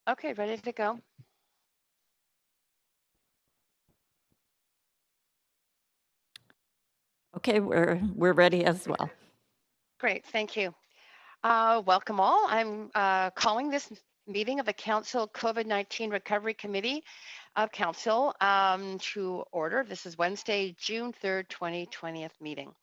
Okay, ready to go. Okay, we're ready as well. Great, thank you. Welcome all. I'm calling this meeting of the Council COVID-19 Recovery Committee of Council to order. This is Wednesday, June 3rd, 2020 meeting.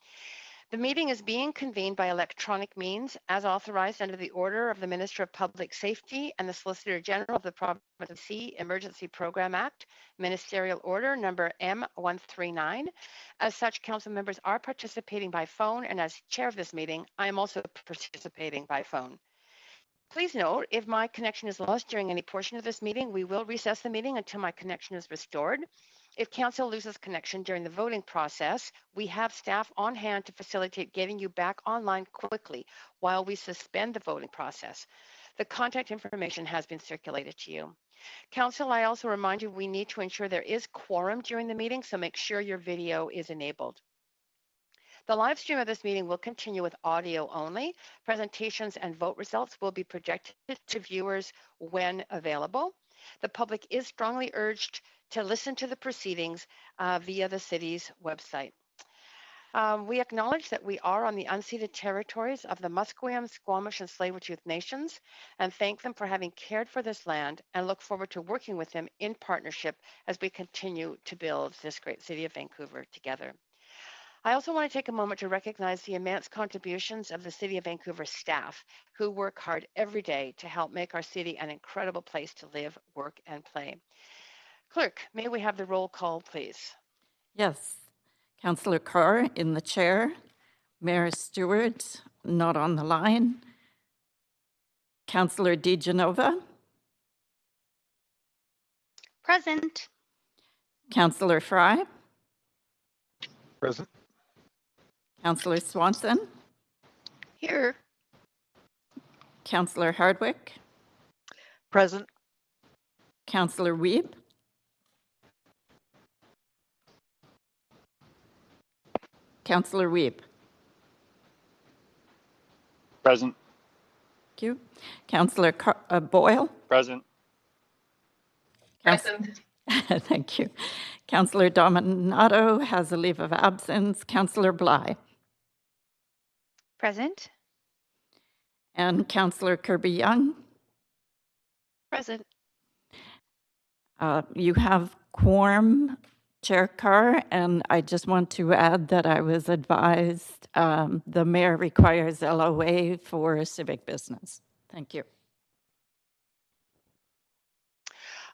The meeting is being convened by electronic means as authorized under the order of the Minister of Public Safety and the Solicitor General of the Province of BC Emergency Program Act, Ministerial Order number M139. As such, council members are participating by phone, and as chair of this meeting, I am also participating by phone. Please note, if my connection is lost during any portion of this meeting, we will recess the meeting until my connection is restored. If council loses connection during the voting process, we have staff on hand to facilitate getting you back online quickly while we suspend the voting process. The contact information has been circulated to you. Council, I also remind you we need to ensure there is quorum during the meeting, so make sure your video is enabled. The live stream of this meeting will continue with audio only. Presentations and vote results will be projected to viewers when available. The public is strongly urged to listen to the proceedings via the city's website. We acknowledge that we are on the unceded territories of the Musqueam, Squamish, and Tsleil-Waututh nations, and thank them for having cared for this land and look forward to working with them in partnership as we continue to build this great city of Vancouver together. I also want to take a moment to recognize the immense contributions of the City of Vancouver staff who work hard every day to help make our city an incredible place to live, work, and play. Clerk, may we have the roll call, please? Yes, Councillor Carr in the chair, Mayor Stewart not on the line, Councillor DiGenova, Present. Councillor Fry, Present. Councillor Swanson, Here. Councillor Hardwick, Present. Councillor Wiebe, Councillor Wiebe. Present. Thank you. Councillor Boyle. Present. Present. Thank you. Councillor Dominato has a leave of absence. Councillor Bly. Present. And Councillor Kirby-Young. Present. You have quorum, Chair Carr, and I just want to add that I was advised the mayor requires LOA for civic business. Thank you.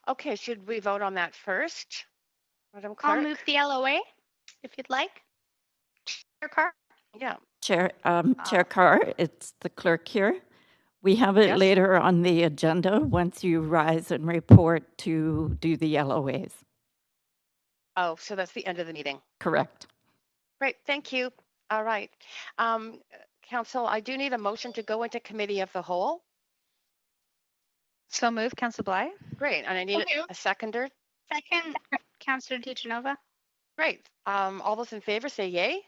Okay, should we vote on that first? Madam Clerk? I'll move the LOA if you'd like. Chair Carr? Yeah. Chair Carr, it's the clerk here. We have it later on the agenda once you rise and report to do the LOAs. Oh, so that's the end of the meeting. Correct. Great, thank you. All right. Council, I do need a motion to go into committee of the whole. So move, Councillor Bly. Great, and I need a seconder. Second, Councillor DiGenova. Great. All those in favor say yay.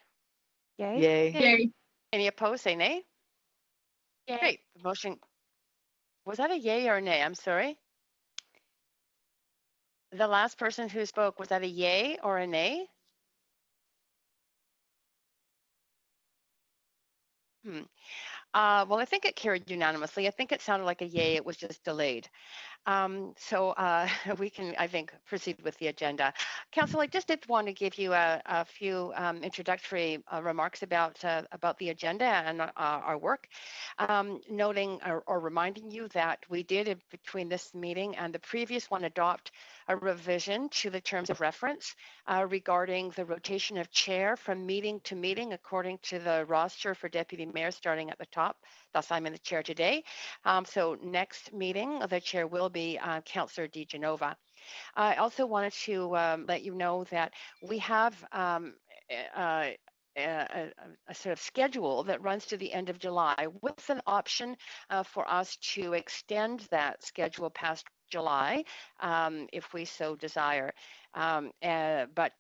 Yay. Yay. Yay. Any opposed say nay. Yay. Great. The motion. Was that a yay or a nay? I'm sorry. The last person who spoke, was that a yay or a nay? Well, I think it carried unanimously. I think it sounded like a yay. It was just delayed. So we can, I think, proceed with the agenda. Council, I just did want to give you a few introductory remarks about the agenda and our work, noting or reminding you that we did, between this meeting and the previous one, adopt a revision to the terms of reference regarding the rotation of chair from meeting to meeting according to the roster for deputy mayor starting at the top. Thus, I'm in the chair today. So next meeting, the chair will be Councillor DiGenova. I also wanted to let you know that we have a sort of schedule that runs to the end of July with an option for us to extend that schedule past July if we so desire. But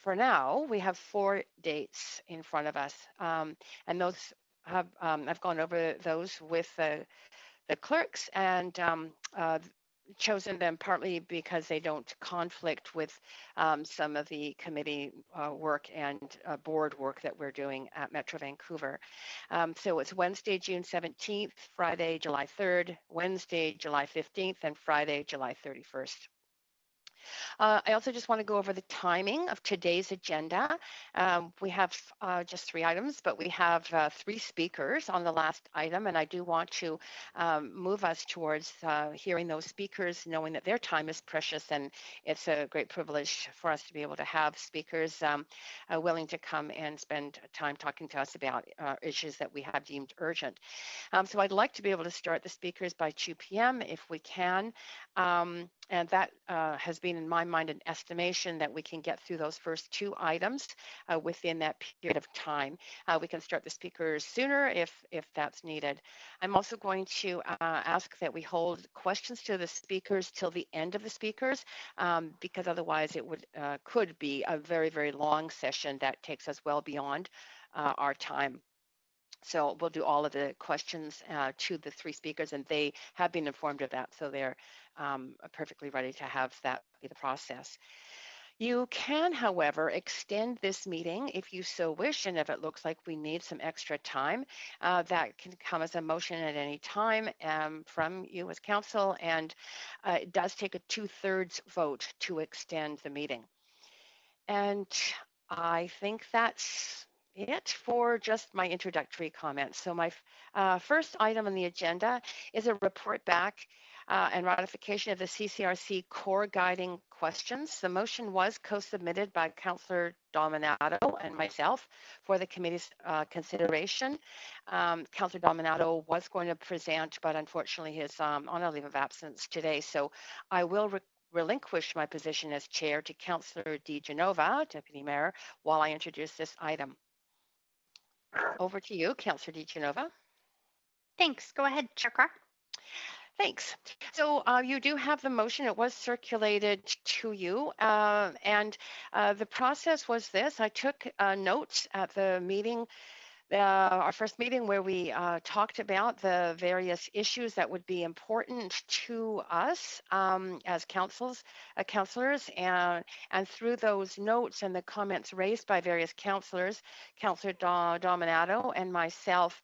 for now, we have 4 dates in front of us, and those have I've gone over those with the clerks, and chosen them partly because they don't conflict with some of the committee work and board work that we're doing at Metro Vancouver. So it's Wednesday, June 17th, Friday, July 3rd, Wednesday, July 15th, and Friday, July 31st. I also just want to go over the timing of today's agenda. We have just 3 items, but we have 3 speakers on the last item, and I do want to move us towards hearing those speakers, knowing that their time is precious, and it's a great privilege for us to be able to have speakers willing to come and spend time talking to us about issues that we have deemed urgent. So I'd like to be able to start the speakers by 2 p.m. if we can. And that has been, in my mind, an estimation that we can get through those first 2 items within that period of time. We can start the speakers sooner if that's needed. I'm also going to ask that we hold questions to the speakers till the end of the speakers, because otherwise it could be a very, very long session that takes us well beyond our time. So we'll do all of the questions to the 3 speakers, and they have been informed of that, so they're perfectly ready to have that be the process. You can, however, extend this meeting if you so wish, and if it looks like we need some extra time, that can come as a motion at any time from you as council, and it does take a 2/3 vote to extend the meeting. And I think that's it for just my introductory comments. So my first item on the agenda is a report back and ratification of the CCRC core guiding questions. The motion was co-submitted by Councillor Dominato and myself for the committee's consideration. Councillor Dominato was going to present, but unfortunately he's on a leave of absence today. So I will relinquish my position as chair to Councillor DiGenova, Deputy Mayor, while I introduce this item. Over to you, Councillor DiGenova. Thanks. Go ahead, Chair Carr. Thanks. So you do have the motion. It was circulated to you. And the process was this. I took notes at the meeting, our first meeting, where we talked about the various issues that would be important to us as councillors, and through those notes and the comments raised by various councillors, Councillor Dominato and myself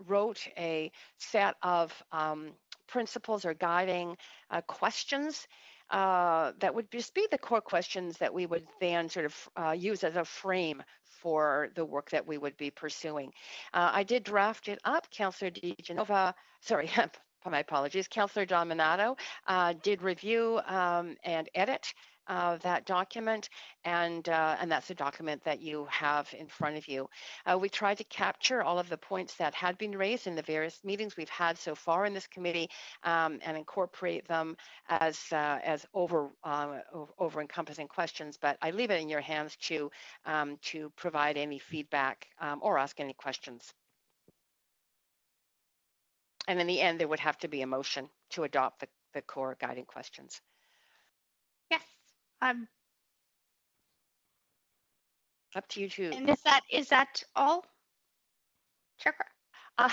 wrote a set of principles or guiding questions that would just be the core questions that we would then sort of use as a frame for the work that we would be pursuing. I did draft it up. Councillor DiGenova, sorry, my apologies, Councillor Dominato did review and edit that document, and that's the document that you have in front of you. We tried to capture all of the points that had been raised in the various meetings we've had so far in this committee, and incorporate them as over encompassing questions. But I leave it in your hands to provide any feedback or ask any questions. And in the end, there would have to be a motion to adopt the core guiding questions. Yes. Up to you too. And is that all, Chair Carr?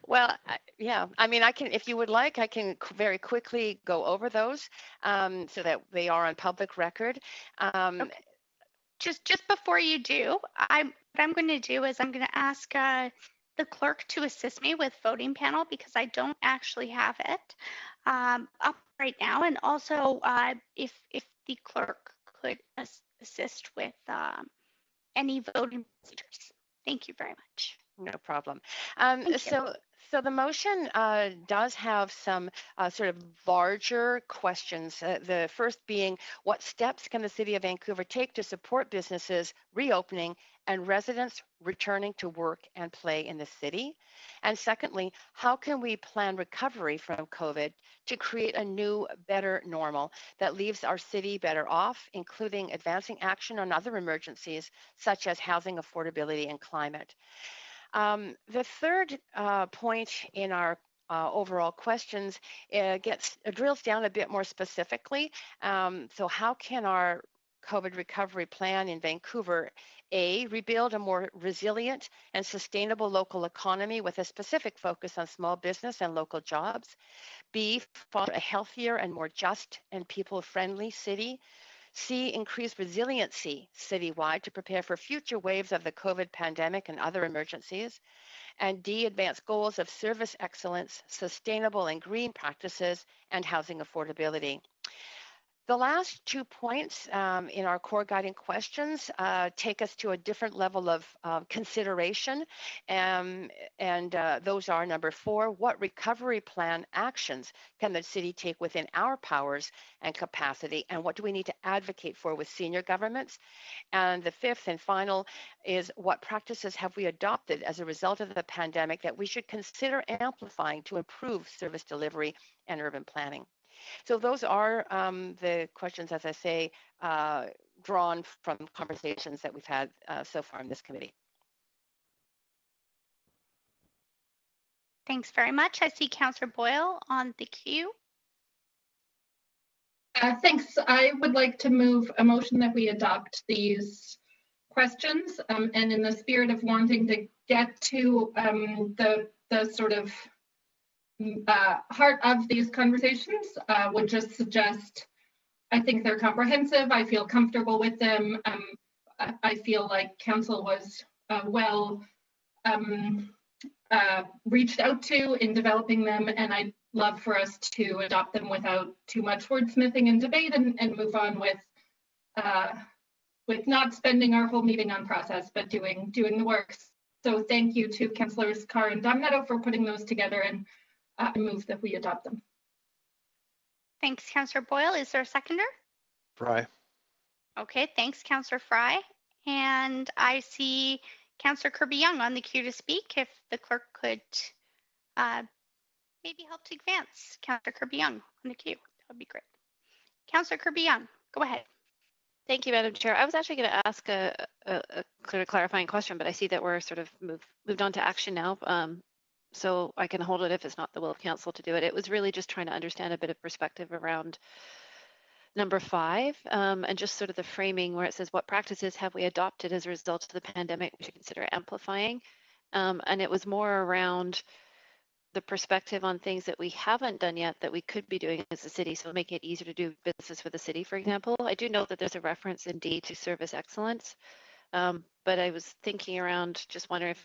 Well, yeah, I mean, I can, if you would like, I can very quickly go over those so that they are on public record. Okay. Just before you do, what I'm going to do is I'm going to ask the clerk to assist me with voting panel, because I don't actually have it up right now. And also, if the clerk could assist with any voting procedures. Thank you very much. No problem. So the motion does have some sort of larger questions. The first being, what steps can the City of Vancouver take to support businesses reopening and residents returning to work and play in the city? And secondly, how can we plan recovery from COVID to create a new, better normal that leaves our city better off, including advancing action on other emergencies such as housing affordability and climate? The third point in our overall questions drills down a bit more specifically. So how can our COVID recovery plan in Vancouver. A, rebuild a more resilient and sustainable local economy with a specific focus on small business and local jobs. B, foster a healthier and more just and people-friendly city. C, increase resiliency citywide to prepare for future waves of the COVID pandemic and other emergencies. And D, advance goals of service excellence, sustainable and green practices, and housing affordability. The last 2 points in our core guiding questions take us to a different level of consideration, and those are number 4, what recovery plan actions can the city take within our powers and capacity, and what do we need to advocate for with senior governments? And the 5th and final is what practices have we adopted as a result of the pandemic that we should consider amplifying to improve service delivery and urban planning? So those are the questions, as I say, drawn from conversations that we've had so far in this committee. Thanks very much. I see Councillor Boyle on the queue. Thanks. I would like to move a motion that we adopt these questions, and in the spirit of wanting to get to the sort of heart of these conversations, would just suggest, I think they're comprehensive. I feel comfortable with them. I feel like council was well reached out to in developing them, and I'd love for us to adopt them without too much wordsmithing and debate, and move on with not spending our whole meeting on process, but doing the work. So thank you to Councillors Carr and Domnetto for putting those together, and move that we adopt them. Thanks, Councillor Boyle. Is there a seconder? Fry. Okay, thanks, Councillor Fry. And I see Councillor Kirby-Young on the queue to speak. If the clerk could maybe help to advance Councillor Kirby-Young on the queue, that would be great. Councillor Kirby-Young, go ahead. Thank you, Madam Chair. I was actually going to ask a clarifying question, but I see that we're sort of moved on to action now. So I can hold it if it's not the will of council to do it. It was really just trying to understand a bit of perspective around number 5, and just sort of the framing where it says what practices have we adopted as a result of the pandemic we should consider amplifying. And it was more around the perspective on things that we haven't done yet that we could be doing as a city, so making it easier to do business with the city, for example. I do know that there's a reference indeed to service excellence, but I was thinking around, just wondering if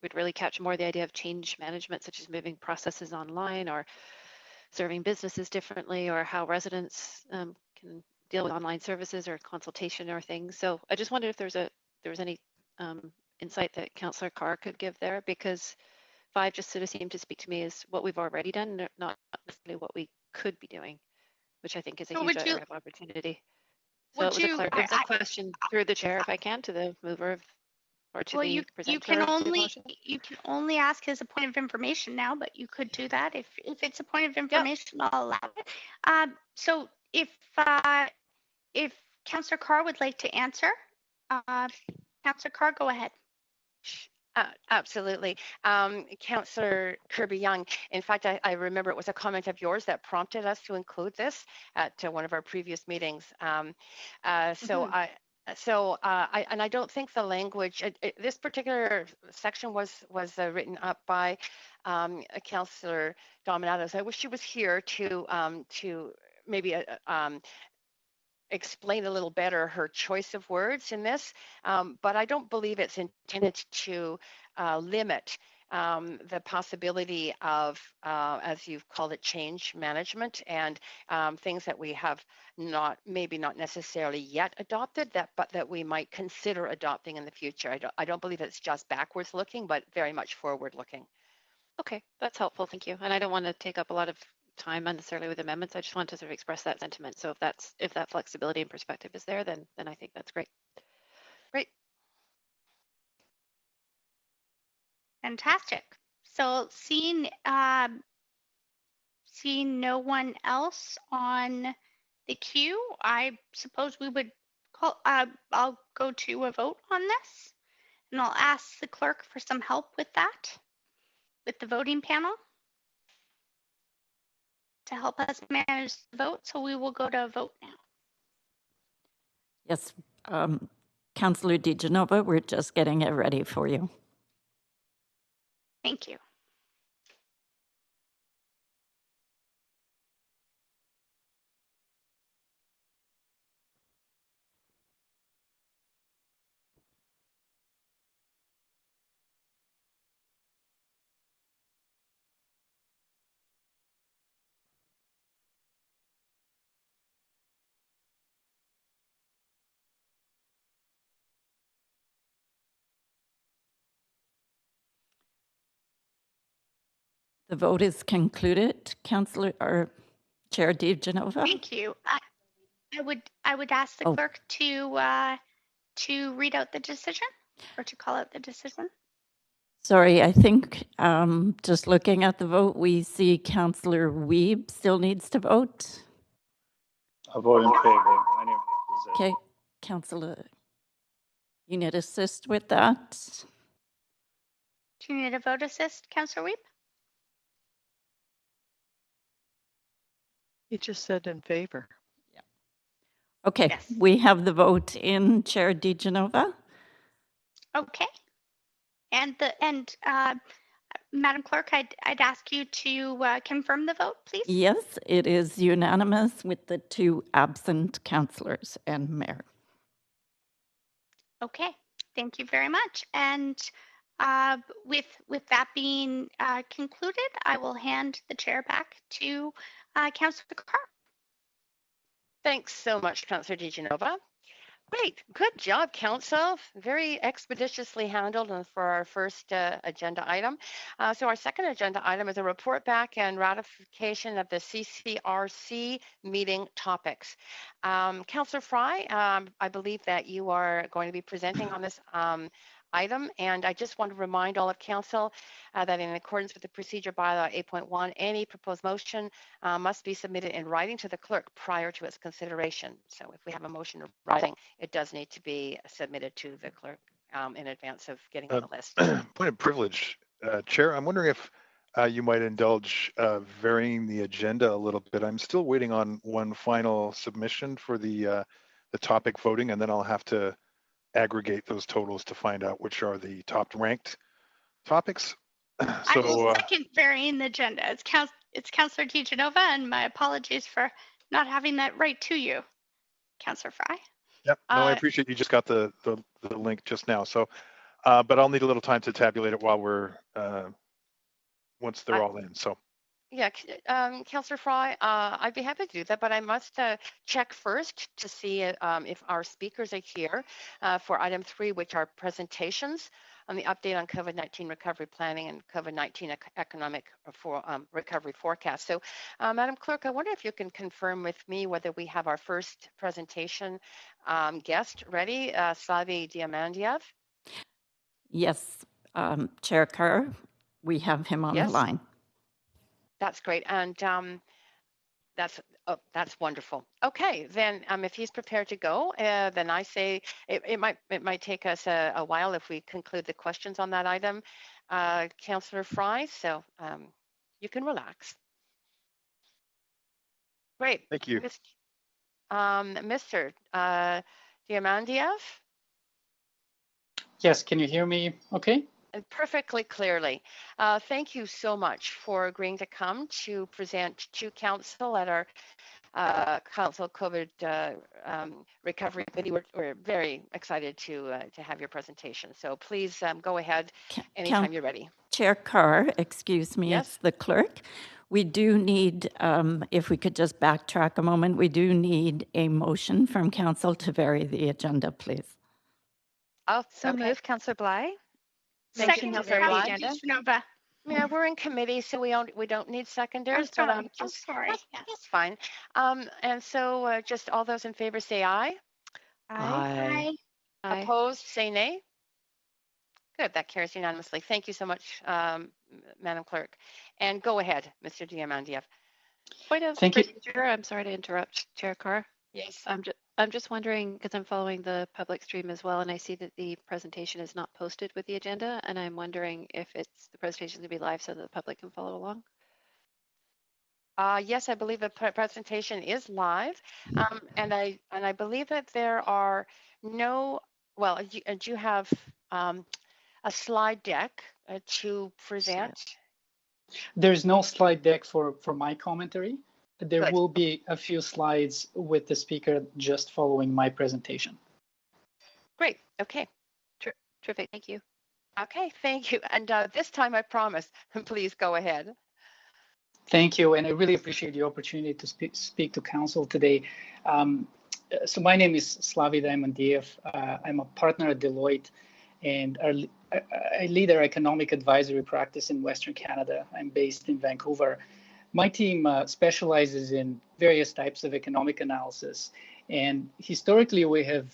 we'd really capture more the idea of change management, such as moving processes online or serving businesses differently, or how residents can deal with online services or consultation or things. So I just wondered if there was any insight that Councillor Carr could give there, because 5 just sort of seemed to speak to me as what we've already done, not necessarily what we could be doing, which I think is a huge area of opportunity. So it was a question through the chair, if I can, to the mover of, or to the presenter. You can only ask as a point of information now, but you could do that if it's a point of information. Yep. I'll allow it. So if Councillor Carr would like to answer, Councillor Carr, go ahead. Absolutely. Councillor Kirby-Young, in fact, I remember it was a comment of yours that prompted us to include this at one of our previous meetings. So I don't think the language, this particular section was written up by Councillor Domnetto. I wish she was here to maybe explain a little better her choice of words in this, but I don't believe it's intended to limit the possibility of, as you've called it, change management and things that we have maybe not necessarily yet adopted, but that we might consider adopting in the future. I don't believe it's just backwards looking, but very much forward looking. Okay, that's helpful. Thank you. And I don't want to take up a lot of time unnecessarily with amendments. I just want to sort of express that sentiment. So if that flexibility and perspective is there, then I think that's great. Great. Fantastic. So seeing no one else on the queue, I suppose we would call. I'll go to a vote on this, and I'll ask the clerk for some help with that, with the voting panel, to help us manage the vote. So we will go to a vote now. Yes, Councillor DeGenova, we're just getting it ready for you. Thank you. The vote is concluded. Councillor or Chair DeGenova. Thank you. I would ask the clerk to read out the decision or to call out the decision. Sorry, I think just looking at the vote, we see Councillor Wiebe still needs to vote. I'll vote in favor. Okay, Councillor, you need assist with that? Do you need a vote assist, Councillor Wiebe? He just said in favor. Okay, Yes. we have the vote in, Chair DeGenova. Okay. And Madam Clerk, I'd ask you to confirm the vote, please. Yes, it is unanimous with the 2 absent councillors and mayor. Okay, thank you very much. And with that being concluded, I will hand the chair back to Councillor Carr. Thanks so much, Councillor DeGenova. Great, good job, Council. Very expeditiously handled and for our first agenda item. So our second agenda item is a report back and ratification of the CCRC meeting topics. Councillor Fry, I believe that you are going to be presenting on this item, and I just want to remind all of Council that in accordance with the procedure bylaw 8.1, any proposed motion must be submitted in writing to the clerk prior to its consideration. So if we have a motion in writing, it does need to be submitted to the clerk in advance of getting on the list. Point of privilege, Chair. I'm wondering if you might indulge varying the agenda a little bit. I'm still waiting on one final submission for the topic voting, and then I'll have to aggregate those totals to find out which are the top ranked topics. I will second varying the agenda. It's Councillor DeGenova, and my apologies for not having that right to you, Councillor Fry. Yep. No, I appreciate you just got the link just now. So, but I'll need a little time to tabulate it while we're once they're all in. So. Yeah, Councillor Fry, I'd be happy to do that, but I must check first to see if our speakers are here for item 3, which are presentations on the update on COVID-19 recovery planning and COVID-19 economic recovery forecast. So, Madam Clerk, I wonder if you can confirm with me whether we have our first presentation guest ready, Slavi Diamandiev. Yes, Chair Carr, we have him on the line. That's great, and that's wonderful. Okay, then if he's prepared to go, then I say it might take us a while if we conclude the questions on that item, Councillor Fry. So you can relax. Great. Thank you. Mr. Diamandiev. Yes, can you hear me okay? Perfectly clearly. Thank you so much for agreeing to come to present to Council at our Council COVID Recovery Committee. We're very excited to have your presentation. So please go ahead anytime you're ready. Chair Carr, excuse me, Yes? it's the clerk. We do need, if we could just backtrack a moment, we do need a motion from Council to vary the agenda, please. Oh, So move, Councillor Bly. Second, Councillor Bly. DeGenova. Yeah, we're in committee, so we don't need seconders. I'm But sorry. that's fine. And so just all those in favor say aye. Aye. Opposed, say nay. Good, that carries unanimously. Thank you so much, Madam Clerk. And go ahead, Mr. Diamandiev. Point of procedure. I'm sorry to interrupt, Chair Carr. Yes. I'm just wondering, because I'm following the public stream as well, and I see that the presentation is not posted with the agenda, and I'm wondering if the presentation is going to be live so that the public can follow along. Yes, I believe the presentation is live, and I believe that there are no. Well, do you have a slide deck to present? There's no slide deck for my commentary. There Good. will be a few slides with the speaker just following my presentation. Great. Okay. Terrific. Thank you. Okay. Thank you. And this time, I promise. Please go ahead. Thank you, and I really appreciate the opportunity to speak to council today. So my name is Slavi Diamandiev. I'm a partner at Deloitte, and I lead our economic advisory practice in Western Canada. I'm based in Vancouver. My team specializes in various types of economic analysis, and historically we have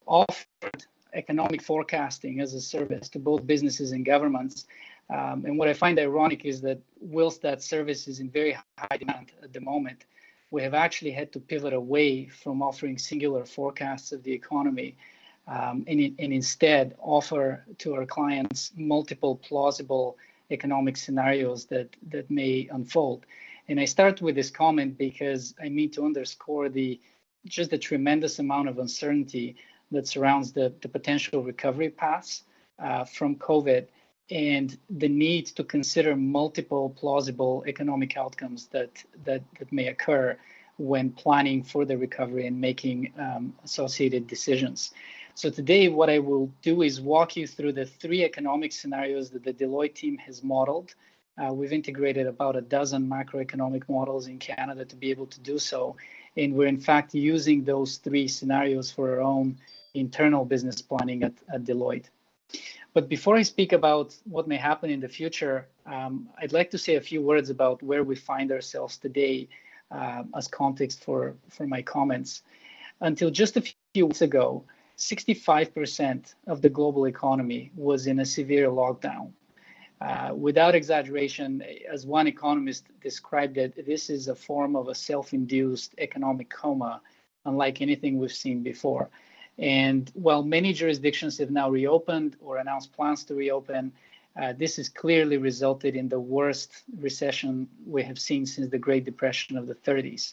offered economic forecasting as a service to both businesses and governments. And what I find ironic is that whilst that service is in very high demand at the moment, we have actually had to pivot away from offering singular forecasts of the economy and instead offer to our clients multiple plausible economic scenarios that may unfold. And I start with this comment because I mean to underscore just the tremendous amount of uncertainty that surrounds the potential recovery paths from COVID, and the need to consider multiple plausible economic outcomes that may occur when planning for the recovery and making associated decisions. So today, what I will do is walk you through the 3 economic scenarios that the Deloitte team has modeled. We've integrated about a dozen macroeconomic models in Canada to be able to do so. And we're in fact using those 3 scenarios for our own internal business planning at Deloitte. But before I speak about what may happen in the future, I'd like to say a few words about where we find ourselves today as context for my comments. Until just a few weeks ago, 65% of the global economy was in a severe lockdown. Without exaggeration, as one economist described it, this is a form of a self-induced economic coma, unlike anything we've seen before. And while many jurisdictions have now reopened or announced plans to reopen, this has clearly resulted in the worst recession we have seen since the Great Depression of the 30s.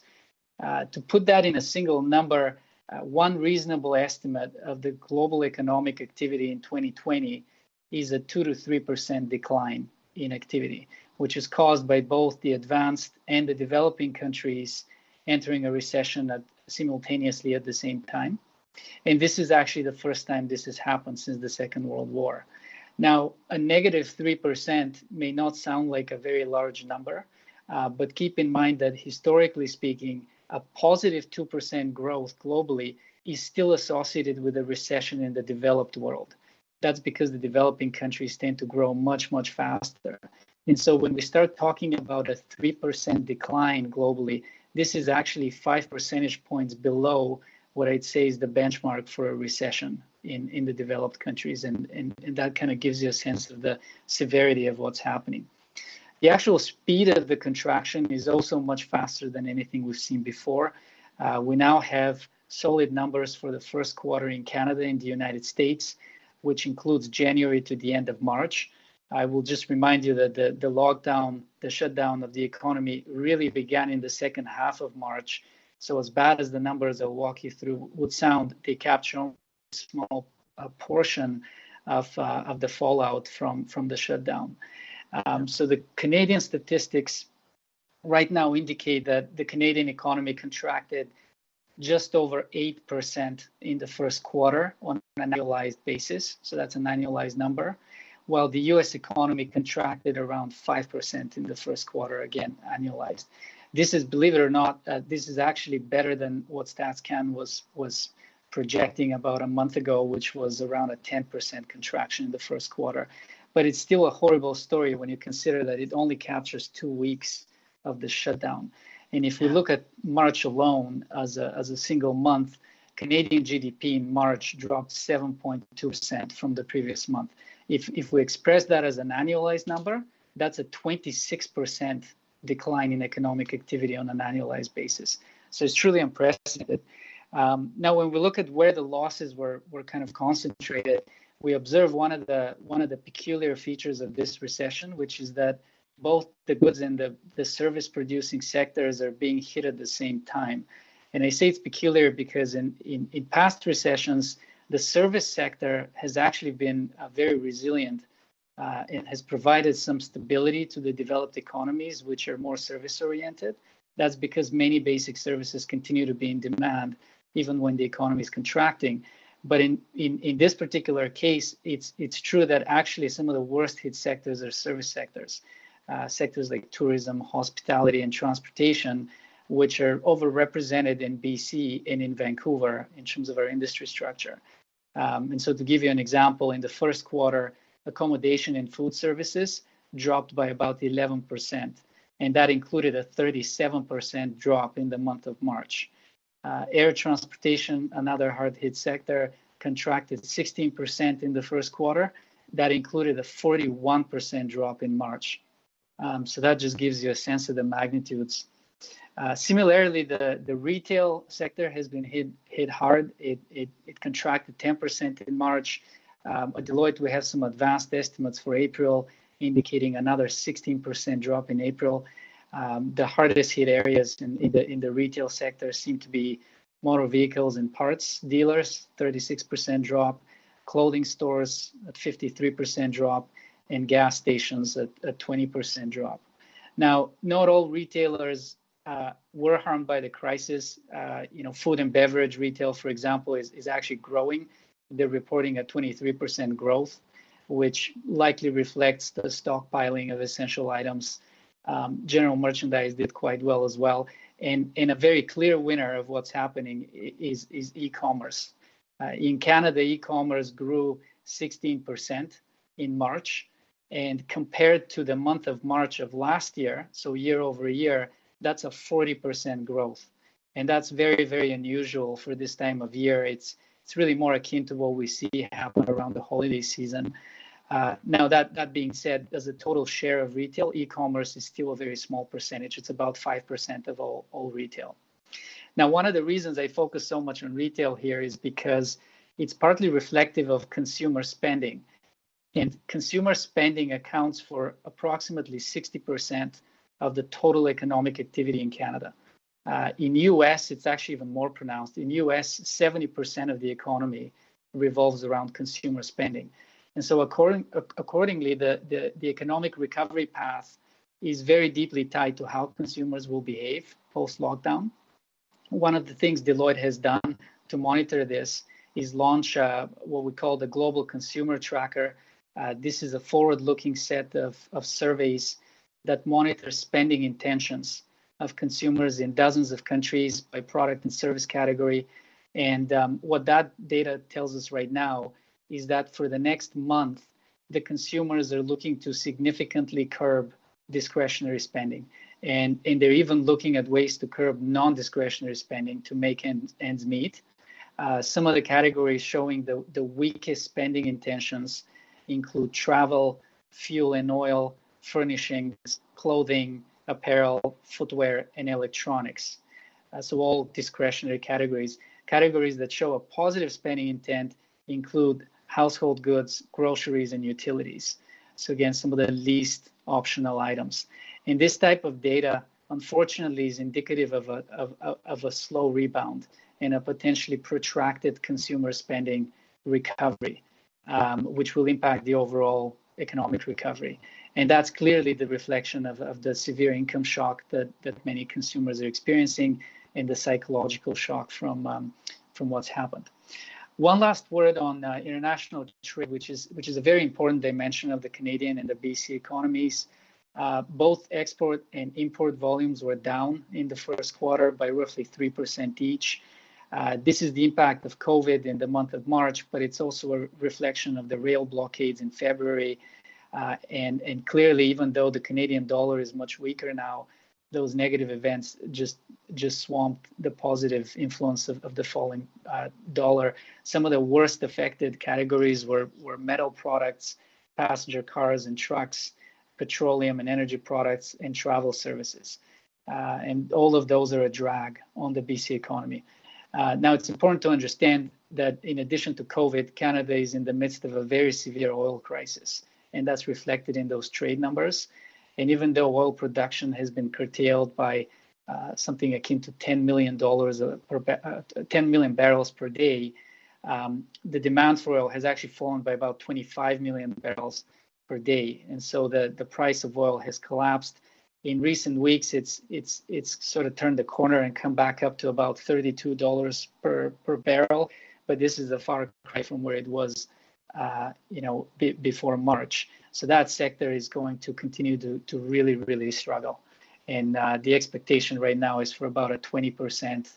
To put that in a single number, one reasonable estimate of the global economic activity in 2020 is a 2 to 3% decline in activity, which is caused by both the advanced and the developing countries entering a recession simultaneously at the same time. And this is actually the first time this has happened since the Second World War. Now, a negative 3% may not sound like a very large number, but keep in mind that historically speaking, a positive 2% growth globally is still associated with a recession in the developed world. That's because the developing countries tend to grow much, much faster. And so when we start talking about a 3% decline globally, this is actually 5 percentage points below what I'd say is the benchmark for a recession in the developed countries. And that kind of gives you a sense of the severity of what's happening. The actual speed of the contraction is also much faster than anything we've seen before. We now have solid numbers for the first quarter in Canada and the United States, which includes January to the end of March. I will just remind you that the lockdown, the shutdown of the economy really began in the second half of March. So as bad as the numbers I'll walk you through would sound, they capture only a small portion of the fallout from the shutdown. So the Canadian statistics right now indicate that the Canadian economy contracted just over 8% in the first quarter on an annualized basis. So that's an annualized number, while the US economy contracted around 5% in the first quarter, again, annualized. This is, believe it or not, this is actually better than what StatsCan was projecting about a month ago, which was around a 10% contraction in the first quarter. But it's still a horrible story when you consider that it only captures 2 weeks of the shutdown. And if we look at March alone as a single month, Canadian GDP in March dropped 7.2% from the previous month. If we express that as an annualized number, that's a 26% decline in economic activity on an annualized basis. So it's truly unprecedented. Now, when we look at where the losses were kind of concentrated, we observe one of the peculiar features of this recession, which is that both the goods and the service producing sectors are being hit at the same time. And I say it's peculiar because in past recessions, the service sector has actually been very resilient and has provided some stability to the developed economies, which are more service oriented. That's because many basic services continue to be in demand, even when the economy is contracting. But in this particular case, it's true that actually some of the worst hit sectors are service sectors, sectors like tourism, hospitality, and transportation, which are overrepresented in BC and in Vancouver in terms of our industry structure. And so to give you an example, in the first quarter, accommodation and food services dropped by about 11%, and that included a 37% drop in the month of March. Air transportation, another hard-hit sector, contracted 16% in the first quarter. That included a 41% drop in March. So that just gives you a sense of the magnitudes. Similarly, the retail sector has been hit hard. It contracted 10% in March. At Deloitte, we have some advanced estimates for April, indicating another 16% drop in April. The hardest hit areas in the retail sector seem to be motor vehicles and parts dealers, 36% drop, clothing stores at 53% drop, and gas stations at 20% drop. Now, not all retailers were harmed by the crisis. Food and beverage retail, for example, is actually growing. They're reporting a 23% growth, which likely reflects the stockpiling of essential items. General merchandise did quite well as well. And a very clear winner of what's happening is e-commerce. In Canada, e-commerce grew 16% in March. And compared to the month of March of last year, so year over year, that's a 40% growth. And that's very, very unusual for this time of year. It's really more akin to what we see happen around the holiday season. Now, that being said, as a total share of retail, e-commerce is still a very small percentage. It's about 5% of all retail. Now, one of the reasons I focus so much on retail here is because it's partly reflective of consumer spending. And consumer spending accounts for approximately 60% of the total economic activity in Canada. In US, it's actually even more pronounced. In US, 70% of the economy revolves around consumer spending. And so accordingly, the economic recovery path is very deeply tied to how consumers will behave post-lockdown. One of the things Deloitte has done to monitor this is launch what we call the Global Consumer Tracker. This is a forward-looking set of surveys that monitor spending intentions of consumers in dozens of countries by product and service category. And what that data tells us right now is that for the next month, the consumers are looking to significantly curb discretionary spending. And they're even looking at ways to curb non-discretionary spending to make ends meet. Some of the categories showing the weakest spending intentions include travel, fuel and oil, furnishings, clothing, apparel, footwear, and electronics. So all discretionary categories. Categories that show a positive spending intent include household goods, groceries, and utilities. So again, some of the least optional items. And this type of data, unfortunately, is indicative of a slow rebound and a potentially protracted consumer spending recovery, which will impact the overall economic recovery. And that's clearly the reflection of the severe income shock that many consumers are experiencing and the psychological shock from what's happened. One last word on international trade, which is a very important dimension of the Canadian and the BC economies. Both export and import volumes were down in the first quarter by roughly 3% each. This is the impact of COVID in the month of March, but it's also a reflection of the rail blockades in February. And clearly, even though the Canadian dollar is much weaker now, those negative events just swamped the positive influence of the falling dollar. Some of the worst affected categories were metal products, passenger cars and trucks, petroleum and energy products, and travel services. And all of those are a drag on the BC economy. Now, it's important to understand that in addition to COVID, Canada is in the midst of a very severe oil crisis, and that's reflected in those trade numbers. And even though oil production has been curtailed by something akin to $10 million 10 million barrels per day, the demand for oil has actually fallen by about 25 million barrels per day. And so the price of oil has collapsed. In recent weeks, it's sort of turned the corner and come back up to about $32 per barrel. But this is a far cry from where it was, before March. So that sector is going to continue to really, really struggle. And the expectation right now is for about a 20%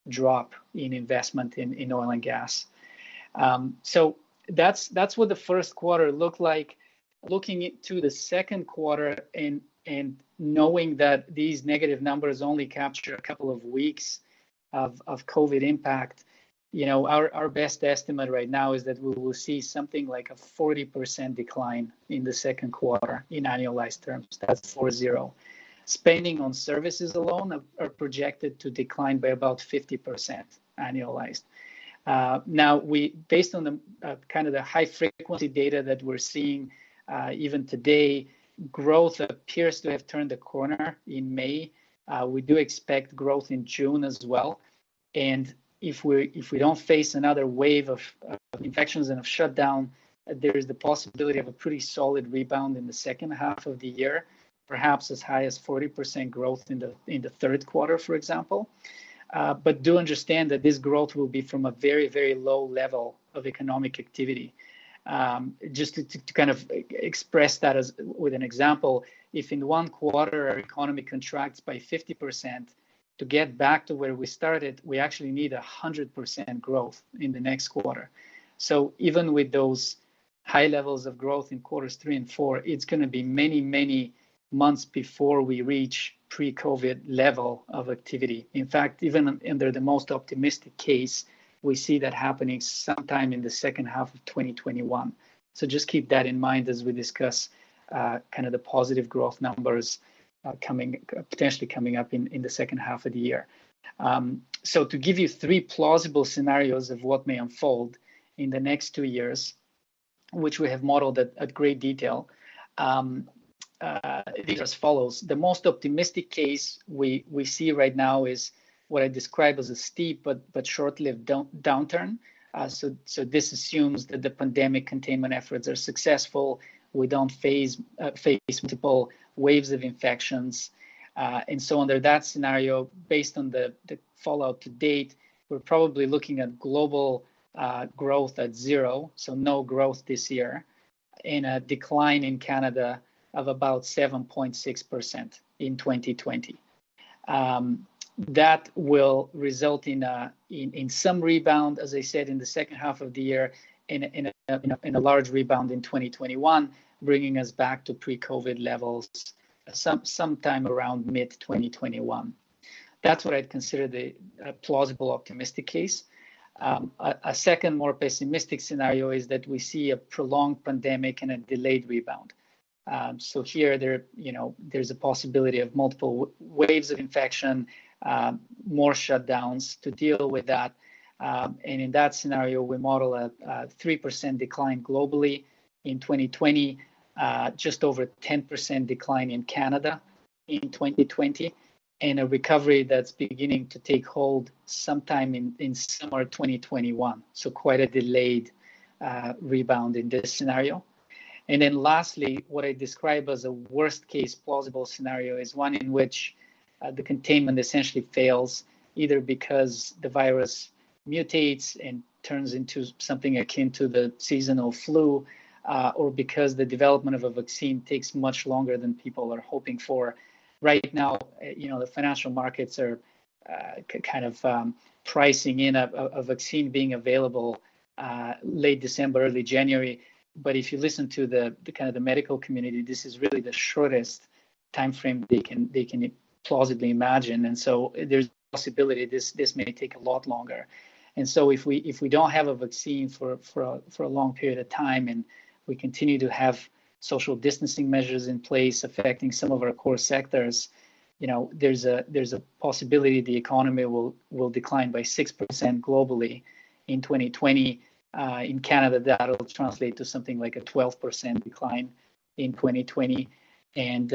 drop in investment in oil and gas. So that's what the first quarter looked like. Looking into the second quarter and knowing that these negative numbers only capture a couple of weeks of COVID impact, our best estimate right now is that we will see something like a 40% decline in the second quarter in annualized terms. That's 40. Spending on services alone are projected to decline by about 50% annualized. Now, based on the kind of the high frequency data that we're seeing even today, growth appears to have turned the corner in May. We do expect growth in June as well. And if we don't face another wave of infections and of shutdown, there is the possibility of a pretty solid rebound in the second half of the year, perhaps as high as 40% growth in the third quarter, for example. But do understand that this growth will be from a very, very low level of economic activity. Just to kind of express that as with an example, if in one quarter our economy contracts by 50%, to get back to where we started, we actually need 100% growth in the next quarter. So even with those high levels of growth in quarters 3 and 4, it's going to be many, many months before we reach pre-COVID level of activity. In fact, even under the most optimistic case, we see that happening sometime in the second half of 2021. So just keep that in mind as we discuss kind of the positive growth numbers potentially coming up in the second half of the year. So to give you 3 plausible scenarios of what may unfold in the next 2 years, which we have modeled at great detail, these are as follows. The most optimistic case we see right now is what I describe as a steep but short-lived downturn. So this assumes that the pandemic containment efforts are successful. We don't face multiple waves of infections. And so under that scenario, based on the fallout to date, we're probably looking at global growth at 0, so no growth this year, and a decline in Canada of about 7.6% in 2020. That will result in some rebound, as I said, in the second half of the year, in a large rebound in 2021, bringing us back to pre-COVID levels sometime around mid-2021. That's what I'd consider the plausible optimistic case. A second, more pessimistic scenario is that we see a prolonged pandemic and a delayed rebound. So here, there's a possibility of multiple waves of infection, more shutdowns to deal with that. And in that scenario, we model a 3% decline globally in 2020, just over 10% decline in Canada in 2020, and a recovery that's beginning to take hold sometime in summer 2021. So quite a delayed rebound in this scenario. And then lastly, what I describe as a worst case plausible scenario is one in which the containment essentially fails, either because the virus mutates and turns into something akin to the seasonal flu, or because the development of a vaccine takes much longer than people are hoping for. Right now, the financial markets are kind of pricing in a vaccine being available late December, early January. But if you listen to the kind of the medical community, this is really the shortest time frame they can plausibly imagine. And so there's a possibility this may take a lot longer. And so if we don't have a vaccine for a long period of time, and we continue to have social distancing measures in place affecting some of our core sectors, there's a possibility the economy will decline by 6% globally in 2020. In Canada, that'll translate to something like a 12% decline in 2020. and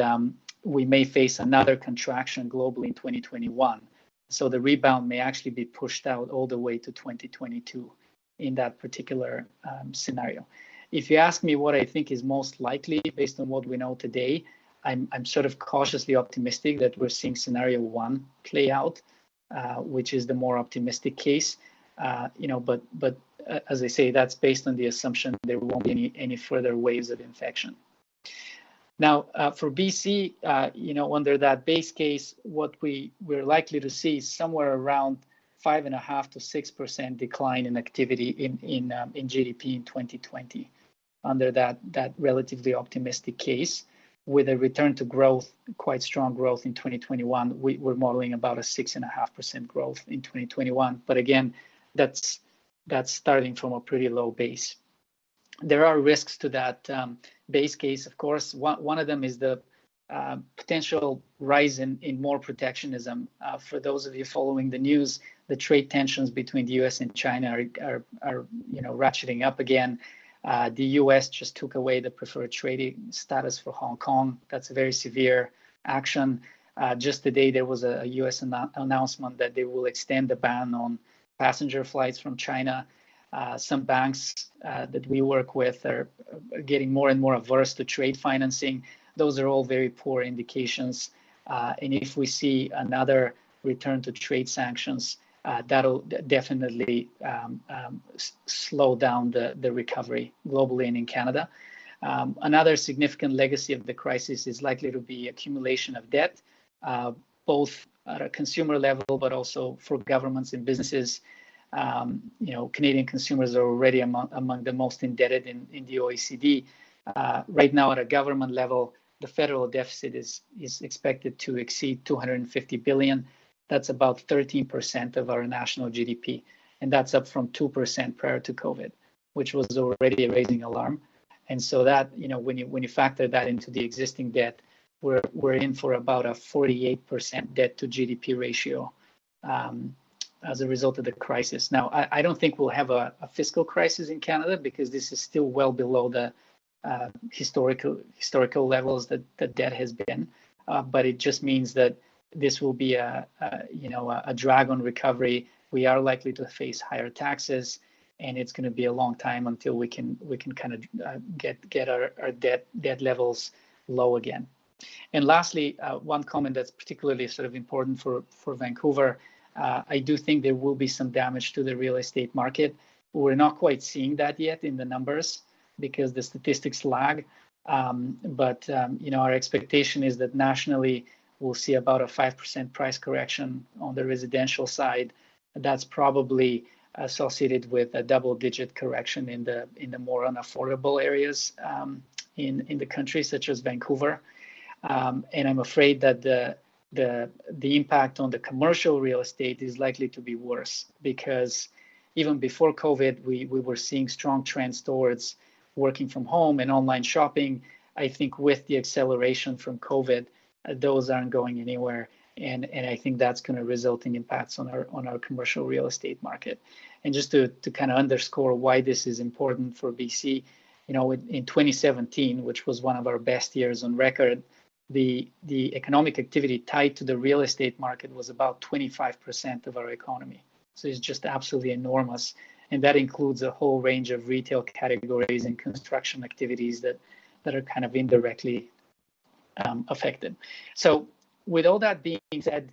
we may face another contraction globally in 2021. So the rebound may actually be pushed out all the way to 2022 in that particular scenario. If you ask me what I think is most likely based on what we know today, I'm sort of cautiously optimistic that we're seeing scenario one play out, which is the more optimistic case. But as I say, that's based on the assumption there won't be any further waves of infection. Now, for BC, under that base case, what we're likely to see is somewhere around 5.5% to 6% decline in activity in GDP in 2020, under that relatively optimistic case, with a return to growth, quite strong growth in 2021. We're modeling about a 6.5% growth in 2021, but again, that's starting from a pretty low base. There are risks to that base case, of course. One of them is the potential rise in more protectionism. For those of you following the news, the trade tensions between the U.S. and China are ratcheting up again. The U.S. just took away the preferred trading status for Hong Kong. That's a very severe action. Just today, there was a U.S. announcement that they will extend the ban on passenger flights from China. Some banks that we work with are getting more and more averse to trade financing. Those are all very poor indications. And if we see another return to trade sanctions, that'll definitely slow down the recovery globally and in Canada. Another significant legacy of the crisis is likely to be accumulation of debt, both at a consumer level, but also for governments and businesses. Canadian consumers are already among the most indebted in the OECD. Right now, at a government level, the federal deficit is expected to exceed $250 billion. That's about 13% of our national GDP, and that's up from 2% prior to COVID, which was already a raising alarm. And so that, when you factor that into the existing debt, we're in for about a 48% debt to GDP ratio as a result of the crisis. Now, I don't think we'll have a fiscal crisis in Canada because this is still well below the historical levels that the debt has been, but it just means that this will be a drag on recovery. We are likely to face higher taxes, and it's going to be a long time until we can kind of get our debt levels low again. And lastly, one comment that's particularly sort of important for Vancouver. I do think there will be some damage to the real estate market. We're not quite seeing that yet in the numbers because the statistics lag. But our expectation is that nationally we'll see about a 5% price correction on the residential side. That's probably associated with a double-digit correction in the more unaffordable areas in the country, such as Vancouver. And I'm afraid that the impact on the commercial real estate is likely to be worse because even before COVID, we were seeing strong trends towards working from home and online shopping. I think with the acceleration from COVID, those aren't going anywhere, and I think that's going to result in impacts on our commercial real estate market. And just to kind of underscore why this is important for BC, in 2017, which was one of our best years on record, the economic activity tied to the real estate market was about 25% of our economy. So it's just absolutely enormous. And that includes a whole range of retail categories and construction activities that are kind of indirectly affected. So with all that being said,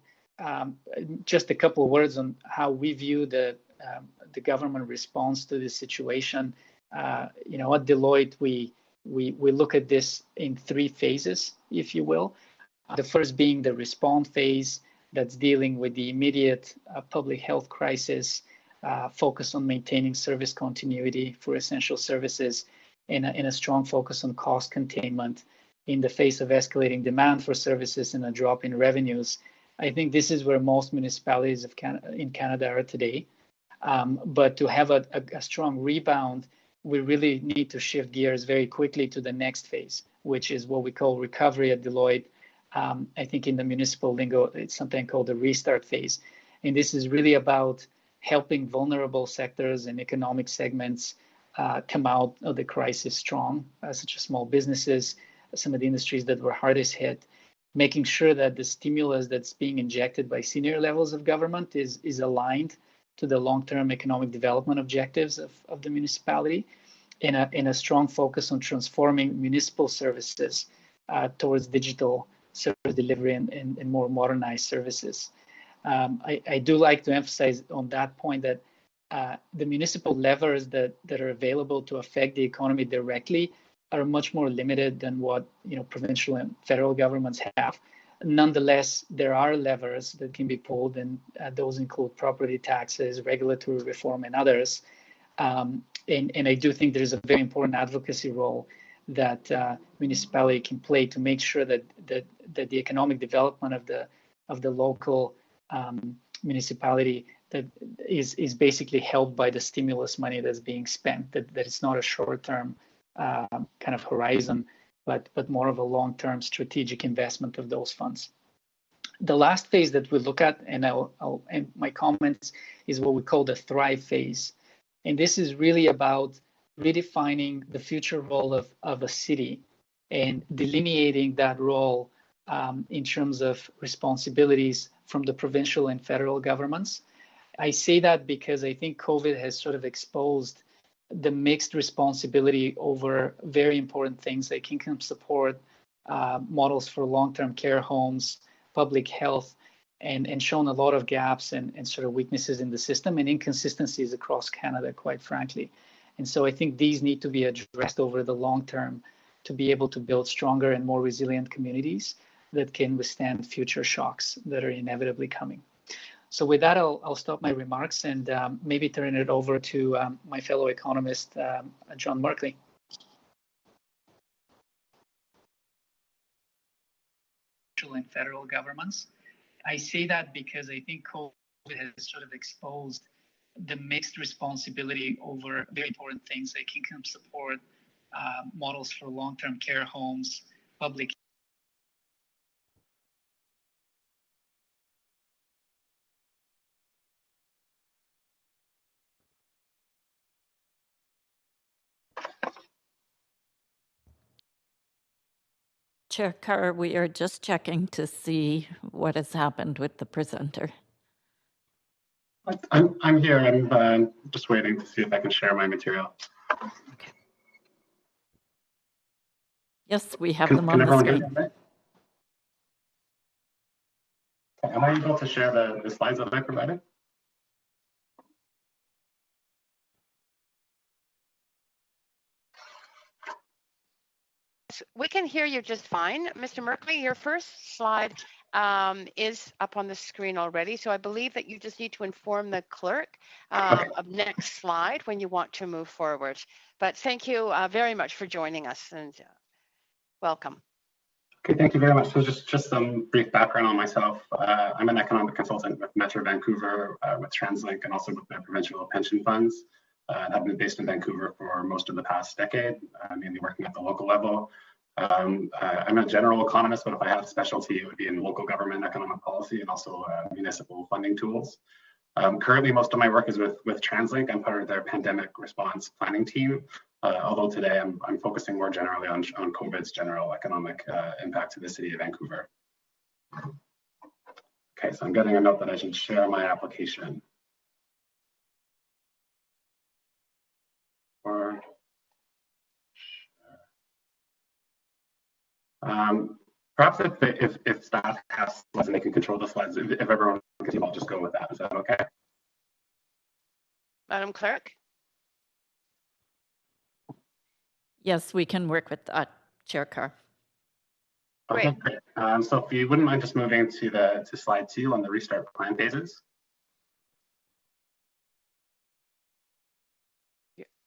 just a couple of words on how we view the government response to this situation. At Deloitte, we look at this in three phases, if you will. The first being the respond phase that's dealing with the immediate public health crisis, focus on maintaining service continuity for essential services, and a strong focus on cost containment in the face of escalating demand for services and a drop in revenues. I think this is where most municipalities in Canada are today. But to have a strong rebound, we really need to shift gears very quickly to the next phase, which is what we call recovery at Deloitte. I think in the municipal lingo, it's something called the restart phase. And this is really about helping vulnerable sectors and economic segments come out of the crisis strong, such as small businesses, some of the industries that were hardest hit, making sure that the stimulus that's being injected by senior levels of government is aligned to the long-term economic development objectives of the municipality, in a strong focus on transforming municipal services towards digital service delivery and more modernized services. I do like to emphasize on that point that the municipal levers that are available to affect the economy directly are much more limited than what provincial and federal governments have. Nonetheless, there are levers that can be pulled, and those include property taxes, regulatory reform, and others. And I do think there's a very important advocacy role that municipality can play to make sure that the economic development of the local municipality that is basically helped by the stimulus money that's being spent. That it's not a short-term kind of horizon, but more of a long-term strategic investment of those funds. The last phase that we look at, and I'll end my comments, is what we call the Thrive phase. And this is really about redefining the future role of a city and delineating that role in terms of responsibilities from the provincial and federal governments. I say that because I think COVID has sort of exposed the mixed responsibility over very important things like income support, models for long-term care homes, public health, and shown a lot of gaps and sort of weaknesses in the system and inconsistencies across Canada, quite frankly. And so I think these need to be addressed over the long term to be able to build stronger and more resilient communities that can withstand future shocks that are inevitably coming. So with that, I'll stop my remarks and maybe turn it over to my fellow economist, John Markley. And federal governments. I say that because I think COVID has sort of exposed the mixed responsibility over very important things like income support, models for long-term care homes, public. Chair Carr, we are just checking to see what has happened with the presenter. I'm here. I'm just waiting to see if I can share my material. Okay. Yes, we have them on the screen. Am I able to share the slides that I provided? We can hear you just fine. Mr. Merkley, your first slide is up on the screen already. So I believe that you just need to inform the clerk of next slide when you want to move forward. But thank you very much for joining us and welcome. Okay, thank you very much. So just some brief background on myself. I'm an economic consultant with Metro Vancouver, with TransLink, and also with the provincial pension funds. I've been based in Vancouver for most of the past decade, mainly working at the local level. I'm a general economist, but if I have a specialty, it would be in local government economic policy and also municipal funding tools. Currently, most of my work is with TransLink. I'm part of their pandemic response planning team, although today I'm focusing more generally on COVID's general economic impact to the city of Vancouver. Okay, so I'm getting a note that I should share my application. Perhaps if staff has slides and they can control the slides, if everyone can see, I'll just go with that. Is that okay? Madam Clerk? Yes, we can work with that, Chair Carr. Okay, great. So if you wouldn't mind just moving to slide 2 on the restart plan phases.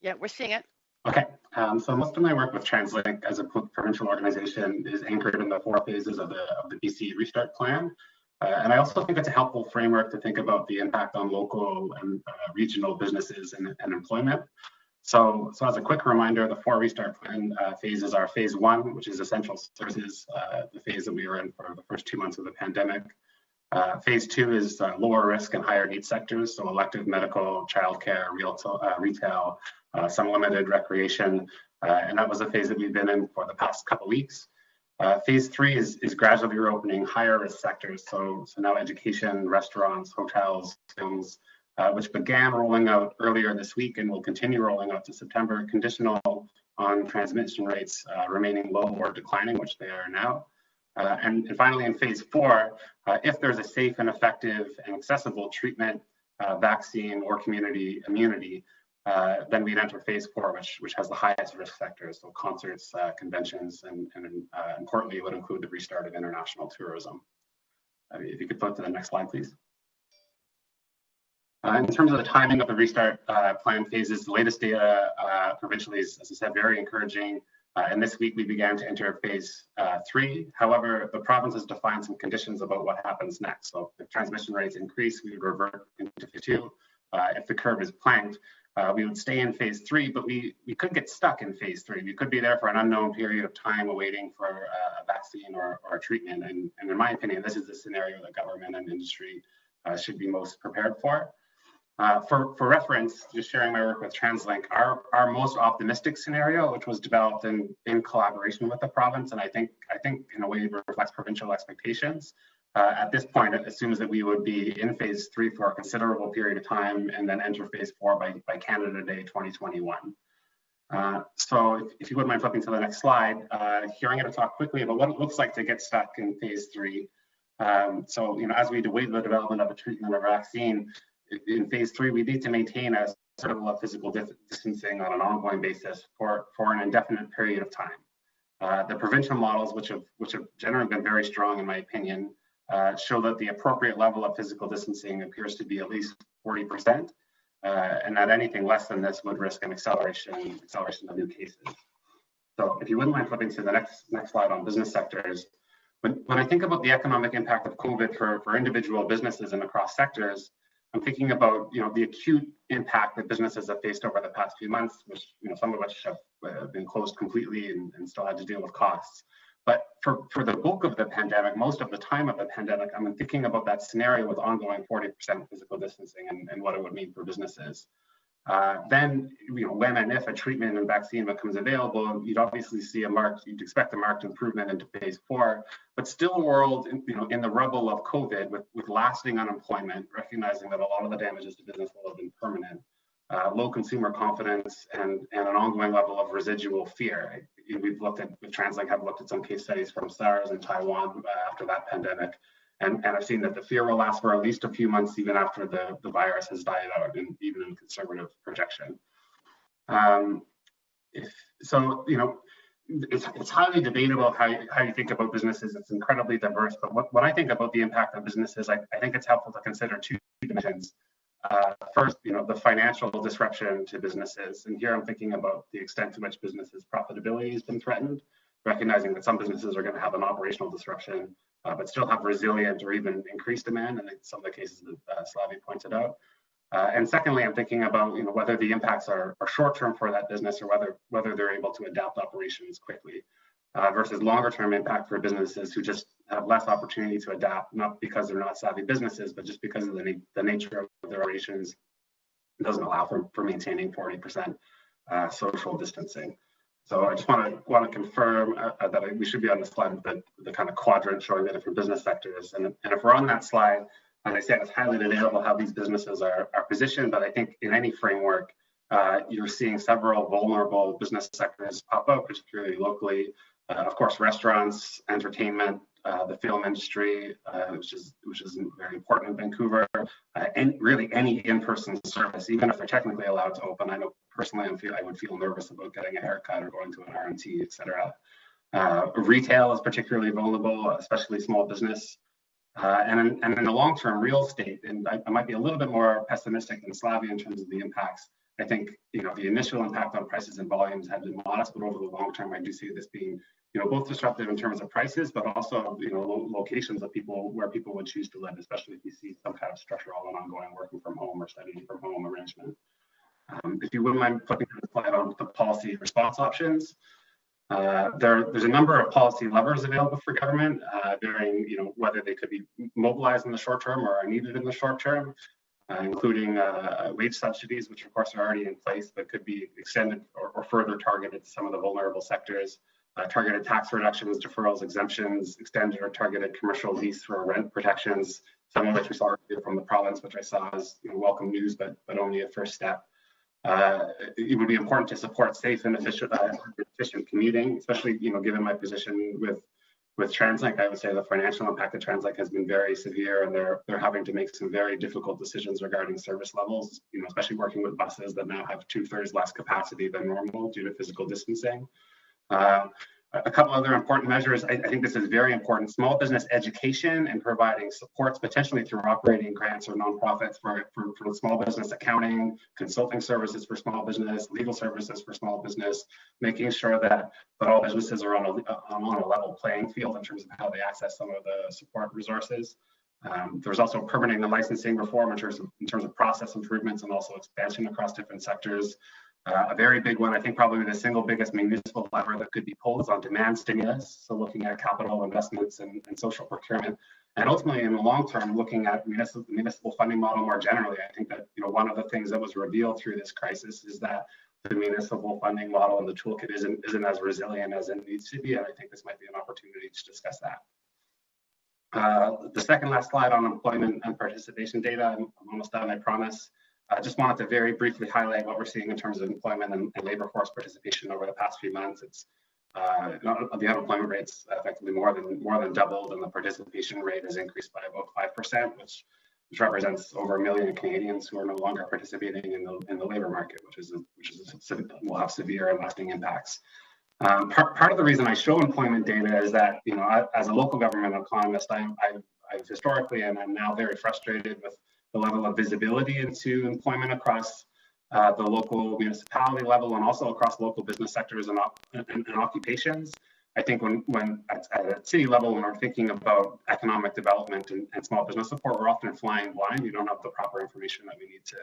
Yeah, we're seeing it. Okay, so most of my work with TransLink as a provincial organization is anchored in the 4 phases of the BC Restart Plan. And I also think it's a helpful framework to think about the impact on local and regional businesses and employment. So as a quick reminder, the 4 Restart Plan phases are phase 1, which is essential services, the phase that we were in for the first 2 months of the pandemic. Phase 2 is lower risk and higher need sectors, so elective medical, childcare, retail, some limited recreation, and that was a phase that we've been in for the past couple of weeks. Phase 3 is gradually reopening higher risk sectors. So now education, restaurants, hotels, films, which began rolling out earlier this week and will continue rolling out to September, conditional on transmission rates remaining low or declining, which they are now. And finally, in phase 4, if there's a safe and effective and accessible treatment, vaccine, or community immunity, then we'd enter phase 4, which has the highest risk sectors, so concerts, conventions, and importantly, it would include the restart of international tourism. If you could flip to the next slide, please. In terms of the timing of the restart plan phases, the latest data provincially is, as I said, very encouraging. And this week we began to enter phase 3. However, the province has defined some conditions about what happens next. So if transmission rates increase, we would revert into phase 2. If the curve is planked, we would stay in phase 3, but we could get stuck in phase 3. We could be there for an unknown period of time awaiting for a vaccine or a treatment. And in my opinion, this is the scenario that government and industry should be most prepared for. For reference, just sharing my work with TransLink, our most optimistic scenario, which was developed in collaboration with the province, and I think in a way reflects provincial expectations, at this point, it assumes that we would be in phase 3 for a considerable period of time and then enter phase 4 by Canada Day 2021. So if you wouldn't mind flipping to the next slide, here I'm going to talk quickly about what it looks like to get stuck in phase 3. So, as we await the development of a treatment or vaccine, in phase 3, we need to maintain a certain level of physical distancing on an ongoing basis for an indefinite period of time. The provincial models, which have generally been very strong, in my opinion, show that the appropriate level of physical distancing appears to be at least 40%, and that anything less than this would risk an acceleration of new cases. So if you wouldn't mind flipping to the next slide on business sectors, when I think about the economic impact of COVID for individual businesses and across sectors, I'm thinking about the acute impact that businesses have faced over the past few months, which some of which have been closed completely and still had to deal with costs. But for the bulk of the pandemic, most of the time of the pandemic, I'm thinking about that scenario with ongoing 40% physical distancing and what it would mean for businesses. Then, when and if a treatment and vaccine becomes available, you'd obviously see you'd expect a marked improvement into phase 4, but still a world, in the rubble of COVID with lasting unemployment, recognizing that a lot of the damages to business will have been permanent, low consumer confidence, and an ongoing level of residual fear. With TransLink, have looked at some case studies from SARS in Taiwan after that pandemic. And I've seen that the fear will last for at least a few months, even after the virus has died out, and even in conservative projection. It's highly debatable how you think about businesses. It's incredibly diverse. But when I think about the impact on businesses, I think it's helpful to consider two dimensions. First, the financial disruption to businesses. And here I'm thinking about the extent to which businesses' profitability has been threatened, recognizing that some businesses are going to have an operational disruption, but still have resilient or even increased demand, and in some of the cases that Slavi pointed out. And secondly, I'm thinking about whether the impacts are short-term for that business or whether they're able to adapt operations quickly, versus longer-term impact for businesses who just have less opportunity to adapt, not because they're not savvy businesses, but just because of the nature of their operations doesn't allow for maintaining 40% social distancing. So I just want to confirm that we should be on the slide with the kind of quadrant showing the different business sectors. And if we're on that slide, as I said, it's highly debatable how these businesses are positioned, but I think in any framework, you're seeing several vulnerable business sectors pop up, particularly locally. Of course, restaurants, entertainment, the film industry, which is very important in Vancouver, and really any in-person service, even if they're technically allowed to open. I know personally I would feel nervous about getting a haircut or going to an RMT, etc. Retail is particularly vulnerable, especially small business. And in the long term, real estate, and I might be a little bit more pessimistic than Slavi in terms of the impacts. I think the initial impact on prices and volumes have been modest, but over the long term, I do see this being both disruptive in terms of prices, but also locations of where people would choose to live, especially if you see some kind of structural and ongoing working from home or studying from home arrangement. If you wouldn't mind flipping to the slide on the policy response options. There's a number of policy levers available for government, varying whether they could be mobilized in the short term or are needed in the short term, including wage subsidies, which of course are already in place, but could be extended or further targeted to some of the vulnerable sectors. targeted tax reductions, deferrals, exemptions, extended or targeted commercial lease for rent protections, some of which we saw earlier from the province, which I saw as welcome news, but only a first step. It would be important to support safe and efficient commuting, especially given my position with TransLink. I would say the financial impact of TransLink has been very severe, and they're having to make some very difficult decisions regarding service levels. Especially working with buses that now have 2/3 less capacity than normal due to physical distancing. A couple other important measures. I think this is very important. Small business education and providing supports potentially through operating grants or nonprofits for small business accounting, consulting services for small business, legal services for small business, making sure that all businesses are on a level playing field in terms of how they access some of the support resources. There's also permitting and licensing reform in terms of process improvements and also expansion across different sectors. A very big one, I think probably the single biggest municipal lever that could be pulled is on demand stimulus. So looking at capital investments and social procurement, and ultimately in the long term, looking at municipal funding model more generally. I think that one of the things that was revealed through this crisis is that the municipal funding model and the toolkit isn't as resilient as it needs to be, and I think this might be an opportunity to discuss that. The second last slide on employment and participation data. I'm almost done, I promise. I just wanted to very briefly highlight what we're seeing in terms of employment and labor force participation over the past few months. It's the unemployment rate's effectively more than doubled, and the participation rate has increased by about 5%, which represents over 1 million Canadians who are no longer participating in the labor market, which will have severe and lasting impacts. Part of the reason I show employment data is that as a local government economist, I've historically and I'm now very frustrated with the level of visibility into employment across the local municipality level and also across local business sectors and occupations. I think when at a city level, when we're thinking about economic development and small business support, we're often flying blind. We don't have the proper information that we need to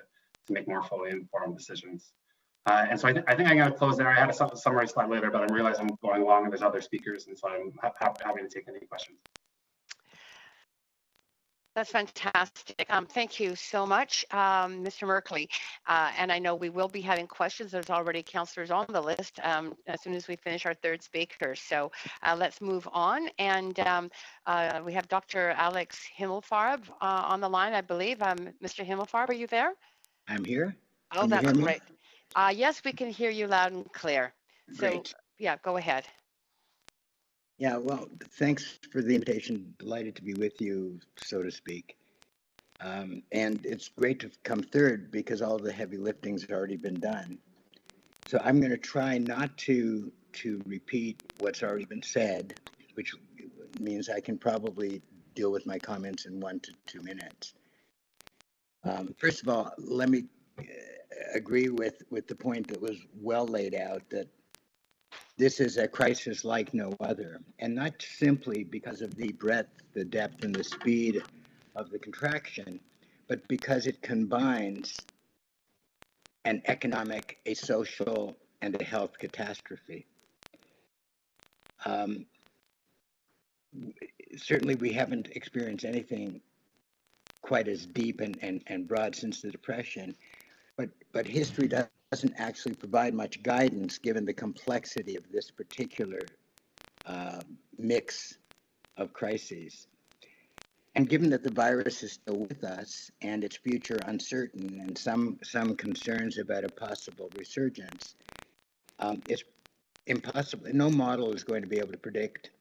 make more fully informed decisions. And so I think I'm going to close there. I had a summary slide later, but I realize I'm going long and there's other speakers, and so I'm happy to take any questions. That's fantastic. Thank you so much, Mr. Merkley. And I know we will be having questions. There's already councillors on the list as soon as we finish our third speaker. So let's move on. And we have Dr. Alex Himmelfarb on the line, I believe. Mr. Himmelfarb, are you there? I'm here. Oh, that's great. Yes, we can hear you loud and clear. Great. So, yeah, go ahead. Yeah, well, thanks for the invitation. Delighted to be with you, so to speak. And it's great to come third because all the heavy lifting's already been done. So I'm going to try not to repeat what's already been said, which means I can probably deal with my comments in 1 to 2 minutes. First of all, let me agree with the point that was well laid out, that this is a crisis like no other, and not simply because of the breadth, the depth, and the speed of the contraction, but because it combines an economic, a social, and a health catastrophe. Certainly, we haven't experienced anything quite as deep and broad since the Depression, but history doesn't actually provide much guidance given the complexity of this particular mix of crises. And given that the virus is still with us and its future uncertain and some concerns about a possible resurgence, it's impossible. No model is going to be able to predict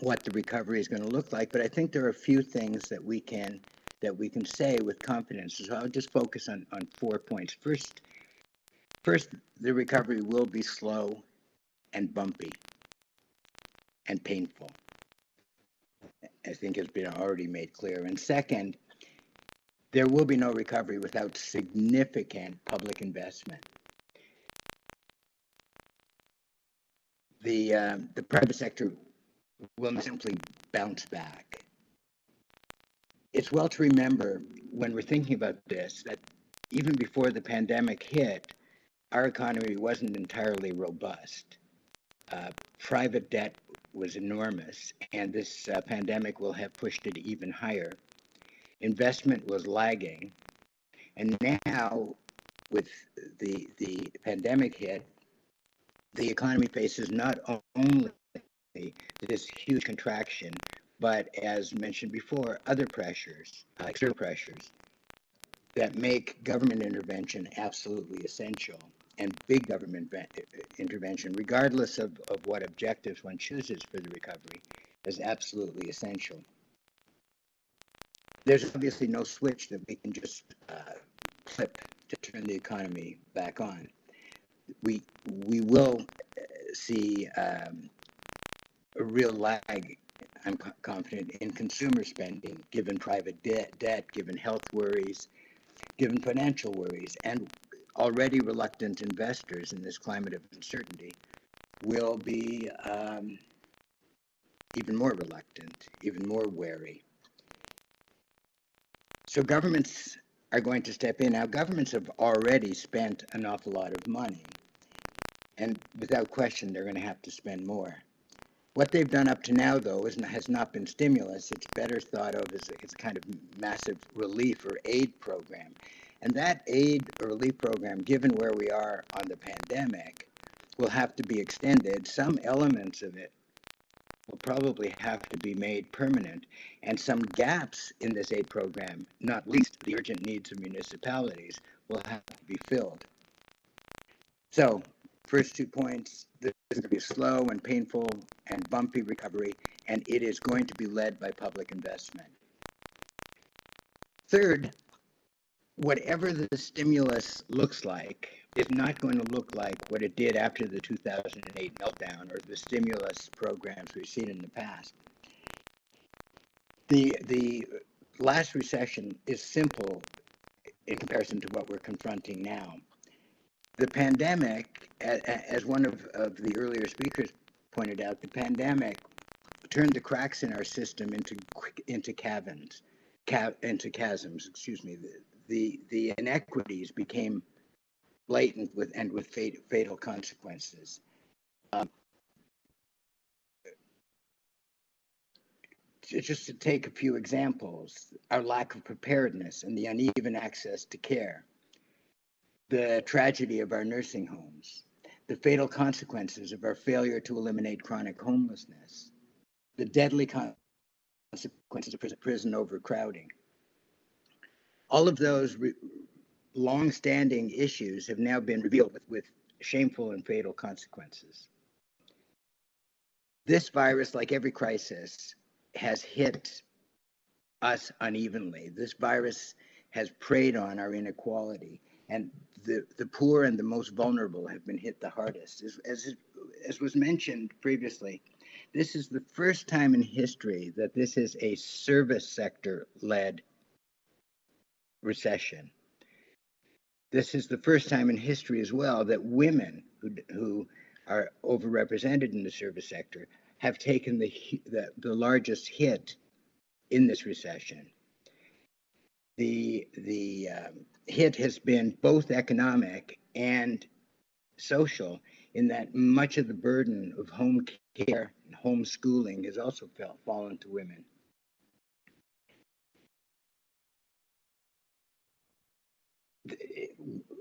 what the recovery is going to look like, but I think there are a few things that we can say with confidence. So I'll just focus on 4 points. First, the recovery will be slow and bumpy and painful, I think has been already made clear. And second, there will be no recovery without significant public investment. The private sector will simply bounce back. It's well to remember when we're thinking about this that even before the pandemic hit, our economy wasn't entirely robust. Private debt was enormous, and this pandemic will have pushed it even higher. Investment was lagging, and now with the pandemic hit, the economy faces not only this huge contraction, but as mentioned before, other pressures, external pressures that make government intervention absolutely essential, and big government intervention, regardless of what objectives one chooses for the recovery, is absolutely essential. There's obviously no switch that we can just flip to turn the economy back on. We will see a real lag, I'm confident, in consumer spending, given private debt, given health worries, given financial worries, and already reluctant investors in this climate of uncertainty will be even more reluctant, even more wary. So governments are going to step in. Now, governments have already spent an awful lot of money, and without question, they're going to have to spend more. What they've done up to now, though, has not been stimulus. It's better thought of as a kind of massive relief or aid program. And that aid or relief program, given where we are on the pandemic, will have to be extended. Some elements of it will probably have to be made permanent. And some gaps in this aid program, not least the urgent needs of municipalities, will have to be filled. So, first 2 points, this is going to be a slow and painful and bumpy recovery, and it is going to be led by public investment. Third, whatever the stimulus looks like is not going to look like what it did after the 2008 meltdown or the stimulus programs we've seen in the past. The last recession is simple in comparison to what we're confronting now. The pandemic, as one of the earlier speakers pointed out, the pandemic turned the cracks in our system into chasms. Excuse me. The inequities became blatant with fatal consequences. Just to take a few examples, our lack of preparedness and the uneven access to care, the tragedy of our nursing homes, the fatal consequences of our failure to eliminate chronic homelessness, the deadly consequences of prison overcrowding. All of those long-standing issues have now been revealed with shameful and fatal consequences. This virus, like every crisis, has hit us unevenly. This virus has preyed on our inequality, and the poor and the most vulnerable have been hit the hardest. As was mentioned previously, this is the first time in history that this is a service sector-led recession. This is the first time in history as well that women who are overrepresented in the service sector have taken the largest hit in this recession. The hit has been both economic and social, in that much of the burden of home care and homeschooling has also fallen to women.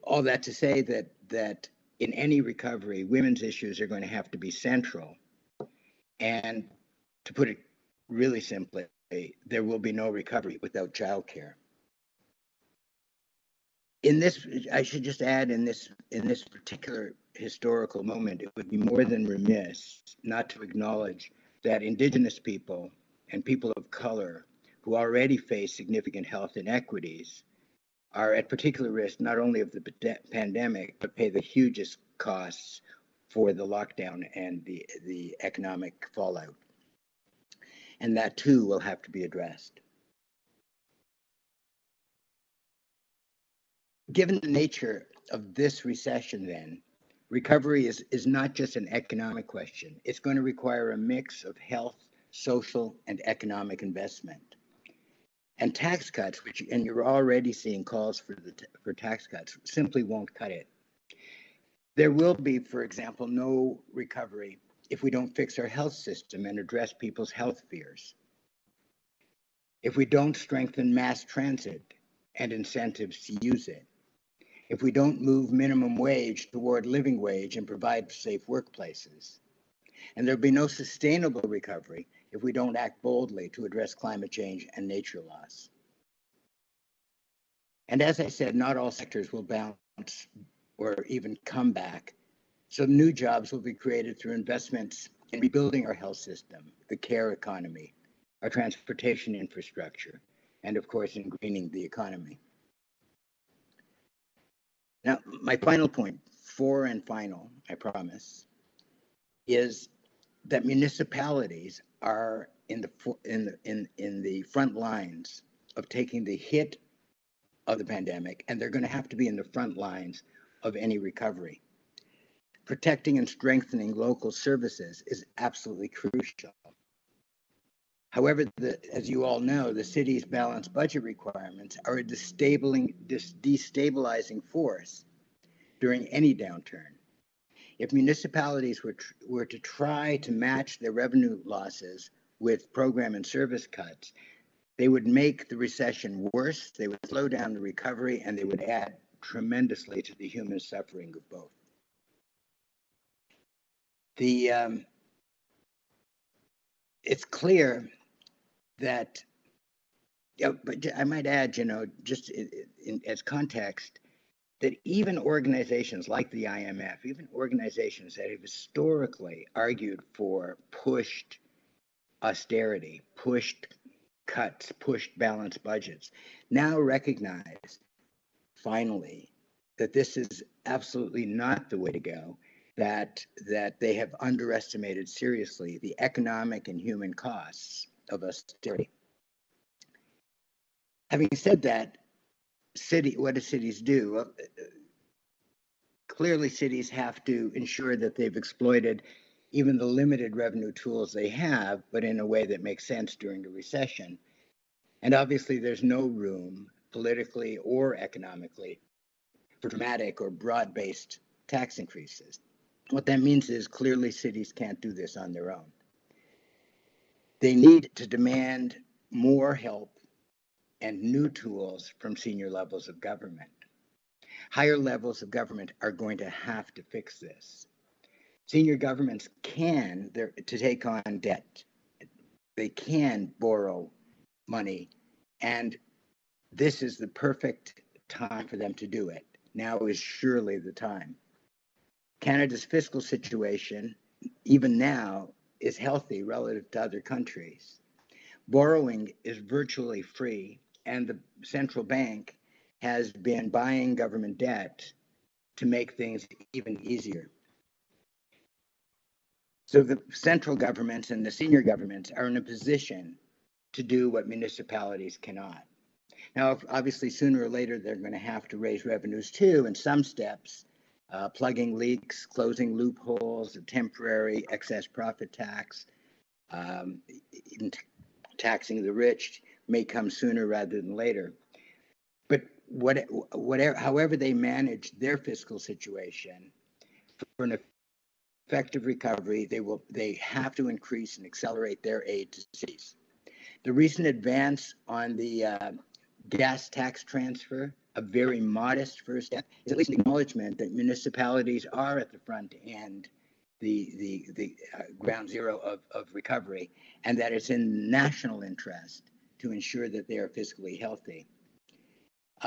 All that to say that in any recovery, women's issues are going to have to be central. And to put it really simply, there will be no recovery without childcare. In this, I should just add, in this particular historical moment, it would be more than remiss not to acknowledge that Indigenous people and people of color who already face significant health inequities are at particular risk not only of the pandemic, but pay the hugest costs for the lockdown and the economic fallout. And that too will have to be addressed. Given the nature of this recession, then, recovery is not just an economic question. It's going to require a mix of health, social, and economic investment. And tax cuts, and you're already seeing calls for tax cuts, simply won't cut it. There will be, for example, no recovery if we don't fix our health system and address people's health fears. If we don't strengthen mass transit and incentives to use it. if we don't move minimum wage toward living wage and provide safe workplaces. And there'll be no sustainable recovery if we don't act boldly to address climate change and nature loss. And as I said, not all sectors will bounce or even come back. So new jobs will be created through investments in rebuilding our health system, the care economy, our transportation infrastructure, and of course, in greening the economy. Now, my final point, four and final, I promise, is that municipalities are in the front lines of taking the hit of the pandemic, and they're going to have to be in the front lines of any recovery. Protecting and strengthening local services is absolutely crucial. However, as you all know, the city's balanced budget requirements are a destabilizing force during any downturn. If municipalities were to try to match their revenue losses with program and service cuts, they would make the recession worse, they would slow down the recovery, and they would add tremendously to the human suffering of both. It's clear that, but I might add, just as context, that even organizations like the IMF, even organizations that have historically argued for pushed austerity, pushed cuts, pushed balanced budgets, now recognize finally that this is absolutely not the way to go, that they have underestimated seriously the economic and human costs of austerity. Having said that, what do cities do? Well, clearly, cities have to ensure that they've exploited even the limited revenue tools they have, but in a way that makes sense during the recession. And obviously, there's no room politically or economically for dramatic or broad-based tax increases. What that means is clearly cities can't do this on their own. They need to demand more help and new tools from senior levels of government. Higher levels of government are going to have to fix this. Senior governments can, to take on debt, they can borrow money, and this is the perfect time for them to do it. Now is surely the time. Canada's fiscal situation, even now, is healthy relative to other countries. Borrowing is virtually free, and the central bank has been buying government debt to make things even easier. So the central governments and the senior governments are in a position to do what municipalities cannot. Now, obviously, sooner or later, they're going to have to raise revenues too, in some steps, plugging leaks, closing loopholes, a temporary excess profit tax, even taxing the rich may come sooner rather than later. But however they manage their fiscal situation, for an effective recovery, they have to increase and accelerate their aid to cities. The recent advance on the gas tax transfer, a very modest first step, is at least an acknowledgement that municipalities are at the front end, the ground zero of recovery, and that it's in national interest to ensure that they are fiscally healthy.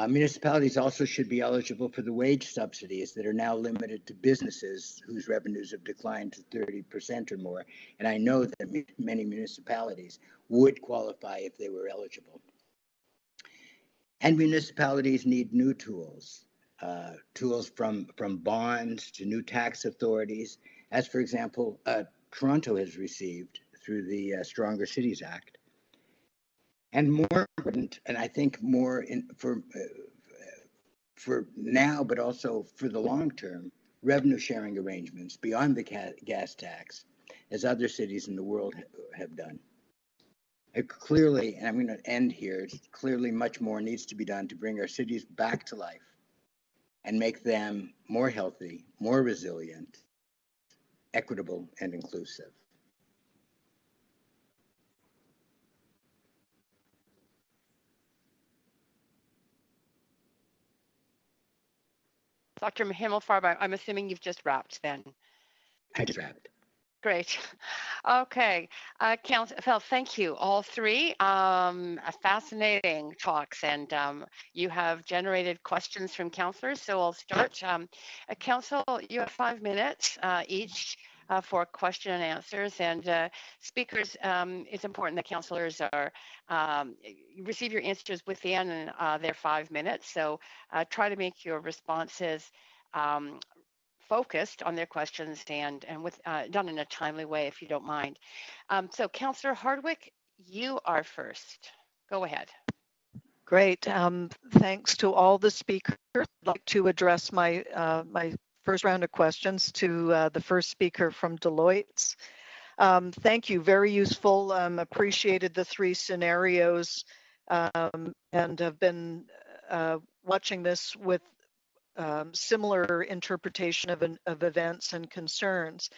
Municipalities also should be eligible for the wage subsidies that are now limited to businesses whose revenues have declined to 30% or more. And I know that many municipalities would qualify if they were eligible. And municipalities need new tools, tools from bonds to new tax authorities, as for example, Toronto has received through the Stronger Cities Act. And more important, and I think more for now, but also for the long term, revenue sharing arrangements beyond the gas tax, as other cities in the world have done. Clearly, and I'm going to end here, clearly much more needs to be done to bring our cities back to life and make them more healthy, more resilient, equitable, and inclusive. Dr. Himmelfarb, I'm assuming you've just wrapped then. I just wrapped. Great. Okay. Council, well, thank you, all three. Fascinating talks, and you have generated questions from councillors, so I'll start. Council, you have 5 minutes each for question and answers, and speakers, it's important that councillors are receive your answers within their 5 minutes, so try to make your responses focused on their questions and with done in a timely way, if you don't mind. So, Councillor Hardwick, you are first. Go ahead. Great. Thanks to all the speakers. I'd like to address my first round of questions to the first speaker from Deloitte. Thank you. Very useful. Appreciated the 3 scenarios and have been watching this with similar interpretation of events and concerns.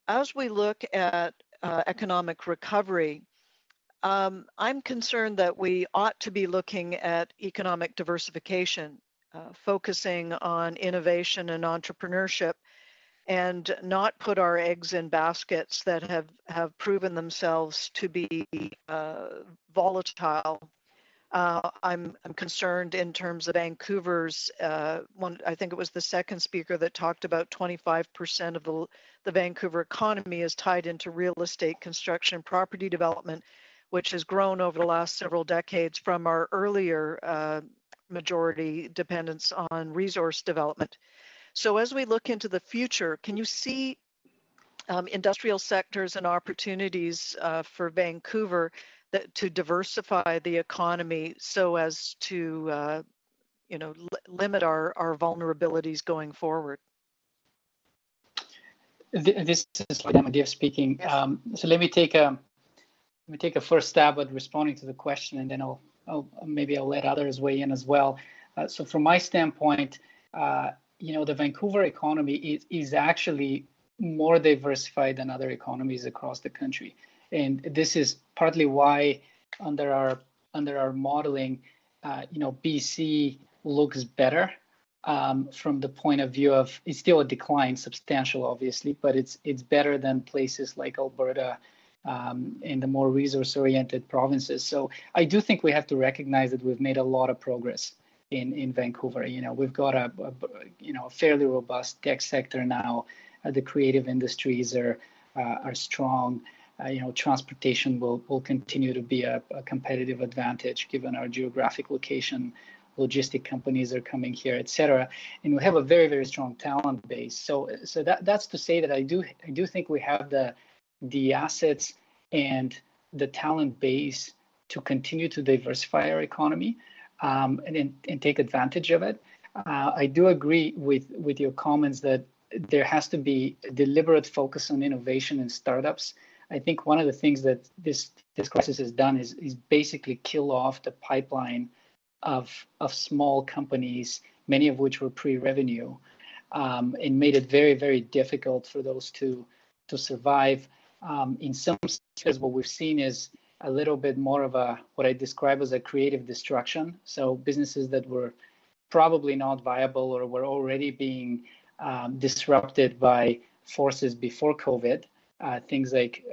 As we look at economic recovery, I'm concerned that we ought to be looking at economic diversification, focusing on innovation and entrepreneurship, and not put our eggs in baskets that have proven themselves to be volatile. I'm concerned in terms of Vancouver's I think it was the second speaker that talked about 25% of the Vancouver economy is tied into real estate construction, property development, which has grown over the last several decades from our earlier majority dependence on resource development. So as we look into the future, can you see industrial sectors and opportunities for Vancouver to diversify the economy so as to limit our vulnerabilities going forward? This is Amadeus speaking. Yes. So let me take a first stab at responding to the question, and then I'll let others weigh in as well. So from my standpoint, the Vancouver economy is actually more diversified than other economies across the country. And this is partly why under our modeling, BC looks better from the point of view of, it's still a decline, substantial obviously, but it's better than places like Alberta and the more resource-oriented provinces. So I do think we have to recognize that we've made a lot of progress in Vancouver. We've got a fairly robust tech sector now. The creative industries are strong. Transportation will continue to be a competitive advantage given our geographic location. Logistic companies are coming here, et cetera. And we have a very, very strong talent base. So that's to say that I do think we have the assets and the talent base to continue to diversify our economy and take advantage of it. I do agree with your comments that there has to be a deliberate focus on innovation and startups. I think one of the things that this crisis has done is basically kill off the pipeline of small companies, many of which were pre-revenue, and made it very, very difficult for those to survive. In some cases, what we've seen is a little bit more of what I describe as a creative destruction. So businesses that were probably not viable or were already being disrupted by forces before COVID. Things like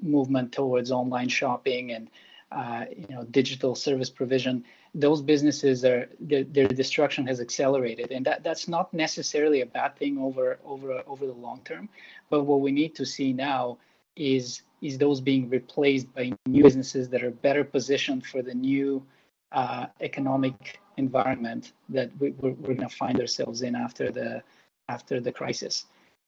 movement towards online shopping and digital service provision. Those businesses their destruction has accelerated, and that's not necessarily a bad thing over the long term. But what we need to see now is those being replaced by new businesses that are better positioned for the new economic environment that we're going to find ourselves in after the crisis.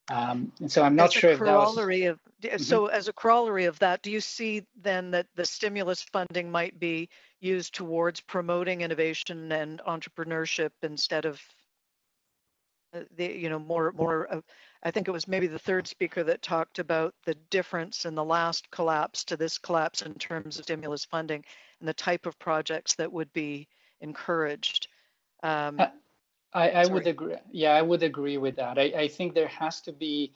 And so I'm not sure if that was... So as a corollary of that, do you see then that the stimulus funding might be used towards promoting innovation and entrepreneurship instead of more I think it was maybe the third speaker that talked about the difference in the last collapse to this collapse in terms of stimulus funding and the type of projects that would be encouraged. I would agree. Yeah, I would agree with that. I think there has to be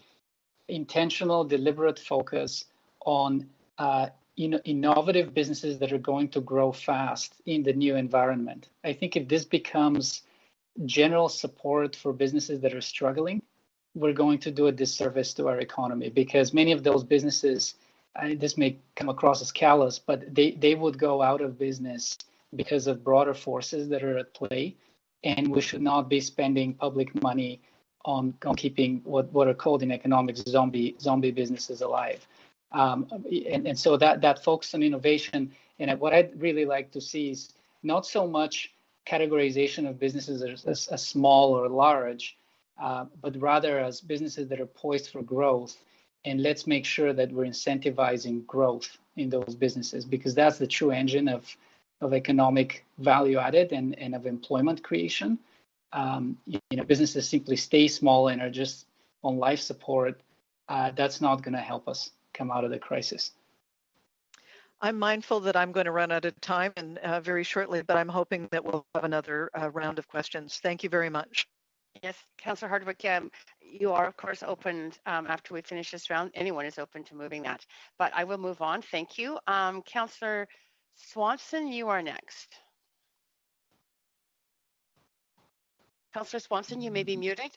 intentional, deliberate focus on innovative businesses that are going to grow fast in the new environment. I think if this becomes general support for businesses that are struggling, we're going to do a disservice to our economy, because many of those businesses, this may come across as callous, but they would go out of business because of broader forces that are at play. And we should not be spending public money on keeping what are called in economics zombie businesses alive. And so that focus on innovation, and what I'd really like to see is not so much categorization of businesses as small or large, but rather as businesses that are poised for growth. And let's make sure that we're incentivizing growth in those businesses, because that's the true engine of economic value added and of employment creation. Businesses simply stay small and are just on life support. That's not going to help us come out of the crisis. I'm mindful that I'm going to run out of time and very shortly, but I'm hoping that we'll have another round of questions. Thank you very much. Yes, Councillor Hardwick, you are of course open after we finish this round. Anyone is open to moving that, but I will move on. Thank you. Councillor Swanson, you are next. Councillor Swanson, you may be muted.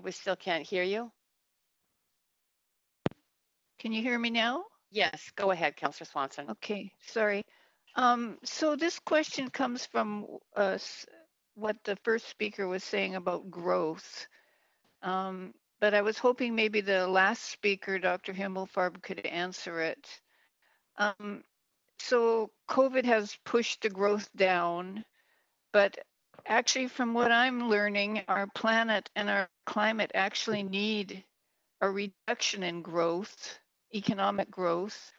We still can't hear you. Can you hear me now? Yes, go ahead, Councillor Swanson. Okay, sorry. So this question comes from what the first speaker was saying about growth. But I was hoping maybe the last speaker, Dr. Himmelfarb, could answer it. So COVID has pushed the growth down, but actually from what I'm learning, our planet and our climate actually need a reduction in growth, economic growth.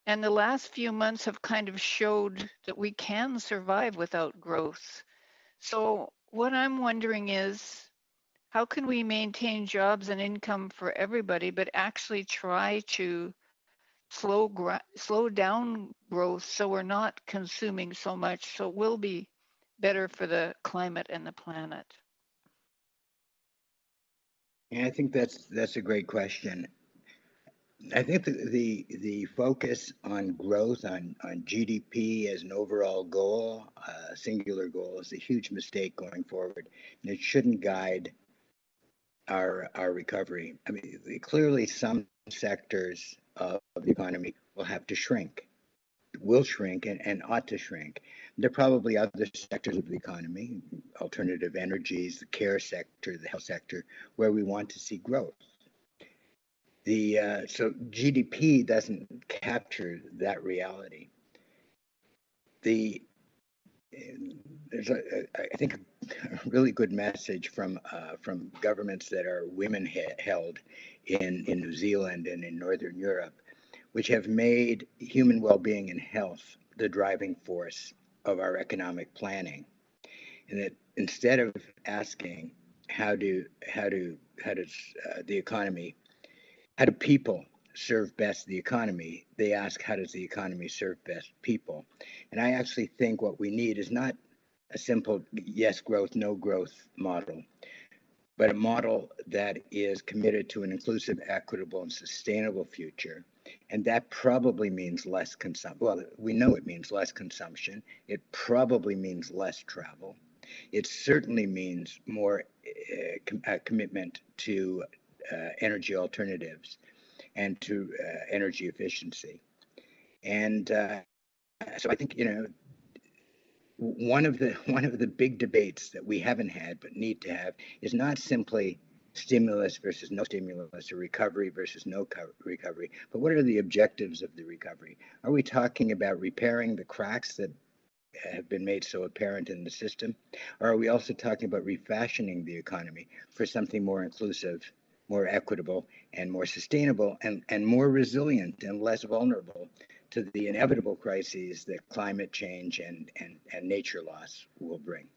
And the last few months have kind of showed that we can survive without growth. So what I'm wondering is, how can we maintain jobs and income for everybody, but actually try to slow down growth so we're not consuming so much, so it will be better for the climate and the planet? Yeah, I think that's a great question. I think the focus on growth, on GDP as an overall goal, singular goal, is a huge mistake going forward, and it shouldn't guide our recovery. I mean, clearly some sectors of the economy will have to shrink, will shrink, and ought to shrink. There are probably other sectors of the economy, alternative energies, the care sector, the health sector, where we want to see growth. So GDP doesn't capture that reality. There's I think a really good message from governments that are women held in New Zealand and in Northern Europe, which have made human well-being and health the driving force of our economic planning, and that instead of asking how does the economy, how do people serve best the economy, they ask how does the economy serve best people. And I actually think what we need is not a simple yes growth, no growth model, but a model that is committed to an inclusive, equitable, and sustainable future. And that probably means less consumption. Well, we know it means less consumption. It probably means less travel. It certainly means more commitment to energy alternatives and to energy efficiency. And so I think, one of the big debates that we haven't had but need to have is not simply stimulus versus no stimulus, or recovery versus no recovery, but what are the objectives of the recovery? Are we talking about repairing the cracks that have been made so apparent in the system? Or are we also talking about refashioning the economy for something more inclusive, more equitable, and more sustainable, and more resilient and less vulnerable to the inevitable crises that climate change and nature loss will bring?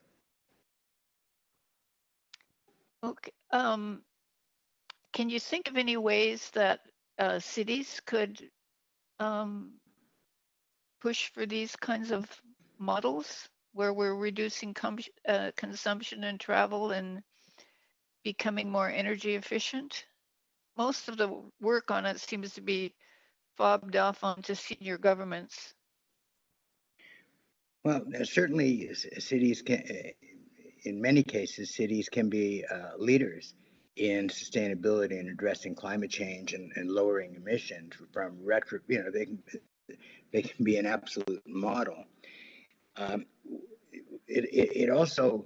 Okay. Can you think of any ways that cities could push for these kinds of models where we're reducing consumption and travel and becoming more energy efficient? Most of the work on it seems to be fobbed off onto senior governments. Well, certainly cities can, in many cases, cities can be leaders in sustainability and addressing climate change and lowering emissions from they can be an absolute model. It also,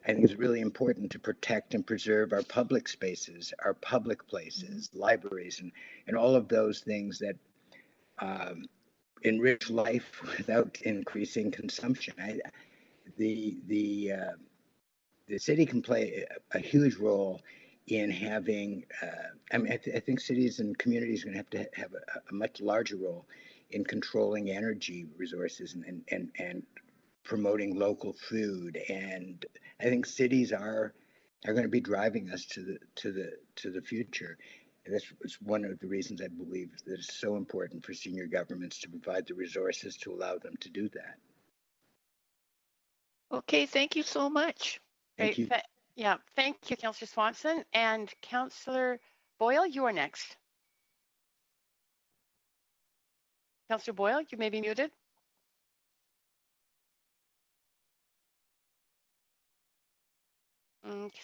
I think, is really important to protect and preserve our public spaces, our public places, libraries, and all of those things that enrich life without increasing consumption. The city can play a huge role in having. I think cities and communities are going to have a much larger role in controlling energy resources and promoting local food. And I think cities are going to be driving us to the future. And that's one of the reasons I believe that it's so important for senior governments to provide the resources to allow them to do that. Okay, thank you so much. Thank you. Yeah, thank you, Councillor Swanson. And Councillor Boyle, you are next. Councillor Boyle, you may be muted.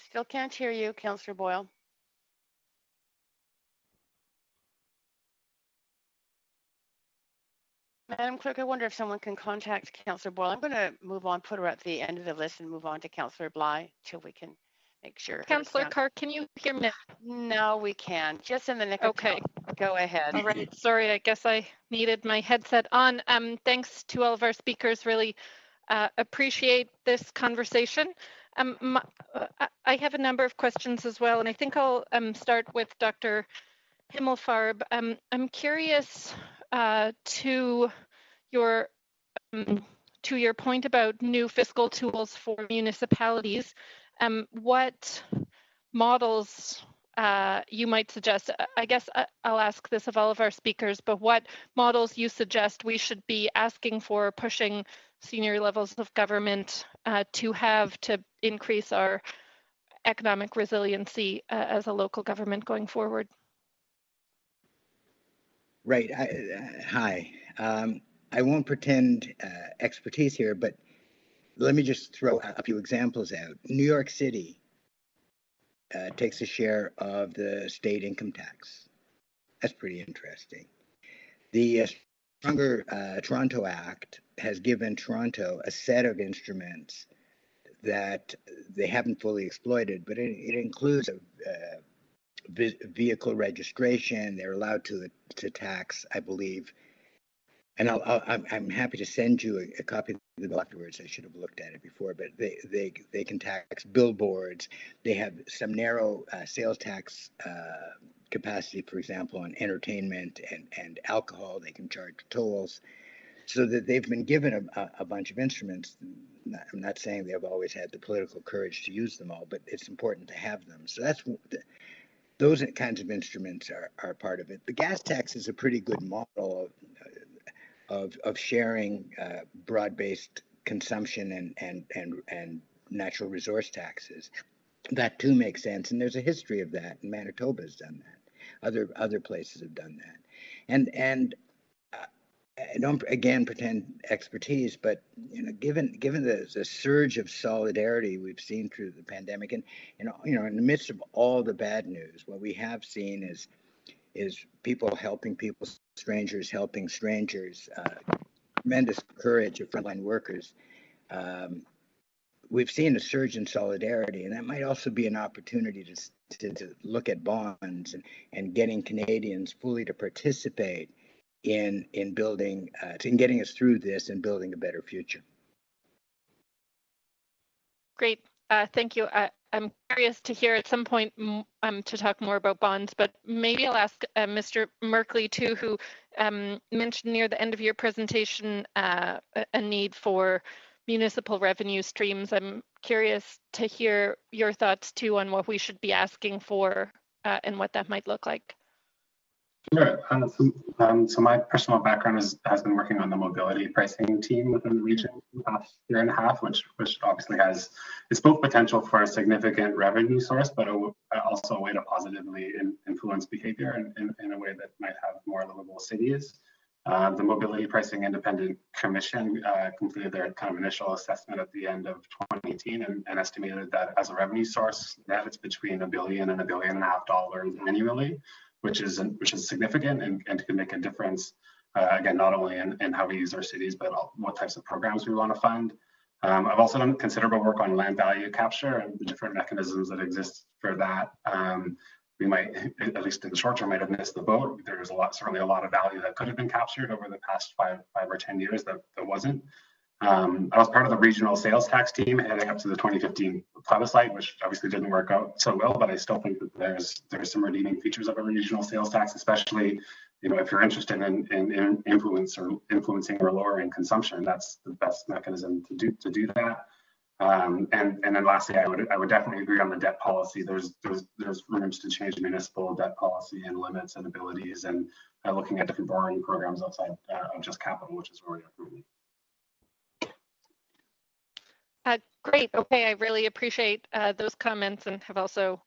Still can't hear you, Councillor Boyle. Madam Clerk, I wonder if someone can contact Councillor Boyle. I'm going to move on, put her at the end of the list and move on to Councillor Bly till we can make sure. Councillor Carr, can you hear me? No, we can. Just in the nick of time. Go ahead. All right. Sorry, I guess I needed my headset on. Thanks to all of our speakers. Really appreciate this conversation. I have a number of questions as well, and I think I'll start with Dr. Himmelfarb. I'm curious to your point about new fiscal tools for municipalities. What models you might suggest? I guess I'll ask this of all of our speakers, but what models you suggest we should be asking for, pushing senior levels of government to have to increase our economic resiliency as a local government going forward? Right. Hi. I won't pretend expertise here, but let me just throw a few examples out. New York City takes a share of the state income tax. That's pretty interesting. The Stronger Toronto Act has given Toronto a set of instruments that they haven't fully exploited, but it includes vehicle registration. They're allowed to tax, I believe. And I'm happy to send you a copy of the bill afterwards. I should have looked at it before, but they can tax billboards. They have some narrow sales tax capacity, for example, on entertainment and alcohol. They can charge tolls. So that they've been given a bunch of instruments. I'm not saying they've always had the political courage to use them all, but it's important to have them. So those kinds of instruments are part of it. The gas tax is a pretty good model of sharing broad-based consumption and natural resource taxes. That too makes sense, and there's a history of that. And Manitoba has done that. Other places have done that, and I don't again pretend expertise, but given the surge of solidarity we've seen through the pandemic, and in the midst of all the bad news, what we have seen is people helping people, strangers helping strangers, tremendous courage of frontline workers. We've seen a surge in solidarity, and that might also be an opportunity to look at bonds and getting Canadians fully to participate in building, in getting us through this and building a better future. Great, thank you. I'm curious to hear at some point to talk more about bonds, but maybe I'll ask Mr. Merkley too, who mentioned near the end of your presentation a need for municipal revenue streams. I'm curious to hear your thoughts too on what we should be asking for and what that might look like. Sure. So my personal background has been working on the mobility pricing team within the region for the past year and a half, which obviously has it's both potential for a significant revenue source, but also a way to positively influence behavior in a way that might have more livable cities. The Mobility Pricing Independent Commission completed their kind of initial assessment at the end of 2018 and estimated that as a revenue source, that it's between $1 billion and $1.5 billion annually, which is significant and can make a difference. Again, not only in how we use our cities, but what types of programs we want to fund. I've also done considerable work on land value capture and the different mechanisms that exist for that. We might, at least in the short term, might have missed the boat. There's certainly a lot of value that could have been captured over the past five or 10 years that wasn't. I was part of the regional sales tax team heading up to the 2015 plebiscite, which obviously didn't work out so well, but I still think that there's some redeeming features of a regional sales tax, especially if you're interested in influencing or lowering consumption. That's the best mechanism to do that. And then lastly, I would definitely agree on the debt policy. There's rooms to change municipal debt policy and limits and abilities, and looking at different borrowing programs outside of just capital, which is where we are currently. Great. Okay, I really appreciate those comments, and have also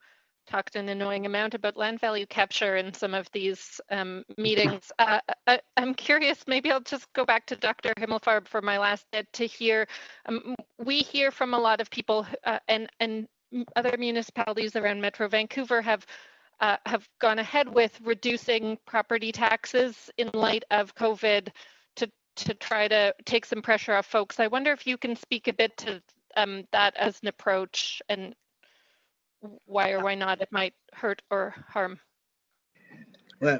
talked an annoying amount about land value capture in some of these meetings. I'm curious, maybe I'll just go back to Dr. Himmelfarb for my last bit to hear. We hear from a lot of people and other municipalities around Metro Vancouver have gone ahead with reducing property taxes in light of COVID to try to take some pressure off folks. I wonder if you can speak a bit to that as an approach, and why or why not it might hurt or harm. Well,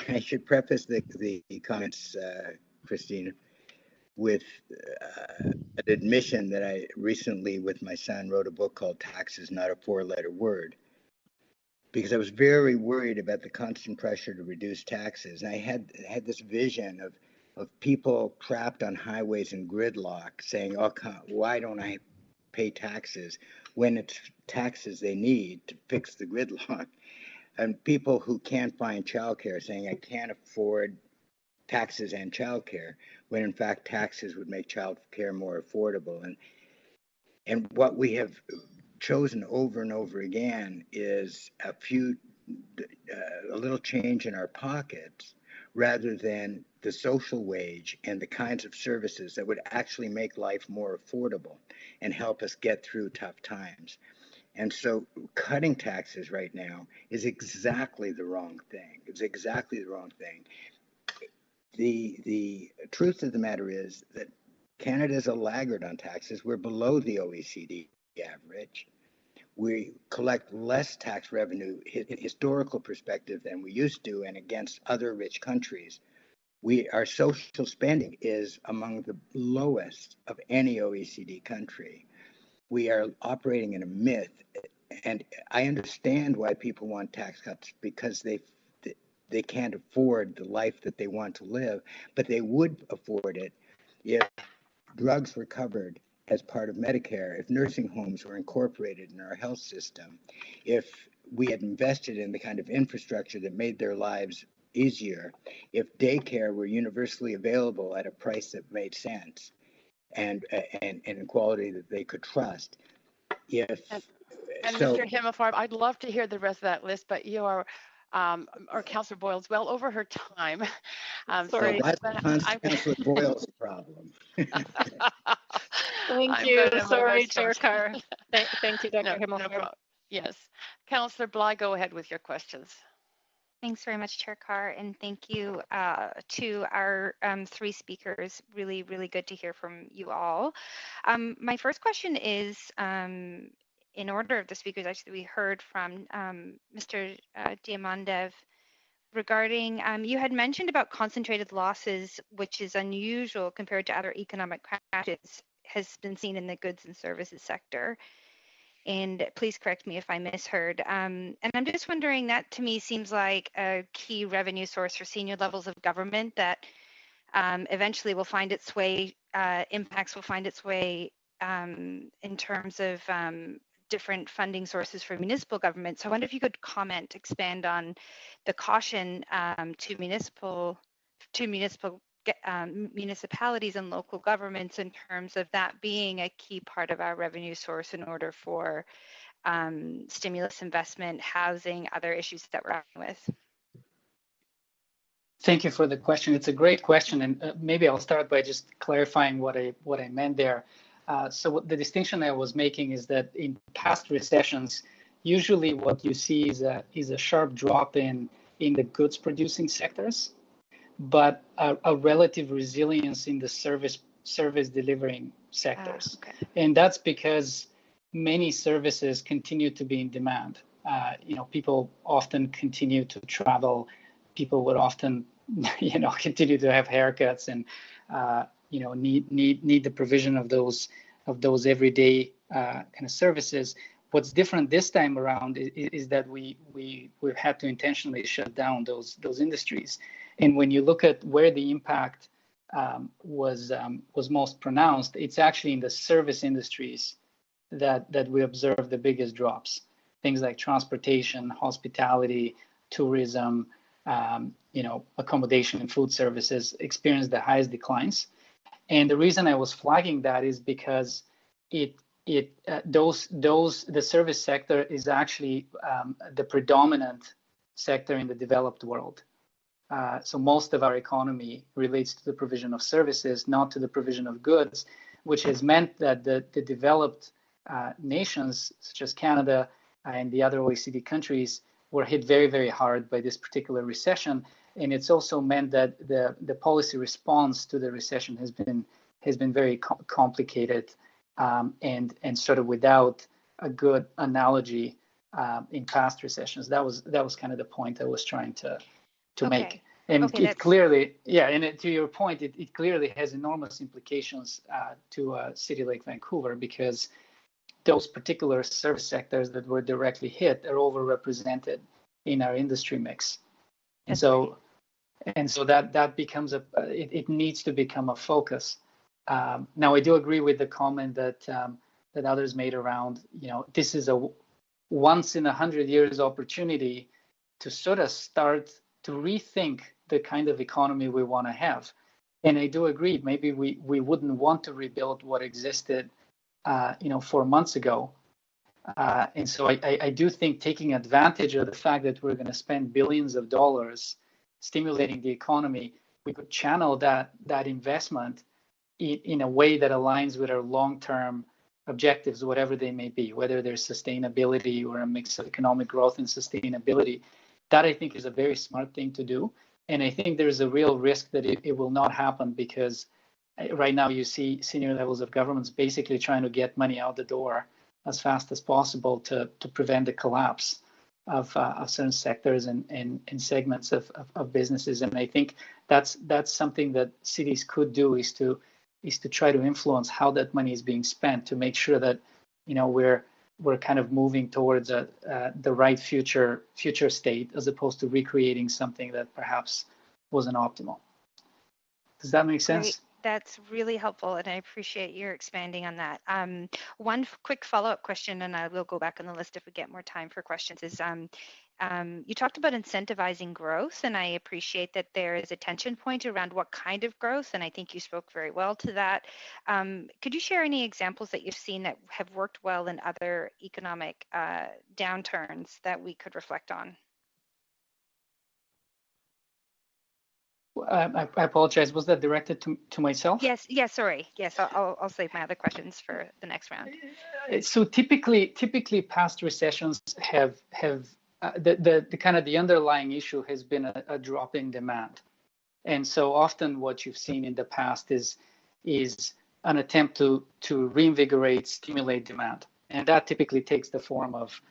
I should preface the comments, Christine, with an admission that I recently, with my son, wrote a book called Tax is Not a Four-Letter Word, because I was very worried about the constant pressure to reduce taxes. And I had this vision of people trapped on highways in gridlock saying, oh, why don't I pay taxes, when it's taxes they need to fix the gridlock? And people who can't find childcare saying, I can't afford taxes and childcare, when in fact taxes would make childcare more affordable. And what we have chosen over and over again is a little change in our pockets, rather than the social wage and the kinds of services that would actually make life more affordable and help us get through tough times. And so cutting taxes right now is exactly the wrong thing. It's exactly the wrong thing. The truth of the matter is that Canada is a laggard on taxes. We're below the OECD average. We collect less tax revenue in historical perspective than we used to, and against other rich countries. Our social spending is among the lowest of any OECD country. We are operating in a myth, and I understand why people want tax cuts, because they can't afford the life that they want to live, but they would afford it if drugs were covered as part of Medicare, if nursing homes were incorporated in our health system, if we had invested in the kind of infrastructure that made their lives easier, if daycare were universally available at a price that made sense, and a quality that they could trust. And Mr. Himmelfarb, I'd love to hear the rest of that list, but you are, or Councillor Boyle's well over her time. Sorry, so that's Councillor Boyle's problem. Thank you. Sorry, Chair Carr. Thank you, Dr. Himmelfarb. No, yes. Councillor Bly, go ahead with your questions. Thanks very much, Chair Carr, and thank you to our three speakers. Really, really good to hear from you all. My first question is, in order of the speakers, actually, we heard from Mr. Diamandev regarding, you had mentioned about concentrated losses, which is unusual compared to other economic crashes, has been seen in the goods and services sector. And please correct me if I misheard. And I'm just wondering, that to me seems like a key revenue source for senior levels of government that eventually will find its way, impacts will find its way in terms of different funding sources for municipal government. So I wonder if you could comment, expand on the caution to municipalities and local governments in terms of that being a key part of our revenue source in order for stimulus investment, housing, other issues that we're having with. Thank you for the question. It's a great question, and maybe I'll start by just clarifying what I meant there. So the distinction I was making is that in past recessions, usually what you see is a sharp drop in the goods producing sectors, but a relative resilience in the service delivering sectors. Okay. And that's because many services continue to be in demand. People often continue to travel. People would often, continue to have haircuts and, need the provision of those everyday kind of services. What's different this time around is that we've had to intentionally shut down those industries. And when you look at where the impact was most pronounced, it's actually in the service industries that we observe the biggest drops. Things like transportation, hospitality, tourism, accommodation and food services experienced the highest declines. And the reason I was flagging that is because the service sector is actually the predominant sector in the developed world. So most of our economy relates to the provision of services, not to the provision of goods, which has meant that the developed nations, such as Canada and the other OECD countries, were hit very, very hard by this particular recession. And it's also meant that the policy response to the recession has been very complicated and sort of without a good analogy in past recessions. That was kind of the point I was trying to make. And it clearly, and to your point, it clearly has enormous implications to a city like Vancouver, because those particular service sectors that were directly hit are overrepresented in our industry mix. And so that becomes it needs to become a focus. Now, I do agree with the comment that others made around, this is a once in 100 years opportunity to sort of start to rethink the kind of economy we want to have. And I do agree, maybe we wouldn't want to rebuild what existed 4 months ago. And so I do think taking advantage of the fact that we're going to spend billions of dollars stimulating the economy, we could channel that investment in a way that aligns with our long-term objectives, whatever they may be, whether there's sustainability or a mix of economic growth and sustainability. That, I think, is a very smart thing to do. And I think there's a real risk that it will not happen, because right now you see senior levels of governments basically trying to get money out the door as fast as possible to prevent the collapse of certain sectors and segments of businesses. And I think that's something that cities could do, is to try to influence how that money is being spent, to make sure that we're kind of moving towards the right future state, as opposed to recreating something that perhaps wasn't optimal. Does that make sense? Great. That's really helpful, and I appreciate your expanding on that. One quick follow-up question, and I will go back on the list if we get more time for questions, is you talked about incentivizing growth, and I appreciate that there is a tension point around what kind of growth, and I think you spoke very well to that. Could you share any examples that you've seen that have worked well in other economic downturns that we could reflect on? I apologize. Was that directed to myself? Yes. Sorry. Yes. I'll save my other questions for the next round. So typically past recessions have the kind of the underlying issue has been a drop in demand, and so often what you've seen in the past is an attempt to reinvigorate, stimulate demand, and that typically takes the form of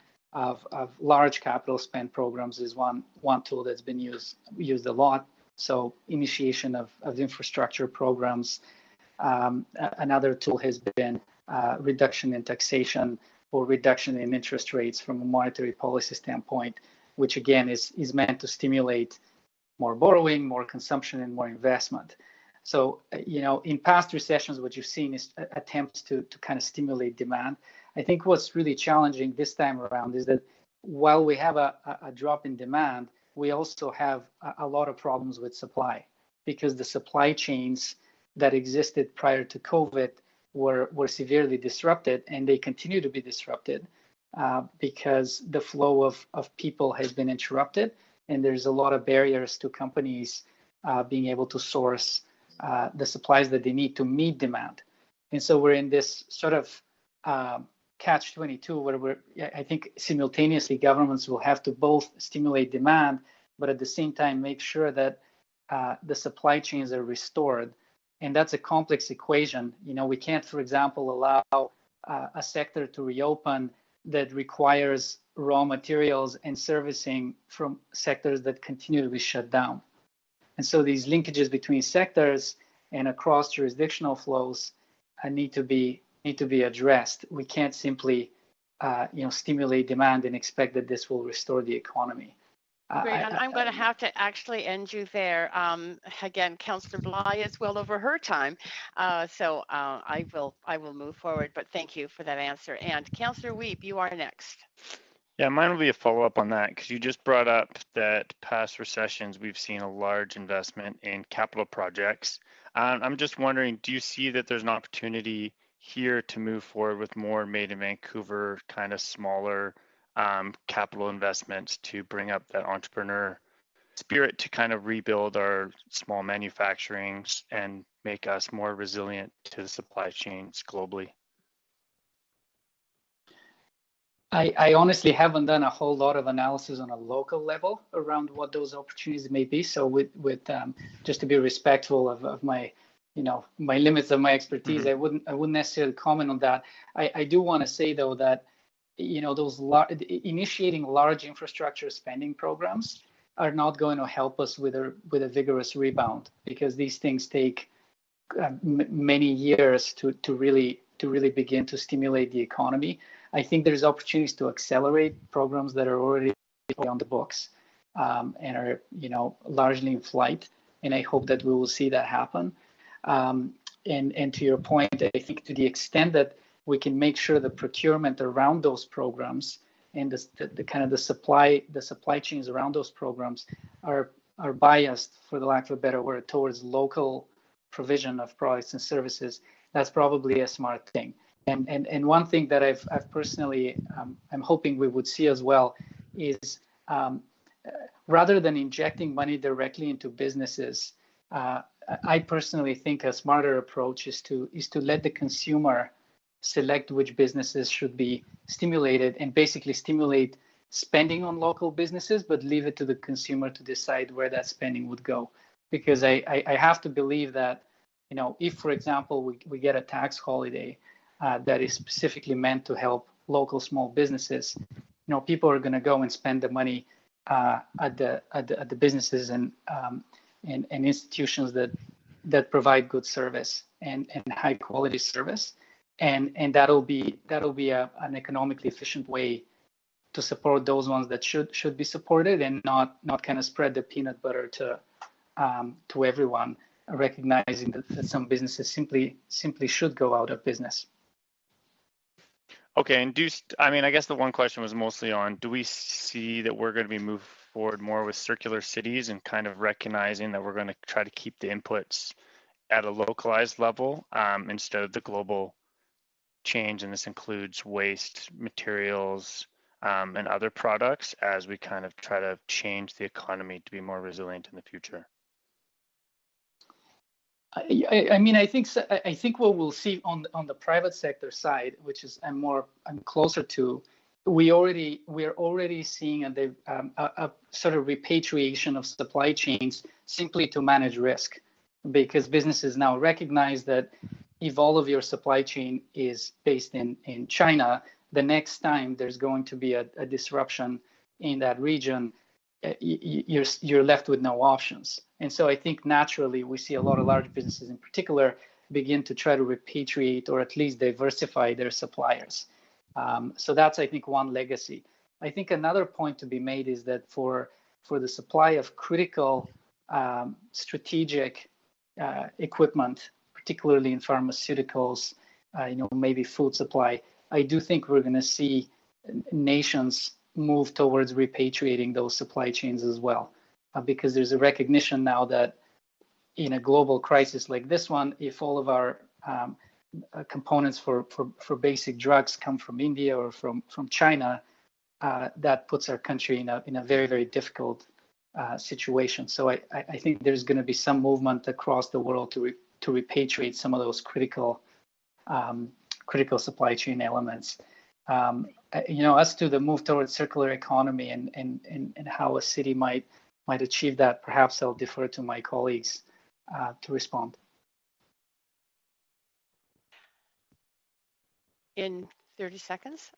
large capital spend programs is one tool that's been used a lot. So initiation of infrastructure programs. Another tool has been reduction in taxation or reduction in interest rates from a monetary policy standpoint, which again is meant to stimulate more borrowing, more consumption, and more investment. So, in past recessions, what you've seen is attempts to kind of stimulate demand. I think what's really challenging this time around is that while we have a drop in demand, we also have a lot of problems with supply, because the supply chains that existed prior to COVID were severely disrupted, and they continue to be disrupted because the flow of people has been interrupted, and there's a lot of barriers to companies being able to source the supplies that they need to meet demand. And so we're in this sort of catch-22 where I think simultaneously governments will have to both stimulate demand, but at the same time make sure that the supply chains are restored. And that's a complex equation. We can't, for example, allow a sector to reopen that requires raw materials and servicing from sectors that continue to be shut down. And so these linkages between sectors and across jurisdictional flows need to be addressed. We can't simply stimulate demand and expect that this will restore the economy. Great, and I'm going to have to actually end you there. Again, Councillor Bly is well over her time, so I will move forward. But thank you for that answer. And Councillor Weep, you are next. Yeah, mine will be a follow-up on that because you just brought up that past recessions we've seen a large investment in capital projects. I'm just wondering, do you see that there's an opportunity here to move forward with more made in Vancouver kind of smaller capital investments to bring up that entrepreneur spirit to kind of rebuild our small manufacturing and make us more resilient to the supply chains globally? I honestly haven't done a whole lot of analysis on a local level around what those opportunities may be. So with just to be respectful of my my limits of my expertise, I wouldn't necessarily comment on that. I do want to say though that those initiating large infrastructure spending programs are not going to help us with a vigorous rebound, because these things take many years to really begin to stimulate the economy. I think there's opportunities to accelerate programs that are already on the books and are largely in flight, and I hope that we will see that happen. And to your point, I think to the extent that we can make sure the procurement around those programs and the kind of the supply chains around those programs are biased, for the lack of a better word, towards local provision of products and services, that's probably a smart thing. And one thing that I've personally I'm hoping we would see as well is rather than injecting money directly into businesses, I personally think a smarter approach is to let the consumer select which businesses should be stimulated, and basically stimulate spending on local businesses, but leave it to the consumer to decide where that spending would go. Because I have to believe that, if, for example, we get a tax holiday that is specifically meant to help local small businesses, people are going to go and spend the money at the businesses and institutions that provide good service and high quality service, and that'll be an economically efficient way to support those ones that should be supported, and not kind of spread the peanut butter to everyone, recognizing that some businesses simply should go out of business. Okay, and I guess the one question was mostly on, do we see that we're going to be moving forward more with circular cities and kind of recognizing that we're going to try to keep the inputs at a localized level instead of the global change, and this includes waste, materials, and other products as we kind of try to change the economy to be more resilient in the future? I think what we'll see on the private sector side, which is I'm closer to, we're already seeing a sort of repatriation of supply chains simply to manage risk, because businesses now recognize that if all of your supply chain is based in China, the next time there's going to be a disruption in that region, you're left with no options. And so I think naturally we see a lot of large businesses in particular begin to try to repatriate or at least diversify their suppliers. So that's, I think, one legacy. I think another point to be made is that for the supply of critical strategic equipment, particularly in pharmaceuticals, maybe food supply, I do think we're going to see nations move towards repatriating those supply chains as well, because there's a recognition now that in a global crisis like this one, if all of our components for basic drugs come from India or from China, that puts our country in a very, very difficult situation. So I think there's going to be some movement across the world to repatriate some of those critical supply chain elements. As to the move towards circular economy and how a city might achieve that, perhaps I'll defer to my colleagues to respond. In 30 seconds.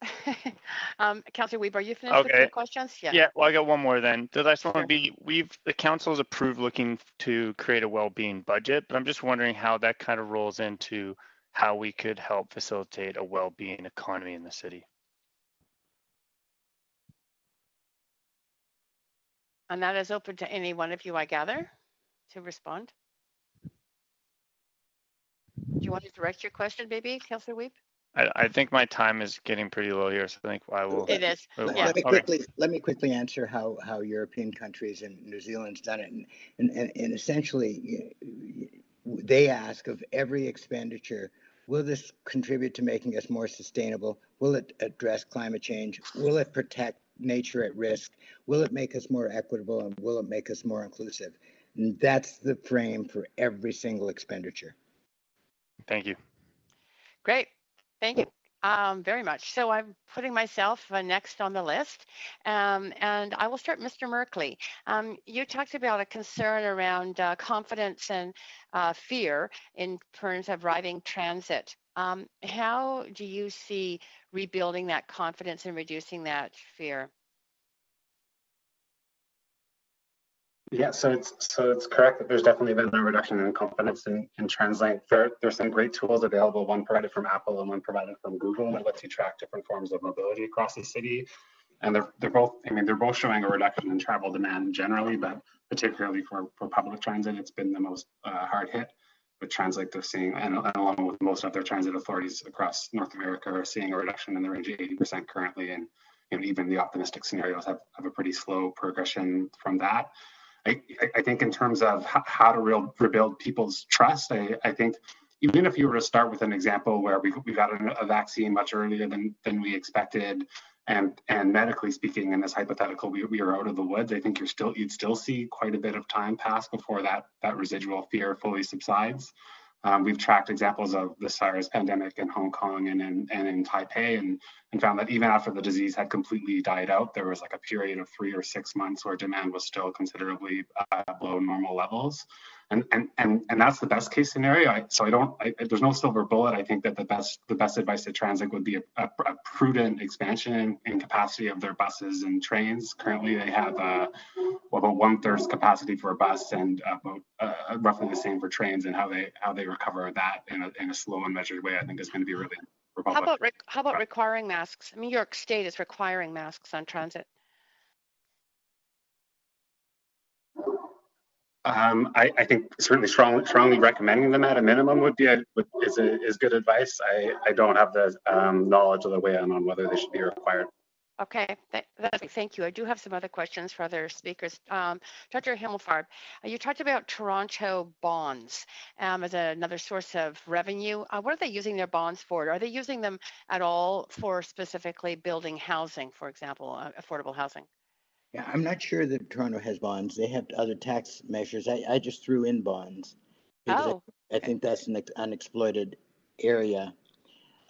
Councillor Weber, are you finished with your questions? Yeah, well, I got one more then. The last one Sure. would be, the council's approved looking to create a well-being budget, but I'm just wondering how that kind of rolls into how we could help facilitate a well-being economy in the city. And that is open to any one of you, I gather, to respond. Do you want to direct your question, maybe, Councillor Weep? I think my time is getting pretty low here, so I think I will. It is. Let me quickly answer how European countries and New Zealand's done it, and essentially they ask of every expenditure, will this contribute to making us more sustainable? Will it address climate change? Will it protect nature at risk? Will it make us more equitable, and will it make us more inclusive? And that's the frame for every single expenditure. Thank you. Great. Thank you very much. So I'm putting myself next on the list, and I will start, Mr. Merkley. You talked about a concern around confidence and fear in terms of riding transit. How do you see rebuilding that confidence and reducing that fear? Yeah, so it's correct that there's definitely been a reduction in confidence in TransLink. There's some great tools available, one provided from Apple and one provided from Google, that lets you track different forms of mobility across the city. And they're both showing a reduction in travel demand generally, but particularly for public transit, it's been the most hard hit. With TransLink, they're seeing, and along with most other transit authorities across North America, are seeing a reduction in the range of 80% currently, and even the optimistic scenarios have a pretty slow progression from that. I think in terms of how to rebuild people's trust, I think even if you were to start with an example where we got a vaccine much earlier than we expected, and medically speaking, in this hypothetical, we are out of the woods, I think you'd still see quite a bit of time pass before that residual fear fully subsides. We've tracked examples of the SARS pandemic in Hong Kong and in Taipei, and found that even after the disease had completely died out, there was like a period of 3 or 6 months where demand was still considerably below normal levels. And that's the best case scenario. There's no silver bullet. I think that the best advice to TransLink would be a prudent expansion in capacity of their buses and trains. Currently, they have about 1/3 capacity for a bus and about roughly the same for trains. And how they recover that in a slow and measured way, I think, is going to be really. How about requiring masks? I mean, New York State is requiring masks on transit. I think certainly strongly recommending them at a minimum is good advice. I don't have the knowledge of the way on whether they should be required. Okay, thank you. I do have some other questions for other speakers. Dr. Himmelfarb, you talked about Toronto bonds as another source of revenue. What are they using their bonds for? Are they using them at all for specifically building housing, for example, affordable housing? Yeah, I'm not sure that Toronto has bonds. They have other tax measures. I just threw in bonds because I think that's an unexploited area.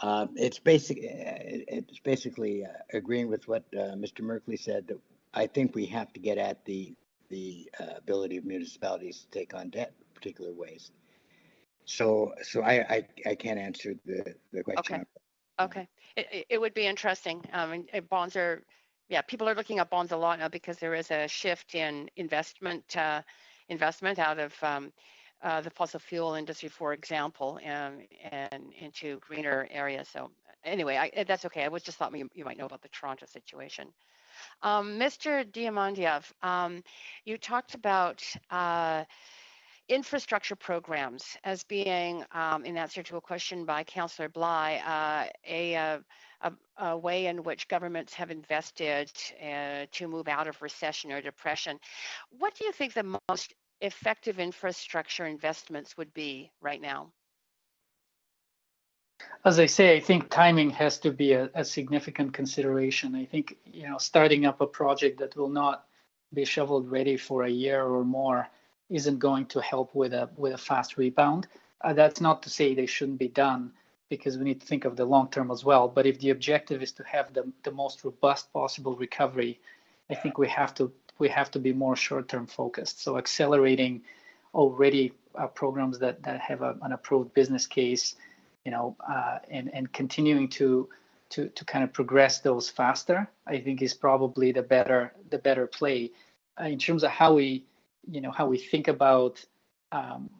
It's basically agreeing with what Mr. Merkley said, that I think we have to get at the ability of municipalities to take on debt in particular ways. So I can't answer the question. Okay. It would be interesting. Bonds are, people are looking at bonds a lot now because there is a shift in investment out of the fossil fuel industry, for example, and into greener areas. So anyway, that's okay. I just thought you might know about the Toronto situation. Mr. Diamandiev, you talked about infrastructure programs as being, in answer to a question by Councillor Bly, a way in which governments have invested to move out of recession or depression. What do you think the most effective infrastructure investments would be right now? As I say, I think timing has to be a significant consideration. I think, starting up a project that will not be shovel ready for a year or more isn't going to help with a fast rebound. That's not to say they shouldn't be done, because we need to think of the long term as well. But if the objective is to have the most robust possible recovery, I think we have to be more short term focused. So accelerating already programs that have an approved business case, and continuing to kind of progress those faster, I think is probably the better play. In terms of how we think about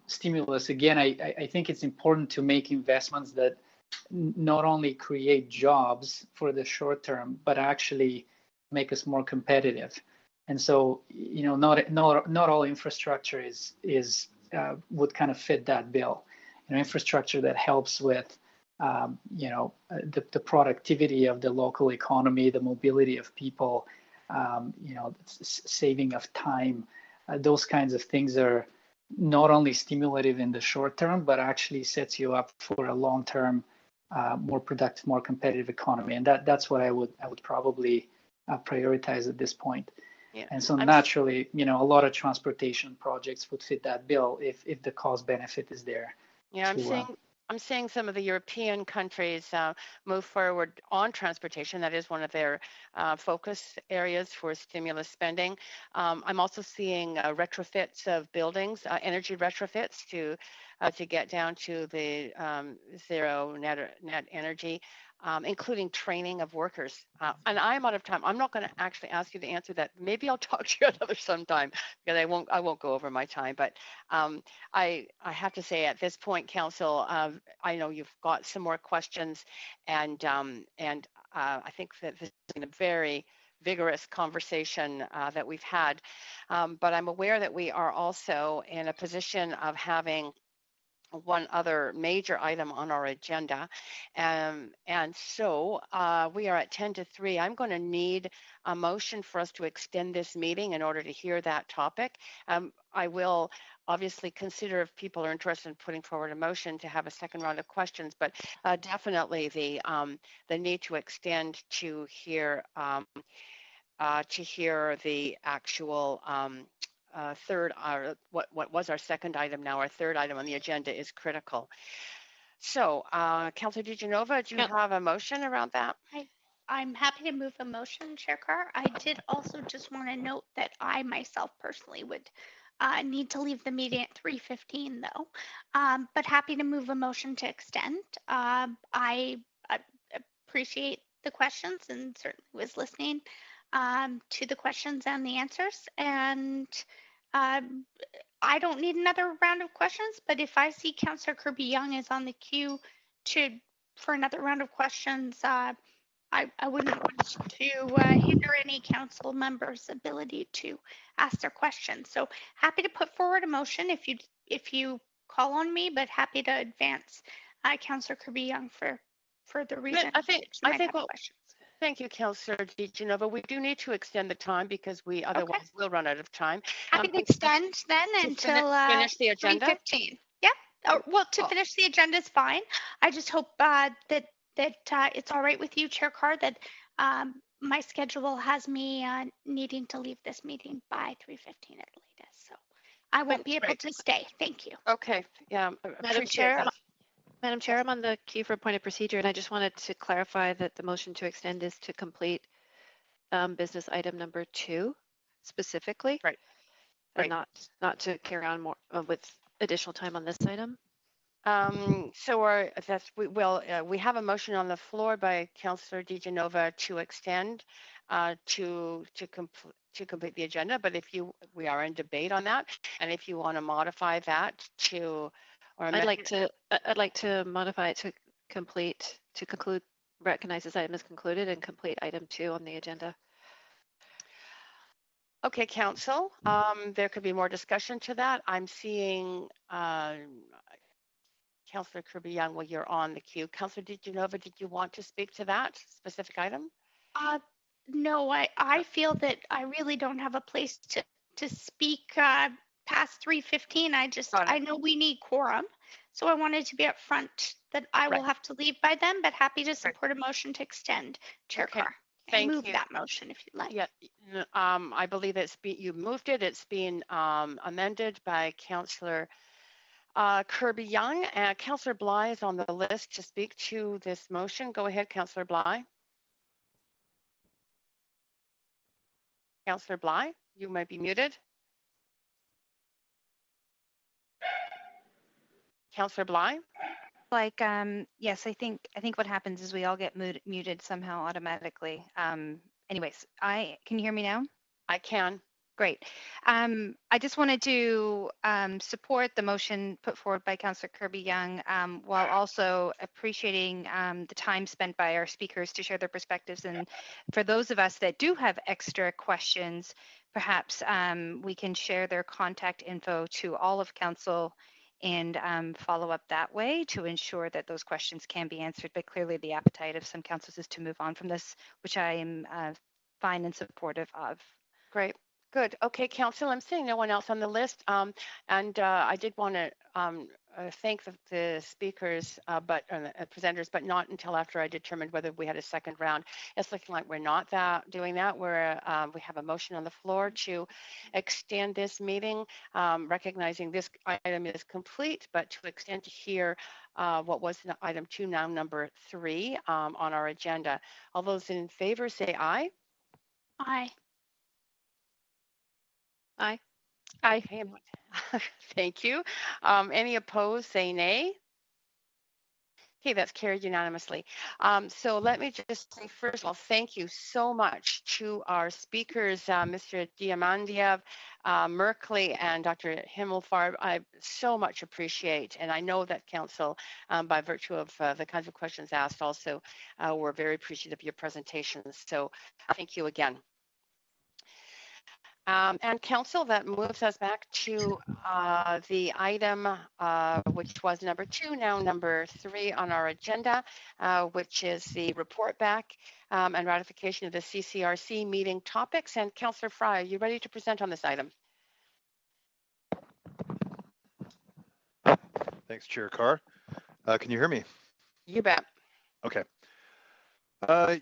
stimulus. Again, I think it's important to make investments that not only create jobs for the short term, but actually make us more competitive. And so, not all infrastructure would kind of fit that bill. Infrastructure that helps with the productivity of the local economy, the mobility of people, saving of time, those kinds of things are not only stimulative in the short term, but actually sets you up for a long-term, more productive, more competitive economy. And that's what I would probably prioritize at this point. Yeah. And so naturally, a lot of transportation projects would fit that bill if the cost benefit is there. Yeah, I'm seeing some of the European countries move forward on transportation. That is one of their focus areas for stimulus spending. I'm also seeing retrofits of buildings, energy retrofits to get down to the zero net energy, including training of workers. And I'm out of time. I'm not going to actually ask you to answer that. Maybe I'll talk to you another sometime, because I won't go over my time. But I have to say at this point, Council, I know you've got some more questions, and I think that this has been a very vigorous conversation that we've had. But I'm aware that we are also in a position of having one other major item on our agenda. And so we are at 10 to 3. I'm going to need a motion for us to extend this meeting in order to hear that topic. I will obviously consider if people are interested in putting forward a motion to have a second round of questions, but definitely the need to extend to hear the actual third, what was our second item now, our third item on the agenda is critical. So, Councillor DiGenova, do you have a motion around that? I'm happy to move a motion, Chair Carr. I did also just want to note that I myself personally would need to leave the meeting at 3:15 though, but happy to move a motion to extend. I appreciate the questions and certainly was listening to the questions and the answers, and I don't need another round of questions, but if I see Councillor Kirby-Yung is on the queue for another round of questions, I wouldn't want to hinder any council members' ability to ask their questions. So happy to put forward a motion if you call on me, but happy to advance Councillor Kirby-Yung for the reason. I think questions. Thank you, Councillor DiGenova. We do need to extend the time because we otherwise will run out of time. Happy to extend then until finish the agenda. 3:15. Yeah. Well, to finish the agenda is fine. I just hope that it's all right with you, Chair Carr, that my schedule has me needing to leave this meeting by 3:15 at latest. So I won't be able to stay. Thank you. Okay. Yeah. Madam Chair, I'm on the queue for a point of procedure, and I just wanted to clarify that the motion to extend is to complete business item number 2 specifically, right? And not to carry on more with additional time on this item. So we have a motion on the floor by Councillor DiGenova to extend to complete the agenda. But we are in debate on that, and if you want to modify that to. I'd like to modify it to conclude, recognize this item as concluded and complete item 2 on the agenda. Okay, Council. There could be more discussion to that. I'm seeing Councillor Kirby-Yung, well, you're on the queue. Councillor DiGenova, did you want to speak to that specific item? No, I feel that I really don't have a place to speak past 3:15. I know we need quorum, so I wanted to be upfront that I will have to leave by then, but happy to support a motion to extend, Chair Carr. Thank move you. that motion if you'd like. Yeah, I believe you moved it. It's been amended by Councillor Kirby Young. Councillor Bly is on the list to speak to this motion. Go ahead, Councillor Bly. Councillor Bly, you might be muted. Councillor Bly? Like, yes, I think what happens is we all get muted somehow automatically. Anyways, can you hear me now? I can. Great. I just wanted to support the motion put forward by Councillor Kirby Young, while also appreciating the time spent by our speakers to share their perspectives. And for those of us that do have extra questions, perhaps we can share their contact info to all of Council and follow up that way to ensure that those questions can be answered. But clearly the appetite of some councils is to move on from this, which I am fine and supportive of. Great. Good. Okay, Council, I'm seeing no one else on the list. I did want to thank the speakers, presenters, but not until after I determined whether we had a second round. It's looking like we're not doing that. We have a motion on the floor to extend this meeting, recognizing this item is complete, but to extend to hear what was item 2, now number 3 on our agenda. All those in favor say aye. Aye. Aye. Aye. Okay. Thank you. Any opposed, say nay. Okay, that's carried unanimously. So let me just say, first of all, thank you so much to our speakers, Mr. Diamandiev, Merkley, and Dr. Himmelfarb. I so much appreciate, and I know that Council, by virtue of the kinds of questions asked, also were very appreciative of your presentations. So thank you again. And Council, that moves us back to the item which was number 2, now number 3 on our agenda, which is the report back and ratification of the CCRC meeting topics. And Councillor Fry, are you ready to present on this item? Thanks, Chair Carr. Can you hear me? You bet. Okay.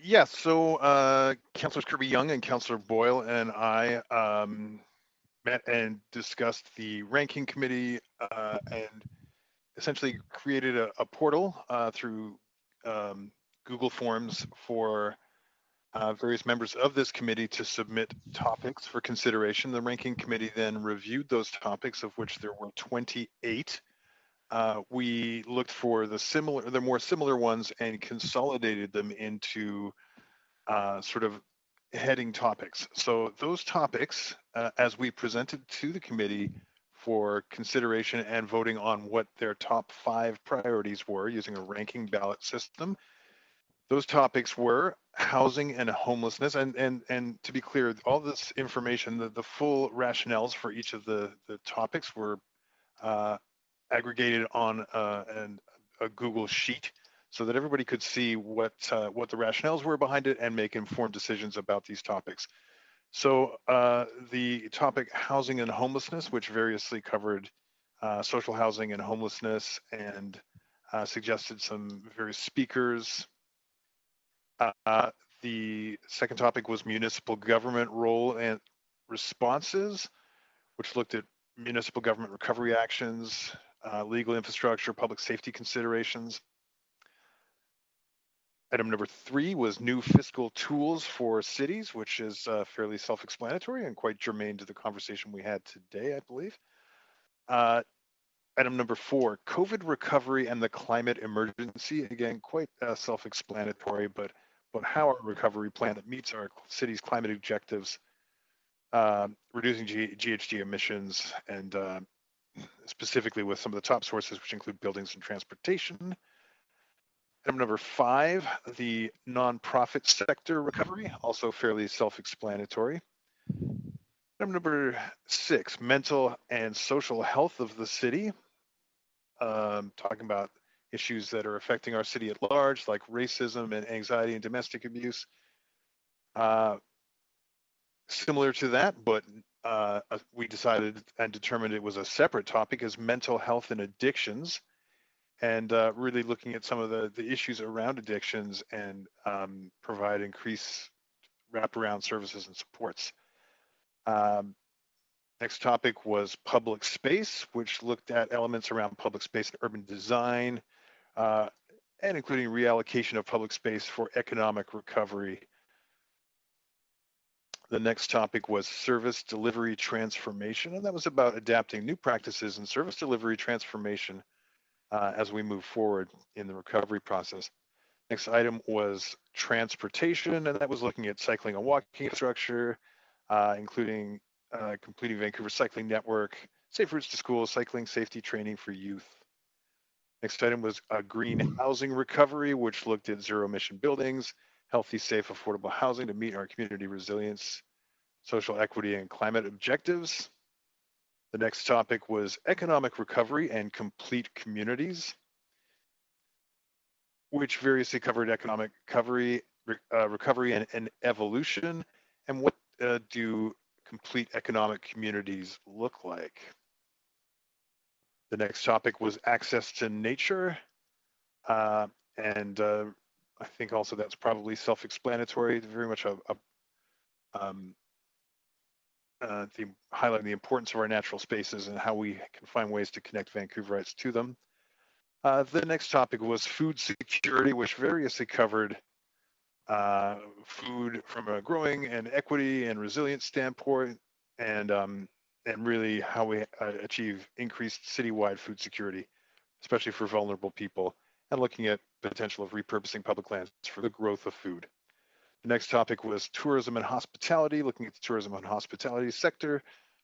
Yes, so Councillors Kirby Young and Councillor Boyle and I met and discussed the ranking committee and essentially created a portal through Google Forms for various members of this committee to submit topics for consideration. The ranking committee then reviewed those topics, of which there were 28. We looked for the more similar ones and consolidated them into sort of heading topics. So those topics, as we presented to the committee for consideration and voting on what their top 5 priorities were using a ranking ballot system, those topics were housing and homelessness. And to be clear, all this information, the full rationales for each of the topics were aggregated on a Google sheet so that everybody could see what the rationales were behind it and make informed decisions about these topics. So the topic housing and homelessness, which variously covered social housing and homelessness and suggested some various speakers. The second topic was municipal government role and responses, which looked at municipal government recovery actions, legal infrastructure, public safety considerations. Item number 3 was new fiscal tools for cities, which is fairly self-explanatory and quite germane to the conversation we had today, I believe. Item number 4, COVID recovery and the climate emergency. Again, quite self-explanatory, but how our recovery plan that meets our city's climate objectives, reducing GHG emissions, and specifically with some of the top sources, which include buildings and transportation. Item number 5, the nonprofit sector recovery, also fairly self-explanatory. Item number 6, mental and social health of the city, talking about issues that are affecting our city at large, like racism and anxiety and domestic abuse. Similar to that, but we decided and determined it was a separate topic, as mental health and addictions, and really looking at some of the issues around addictions and provide increased wraparound services and supports. Next topic was public space, which looked at elements around public space and urban design, and including reallocation of public space for economic recovery. The next topic was service delivery transformation, and that was about adapting new practices in service delivery transformation as we move forward in the recovery process. Next item was transportation, and that was looking at cycling and walking infrastructure, including completing Vancouver cycling network, safe routes to school, cycling safety training for youth. Next item was green housing recovery, which looked at zero emission buildings, healthy, safe, affordable housing to meet our community resilience, social equity, and climate objectives. The next topic was economic recovery and complete communities, which variously covered economic recovery, and evolution, and what do complete economic communities look like. The next topic was access to nature, and I think also that's probably self-explanatory, very much highlighting the importance of our natural spaces and how we can find ways to connect Vancouverites to them. The next topic was food security, which variously covered food from a growing and equity and resilience standpoint, and really how we achieve increased citywide food security, especially for vulnerable people, and looking at potential of repurposing public lands for the growth of food. The next topic was tourism and hospitality, looking at the tourism and hospitality sector,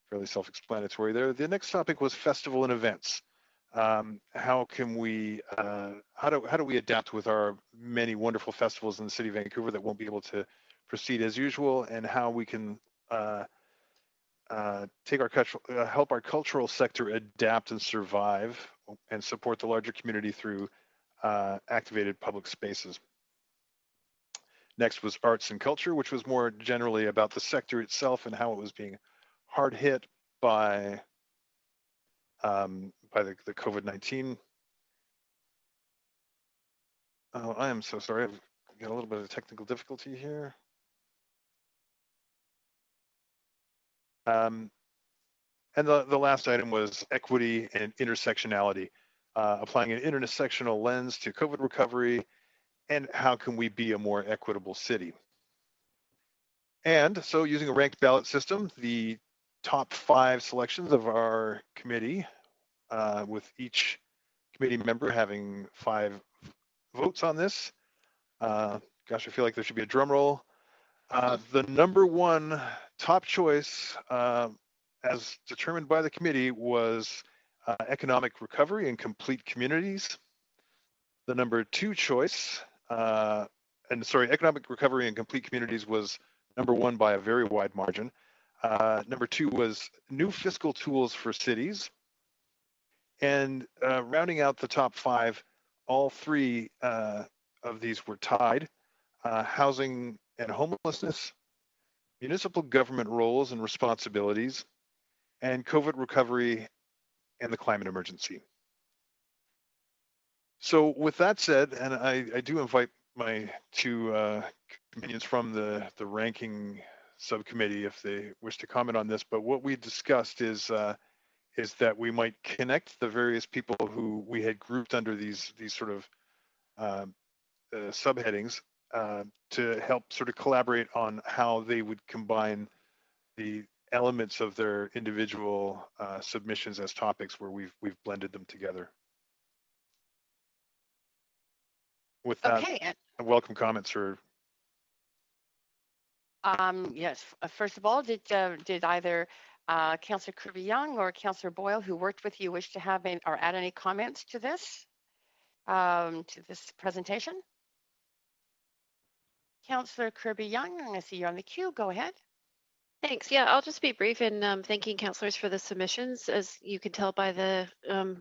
fairly self-explanatory there. The next topic was festival and events. How can we, how do we adapt with our many wonderful festivals in the city of Vancouver that won't be able to proceed as usual, and how we can take our help our cultural sector adapt and survive and support the larger community through activated public spaces. Next was arts and culture, which was more generally about the sector itself and how it was being hard hit by the COVID-19. Oh, I am so sorry. I've got a little bit of technical difficulty here. And the last item was equity and intersectionality, applying an intersectional lens to COVID recovery, and how can we be a more equitable city. And so using a ranked ballot system, the top 5 selections of our committee, with each committee member having 5 votes on this. Gosh, I feel like there should be a drum roll. The number 1 top choice, as determined by the committee, was economic recovery and complete communities. The number 2 choice, economic recovery and complete communities was number 1 by a very wide margin. Number 2 was new fiscal tools for cities. And rounding out the top 5, all 3 of these were tied: housing and homelessness, municipal government roles and responsibilities, and COVID recovery and the climate emergency. So with that said, and I do invite my 2 companions from the ranking subcommittee if they wish to comment on this, but what we discussed is that we might connect the various people who we had grouped under these sort of subheadings to help sort of collaborate on how they would combine the elements of their individual submissions as topics where we've blended them together. With that, Okay. welcome comments or. Yes. First of all, did either Councillor Kirby-Young or Councillor Boyle, who worked with you, wish to have or add any comments to this presentation? Councillor Kirby-Young, I see you're on the queue. Go ahead. Thanks. Yeah, I'll just be brief in thanking councillors for the submissions. As you can tell by the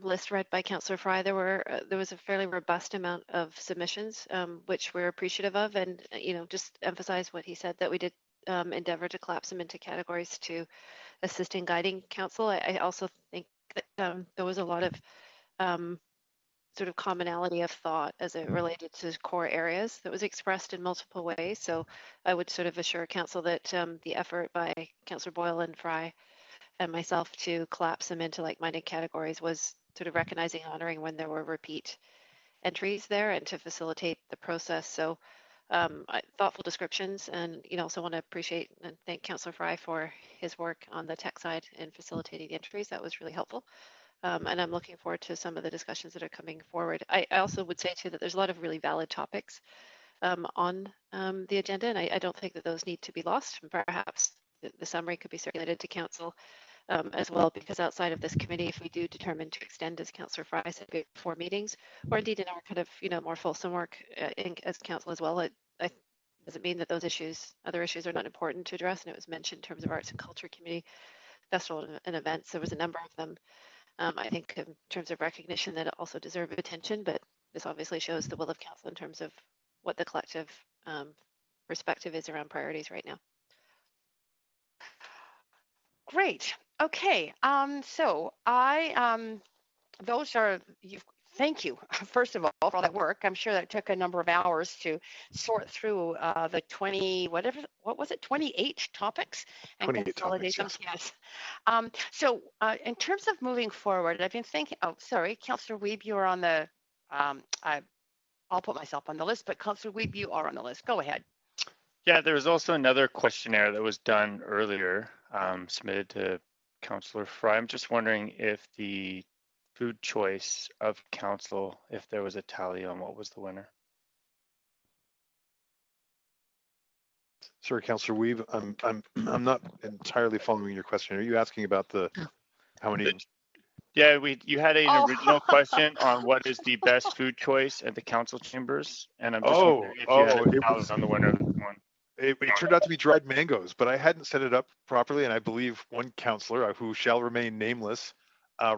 list read by Councillor Fry, there was a fairly robust amount of submissions, which we're appreciative of, and just emphasize what he said, that we did endeavor to collapse them into categories to assist in guiding council. I also think that there was a lot of sort of commonality of thought as it related to core areas that was expressed in multiple ways. So I would sort of assure council that the effort by Councillor Boyle and Fry and myself to collapse them into like-minded categories was sort of recognizing, honoring when there were repeat entries there and to facilitate the process. So thoughtful descriptions, and also want to appreciate and thank Councillor Fry for his work on the tech side in facilitating the entries. That was really helpful. And I'm looking forward to some of the discussions that are coming forward. I also would say too that there's a lot of really valid topics on the agenda, and I don't think that those need to be lost. And perhaps the summary could be circulated to council as well, because outside of this committee, if we do determine to extend, as Councillor Fry said, before meetings, or indeed in our kind of more fulsome work as council as well, it doesn't mean that those issues, other issues, are not important to address. And it was mentioned in terms of arts and culture community festival and events. There was a number of them. I think in terms of recognition that also deserve attention, but this obviously shows the will of council in terms of what the collective perspective is around priorities right now. Great. Okay. So those are you. Thank you, first of all, for all that work. I'm sure that took a number of hours to sort through the 20, what was it, 28 topics and 28 consolidate topics, them. Yes. So in terms of moving forward, I've been thinking, oh, sorry, Councillor Wiebe, you are on the, I'll put myself on the list, but Councillor Wiebe, you are on the list. Go ahead. Yeah, there was also another questionnaire that was done earlier, submitted to Councillor Fry. I'm just wondering if the food choice of council, if there was a tally on what was the winner. Sorry, Councillor Wiebe, I'm not entirely following your question. Are you asking about the how many? Yeah, you had an original question on what is the best food choice at the council chambers, and I'm just wondering if you had a tally on the winner of this one. It turned out to be dried mangoes, but I hadn't set it up properly, and I believe one councillor, who shall remain nameless,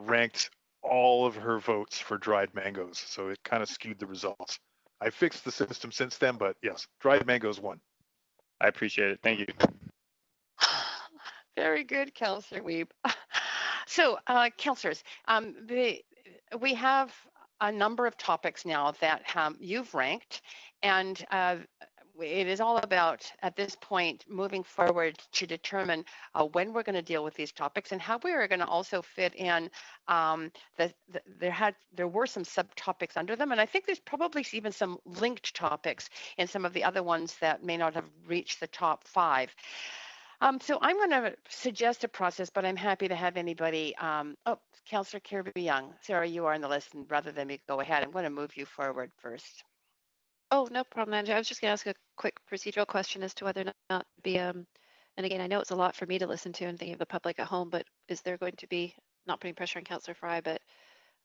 ranked all of her votes for dried mangoes, so it kind of skewed the results. I fixed the system since then, but yes, dried mangoes won. I appreciate it. Thank you. Very good, Councillor Wiebe. So, councillors, we have a number of topics now that you've ranked, and it is all about, at this point, moving forward to determine when we're going to deal with these topics and how we are going to also fit in. There were some subtopics under them, and I think there's probably even some linked topics in some of the other ones that may not have reached the top 5. So I'm going to suggest a process, but I'm happy to have anybody. Oh, Councillor Kirby-Young, Sarah, you are on the list, and rather than me go ahead, I'm going to move you forward first. Oh, no problem, Andrew. I was just going to ask a quick procedural question as to whether or not be, and again, I know it's a lot for me to listen to and thinking of the public at home, but is there going to be, not putting pressure on Councillor Fry, but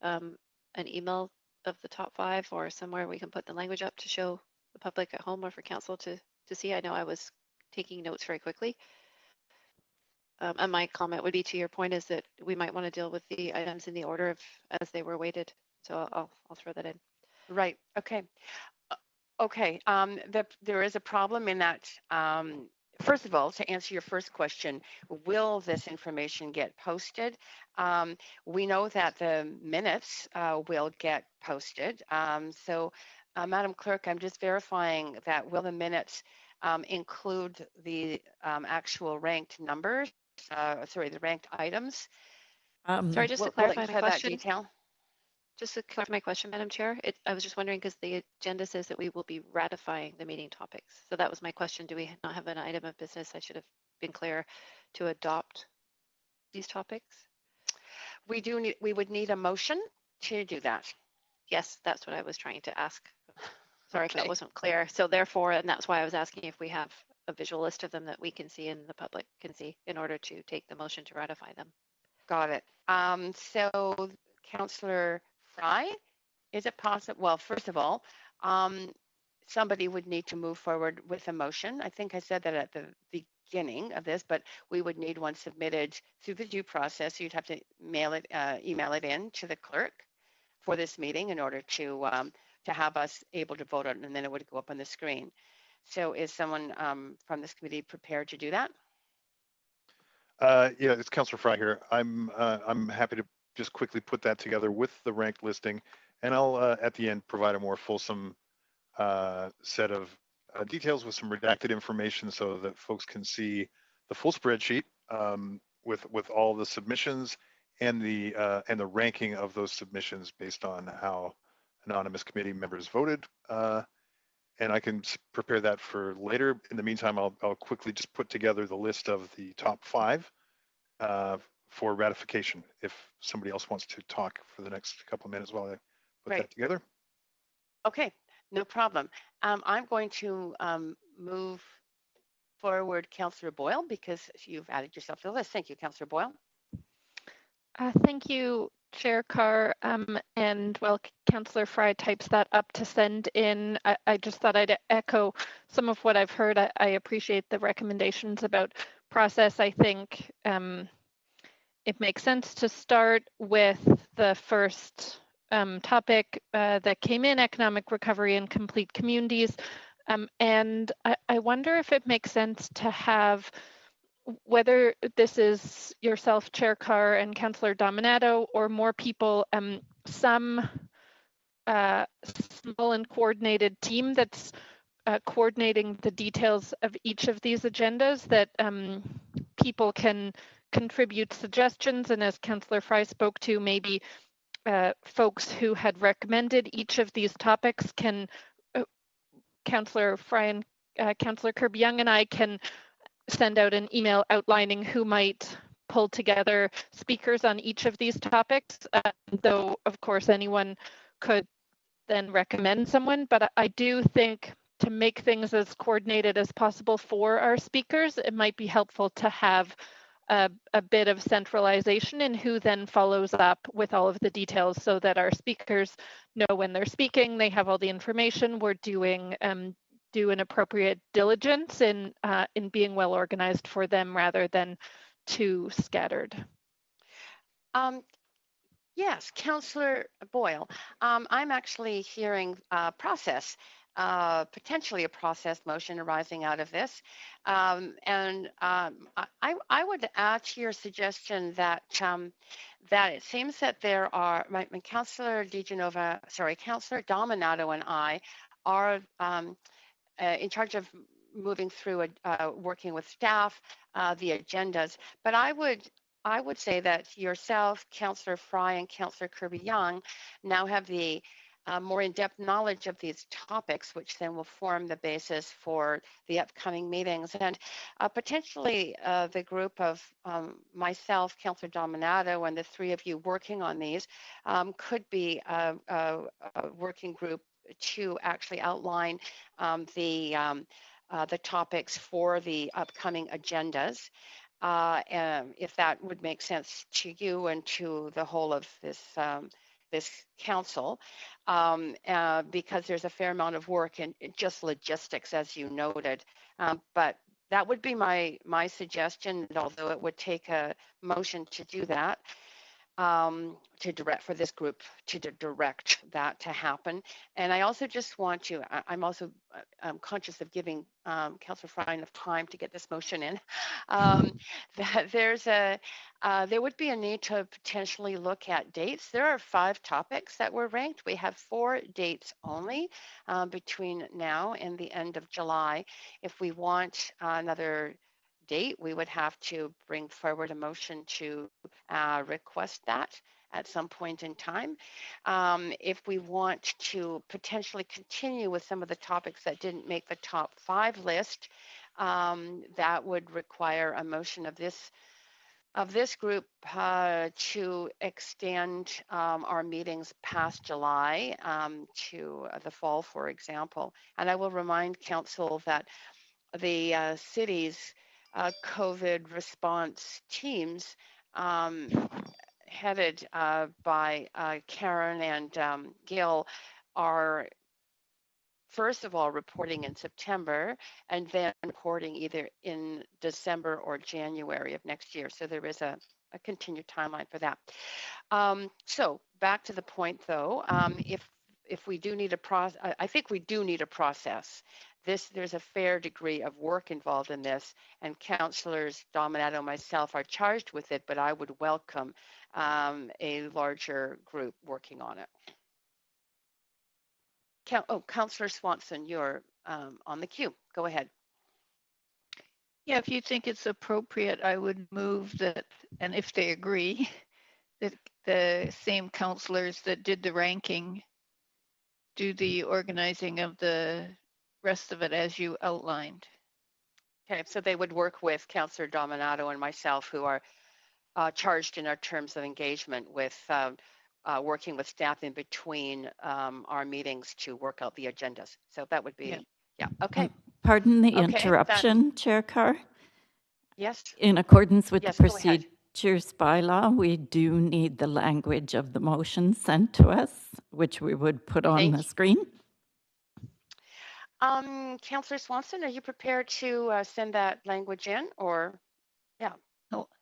an email of the top 5 or somewhere we can put the language up to show the public at home or for council to see? I know I was taking notes very quickly. And my comment would be, to your point, is that we might want to deal with the items in the order of as they were weighted. So I'll throw that in. Right. Okay. Okay. There is a problem in that. First of all, to answer your first question, will this information get posted? We know that the minutes will get posted. So, Madam Clerk, I'm just verifying that will the minutes include the actual ranked numbers? Sorry, the ranked items. Sorry, just to clarify my question. That detail? Just to clarify my question, Madam Chair, I was just wondering because the agenda says that we will be ratifying the meeting topics. So that was my question. Do we not have an item of business? I should have been clear to adopt these topics. We would need a motion to do that. Yes, that's what I was trying to ask. Sorry if that wasn't clear. So therefore, and that's why I was asking if we have a visual list of them that we can see and the public can see in order to take the motion to ratify them. Got it. So Councillor Fry, is it possible? Well, first of all, somebody would need to move forward with a motion. I think I said that at the beginning of this, but we would need one submitted through the due process. You'd have to email it in to the clerk for this meeting in order to have us able to vote on it, and then it would go up on the screen. So is someone from this committee prepared to do that? Yeah, it's Councillor Fry here. I'm happy to just quickly put that together with the ranked listing And I'll, at the end, provide a more fulsome set of details with some redacted information so that folks can see the full spreadsheet with all the submissions and the ranking of those submissions based on how anonymous committee members voted. And I can prepare that for later. In the meantime, I'll quickly just put together the list of the top 5 for ratification if somebody else wants to talk for the next couple of minutes while I put that together. Okay, no problem. I'm going to move forward Councillor Boyle because you've added yourself to the list. Thank you, Councillor Boyle. Thank you, Chair Carr. And while Councillor Fry types that up to send in, I just thought I'd echo some of what I've heard. I appreciate the recommendations about process. I think it makes sense to start with the first topic that came in, economic recovery and complete communities. And I wonder if it makes sense to have, whether this is yourself, Chair Carr, and Councillor Dominato, or more people, some small and coordinated team that's coordinating the details of each of these agendas, that people can contribute suggestions, and as Councillor Fry spoke to, maybe folks who had recommended each of these topics can, Councillor Fry and Councillor Kirby-Young and I can send out an email outlining who might pull together speakers on each of these topics, though of course anyone could then recommend someone, but I do think to make things as coordinated as possible for our speakers, it might be helpful to have a bit of centralization in who then follows up with all of the details so that our speakers know when they're speaking, they have all the information, we're doing do an appropriate diligence in being well organized for them rather than too scattered. Yes, Councillor Boyle, I'm actually hearing process, potentially a process motion arising out of this. I would add to your suggestion that that it seems that there are, my Councillor Councillor Dominato and I are in charge of moving through working with staff, the agendas. But I would say that yourself, Councillor Fry, and Councillor Kirby-Young now have the more in-depth knowledge of these topics, which then will form the basis for the upcoming meetings. And potentially the group of myself, Councillor Dominato, and the 3 of you working on these could be a working group to actually outline the topics for the upcoming agendas. And if that would make sense to you and to the whole of this this council, because there's a fair amount of work and just logistics, as you noted. But that would be my suggestion, although it would take a motion to do that. To direct for this group to direct that to happen. And I also just want to, I'm also conscious of giving Councillor Fry enough time to get this motion in. That there would be a need to potentially look at dates. There are 5 topics that were ranked. We have 4 dates only between now and the end of July. If we want another date, we would have to bring forward a motion to request that at some point in time. If we want to potentially continue with some of the topics that didn't make the top 5 list, that would require a motion of this group to extend our meetings past July to the fall, for example. And I will remind Council that the city's COVID response teams headed by Karen and Gil are first of all reporting in September and then reporting either in December or January of next year. So there is a continued timeline for that. So back to the point though, if we do need a process, I think we do need a process. There's a fair degree of work involved in this, and Councillors Dominato and myself are charged with it, but I would welcome a larger group working on it. Councillor Swanson, you're on the queue. Go ahead. Yeah, if you think it's appropriate, I would move that, and if they agree, that the same councillors that did the ranking do the organizing of the rest of it as you outlined. Okay, so they would work with Councillor Dominato and myself, who are charged in our terms of engagement with working with staff in between our meetings to work out the agendas. So that would be, yeah, okay. Pardon the Okay, interruption, Chair Carr. Yes. In accordance with Yes, the go ahead. procedures bylaw, we do need the language of the motion sent to us, which we would put on the screen. Councillor Swanson, are you prepared to send that language in, or, yeah?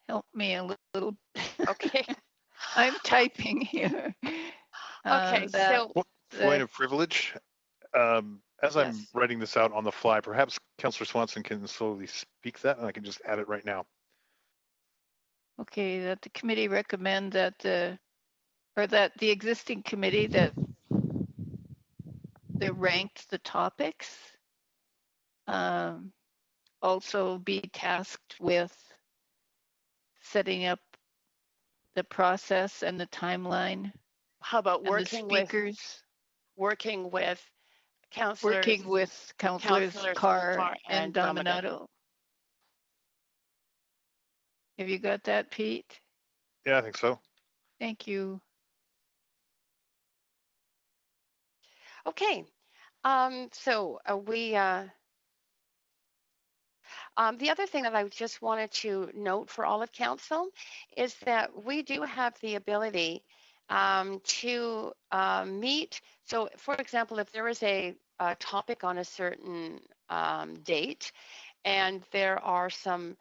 Help me a little. Okay. I'm typing here. Okay, so point of privilege. As I'm writing this out on the fly, perhaps Councillor Swanson can slowly speak that, and I can just add it right now. Okay, that the committee recommend that the existing committee that ranked the topics also be tasked with setting up the process and the timeline. How about working with councillors? Working with councillors Carr and Dominato. Have you got that, Pete? Yeah, I think so. Thank you. Okay, so the other thing that I just wanted to note for all of council is that we do have the ability to meet. So, for example, if there is a topic on a certain date and there are some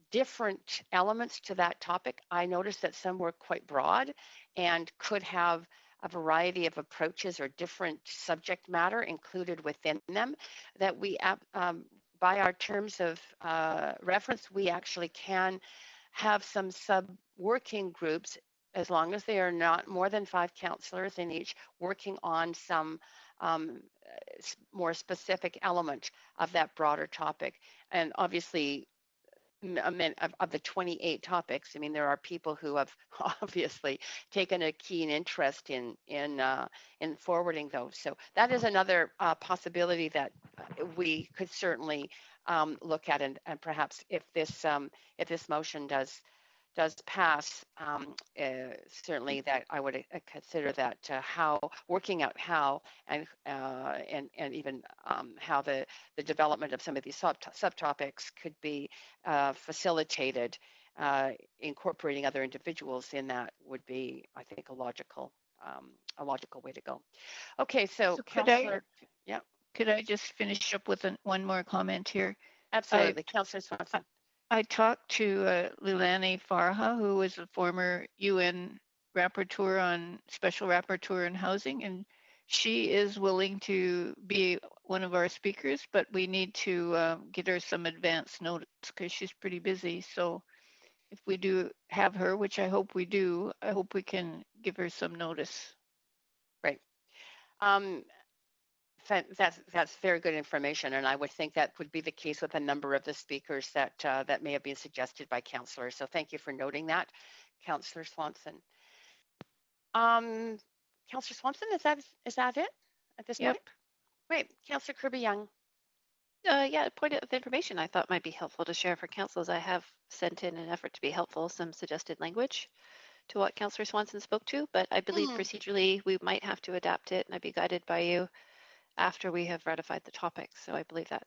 different elements to that topic, I noticed that some were quite broad and could have a variety of approaches or different subject matter included within them, that we by our terms of reference, we actually can have some sub-working groups, as long as they are not more than 5 councillors in each, working on some more specific element of that broader topic. And obviously, of the 28 topics, I mean, there are people who have obviously taken a keen interest in forwarding those. So that is another possibility that we could certainly look at, and perhaps if this motion does pass, certainly that I would consider that working out how and even how the development of some of these subtopics could be facilitated, incorporating other individuals in that would be, I think, a logical way to go. Okay, so Councillor, yeah. Could I just finish up with one more comment here? Absolutely, Councillor Swanson. I talked to Lilani Farha, who was a former UN special rapporteur on housing, and she is willing to be one of our speakers, but we need to get her some advance notice because she's pretty busy. So if we do have her, which I hope we do, I hope we can give her some notice. Right. That's very good information, and I would think that would be the case with a number of the speakers that that may have been suggested by councillors. So thank you for noting that, Councillor Swanson. Councillor Swanson, is that it at this point? Great, Councillor Kirby-Young. Yeah, point of information I thought might be helpful to share for councils. I have sent in an effort to be helpful some suggested language to what Councillor Swanson spoke to, but I believe procedurally we might have to adapt it, and I'd be guided by you after we have ratified the topic. So I believe that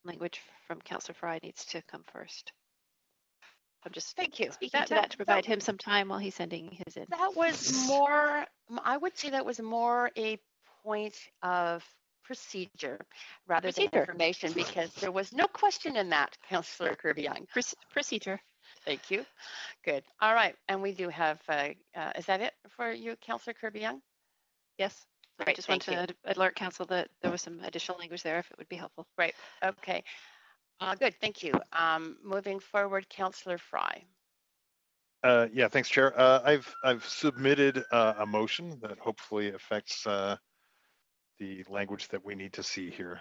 language from Councillor Fry needs to come first. I'm just speaking to that to provide him some time while he's sending his in. That was more, I would say that was more a point of procedure rather than information, because there was no question in that, Councillor Kirby-Young. Procedure. Thank you. Good. All right. And we do have, is that it for you, Councillor Kirby-Young? Yes. I just want to alert council that there was some additional language there if it would be helpful. Right. Okay. Good. Thank you. Moving forward, Councillor Fry. Yeah, thanks, Chair. I've submitted a motion that hopefully affects the language that we need to see here.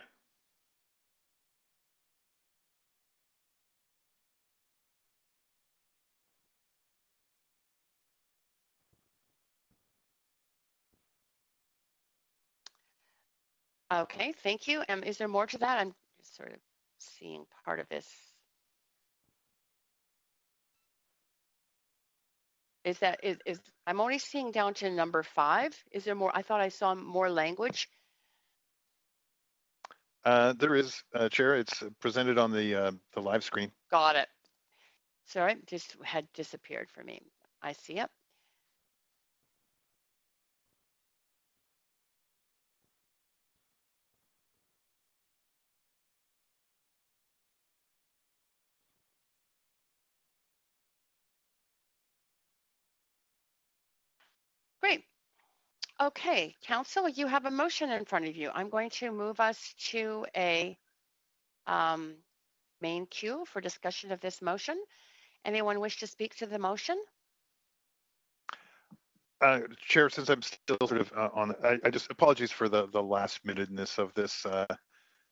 Okay, thank you. Is there more to that? I'm just sort of seeing part of this. Is I'm only seeing down to number 5. Is there more? I thought I saw more language. There is, Chair. It's presented on the live screen. Got it. Sorry, just had disappeared for me. I see it. Great. Okay, Council, you have a motion in front of you. I'm going to move us to a main queue for discussion of this motion. Anyone wish to speak to the motion? Chair, since I'm still sort of on, I just apologies for the last minuteness of this.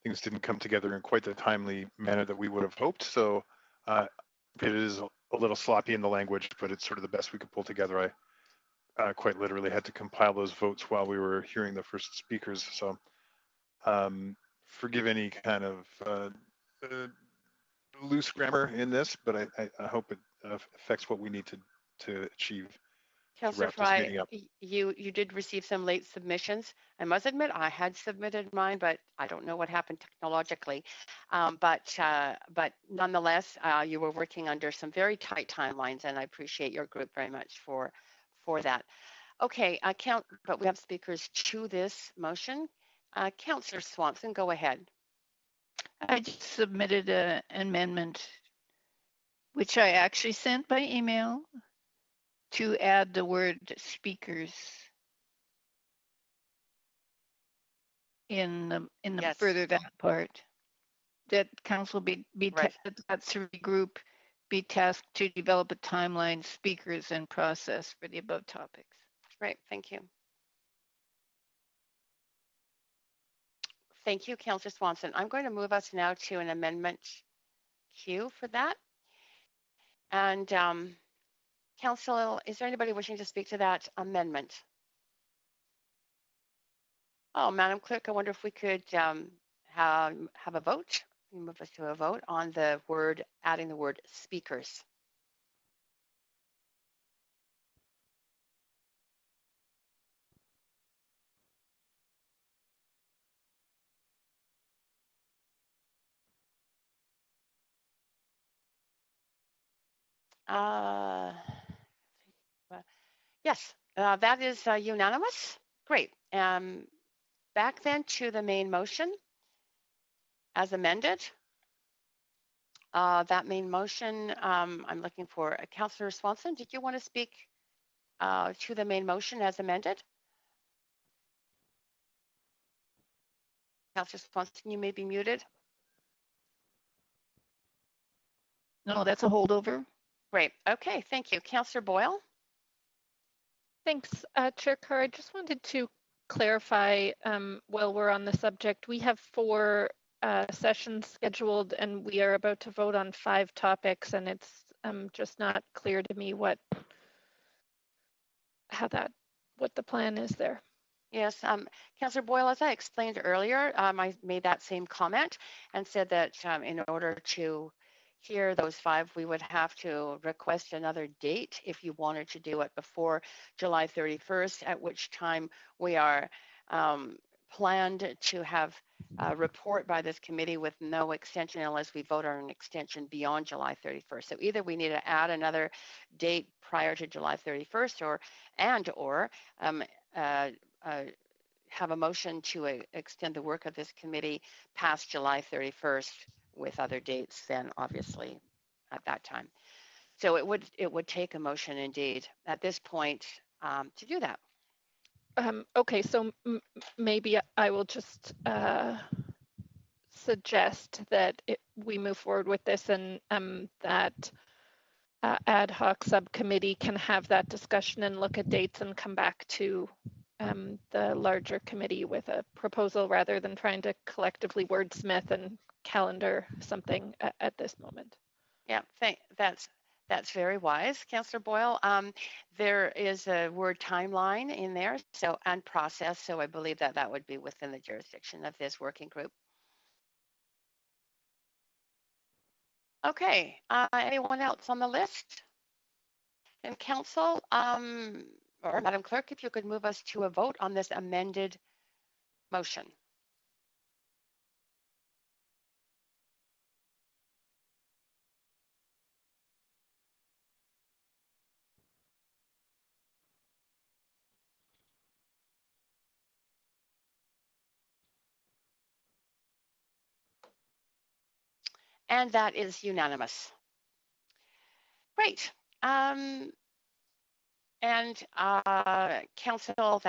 Things didn't come together in quite the timely manner that we would have hoped. So it is a little sloppy in the language, but it's sort of the best we could pull together. I quite literally had to compile those votes while we were hearing the first speakers. So forgive any kind of loose grammar in this, but I hope it affects what we need to achieve. Councillor Fry, you did receive some late submissions. I must admit I had submitted mine, but I don't know what happened technologically. But nonetheless, you were working under some very tight timelines, and I appreciate your group very much for that. Okay, but we have speakers to this motion. Councillor Swanson, go ahead. I just submitted an amendment, which I actually sent by email, to add the word speakers in the yes. Further that part. That council be right. That's a group be tasked to develop a timeline, speakers, and process for the above topics. Great, thank you. Thank you, Councillor Swanson. I'm going to move us now to an amendment queue for that. And Council, is there anybody wishing to speak to that amendment? Oh, Madam Clerk, I wonder if we could have a vote. Move us to a vote on the word, adding the word speakers. Yes, that is unanimous. Great. Back then to the main motion as amended. That main motion, I'm looking for Councillor Swanson. Did you want to speak to the main motion as amended? Councillor Swanson, you may be muted. No, that's a holdover. Great. Okay, thank you. Councillor Boyle. Thanks, Chair Carr. I just wanted to clarify while we're on the subject, we have 4 sessions scheduled and we are about to vote on 5 topics, and it's just not clear to me what the plan is there. Yes, Councillor Boyle, as I explained earlier, I made that same comment and said that in order to hear those 5, we would have to request another date if you wanted to do it before July 31st, at which time we are planned to have a report by this committee with no extension unless we vote on an extension beyond July 31st. So either we need to add another date prior to July 31st or have a motion to extend the work of this committee past July 31st with other dates then obviously at that time. So it would take a motion indeed at this point to do that. Okay, so maybe I will just suggest that we move forward with this and that ad hoc subcommittee can have that discussion and look at dates and come back to the larger committee with a proposal rather than trying to collectively wordsmith and calendar something at this moment. Yeah, that's very wise, Councillor Boyle. There is a word timeline in there, so and process. So I believe that that would be within the jurisdiction of this working group. Okay, anyone else on the list? And Council, or Madam Clerk, if you could move us to a vote on this amended motion. And that is unanimous. Great. And Council,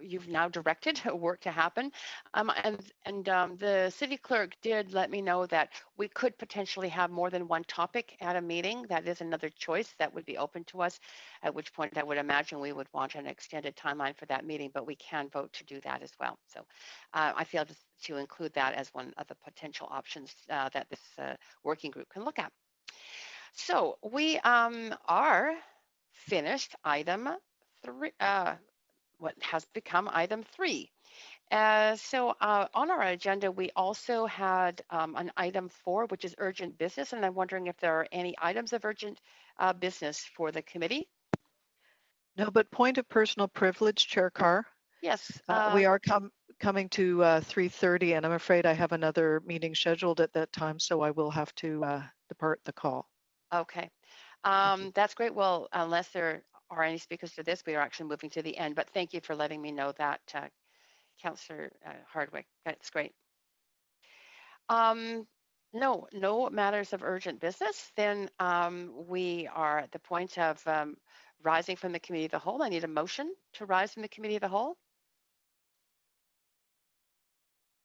you've now directed work to happen. The city clerk did let me know that we could potentially have more than one topic at a meeting. That is another choice that would be open to us, at which point I would imagine we would want an extended timeline for that meeting, but we can vote to do that as well. So I feel to include that as one of the potential options that this working group can look at. So we are finished item 3, what has become item 3. So on our agenda, we also had an item 4, which is urgent business, and I'm wondering if there are any items of urgent business for the committee. No, but point of personal privilege, Chair Carr. Yes. We are coming to 3:30, and I'm afraid I have another meeting scheduled at that time, so I will have to depart the call. Okay. That's great. Well, unless there are any speakers to this, we are actually moving to the end, but thank you for letting me know that, Councillor Hardwick. That's great. No matters of urgent business. Then we are at the point of rising from the committee of the whole. I need a motion to rise from the committee of the whole.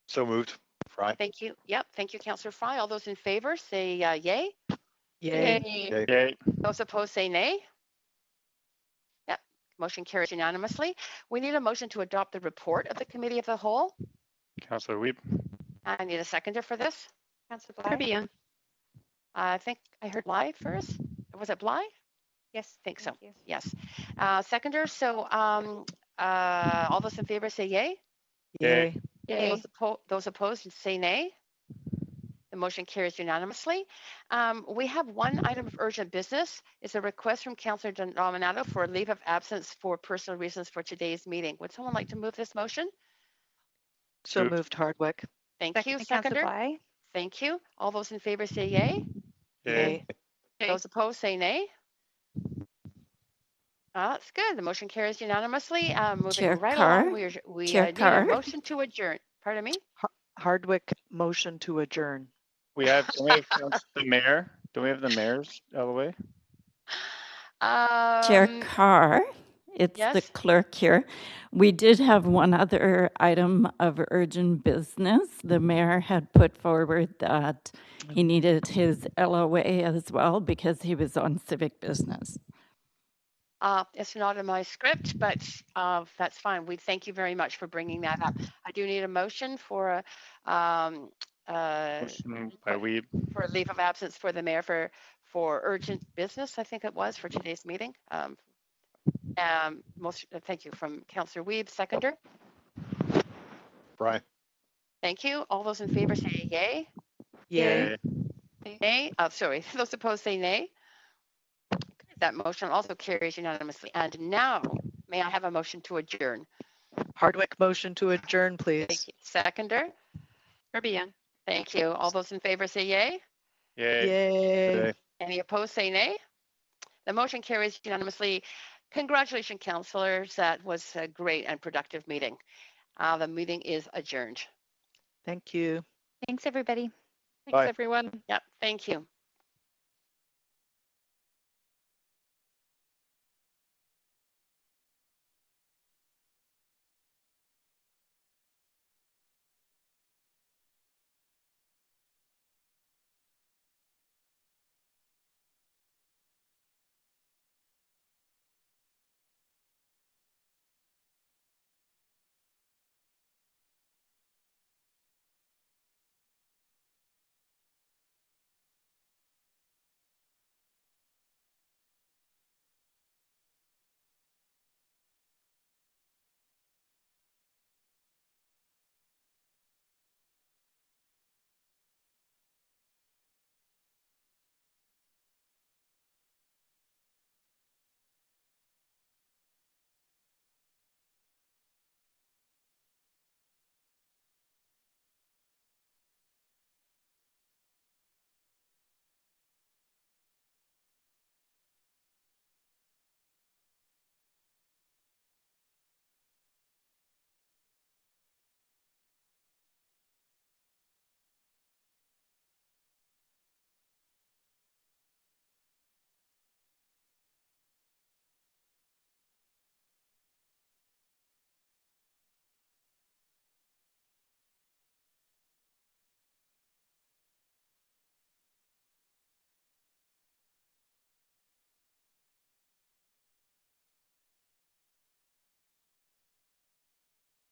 So moved. Fry. Thank you. Yep. Thank you, Councillor Fry. All those in favor say yay. Yay. Yay. Those opposed say nay. Yep. Motion carries unanimously. We need a motion to adopt the report of the committee of the whole. Councillor Wiebe. I need a seconder for this. Councillor Bly. Kirby Young. I think I heard Bly first. Was it Bly? Yes. I think so. You. Yes. Seconder. So all those in favor say yay. Yay. Yay. Those opposed say nay. The motion carries unanimously. We have one item of urgent business. It's a request from Councillor Dominato for a leave of absence for personal reasons for today's meeting. Would someone like to move this motion? So moved, Hardwick. Thank you, Councillor seconder. Bly. Thank you. All those in favor say yay. Yay. Those opposed say nay. That's good. The motion carries unanimously. Moving Chair right Carr, along, we Chair need a Carr. motion to adjourn. Pardon me? Hardwick, motion to adjourn. We have, don't we have the mayor? Don't we have the mayor's out of the way? Chair Carr, it's yes? the clerk here. We did have one other item of urgent business. The mayor had put forward that he needed his LOA as well because he was on civic business. It's not in my script, but that's fine. We thank you very much for bringing that up. I do need a motion for Motion by Wiebe. for a leave of absence for the mayor for urgent business, I think it was, for today's meeting. Thank you from Councillor Wiebe, seconder. Fry. Thank you. All those in favor say yay. Yay. Nay. Sorry. Those opposed say nay. That motion also carries unanimously. And now, may I have a motion to adjourn? Hardwick, motion to adjourn, please. Thank you. Seconder. Kirby Young. Thank you. All those in favor say yay. Yay. Yay. Any opposed say nay. The motion carries unanimously. Congratulations, councillors. That was a great and productive meeting. The meeting is adjourned. Thank you. Thanks, everybody. Thanks, Bye. everyone. Yep. Thank you.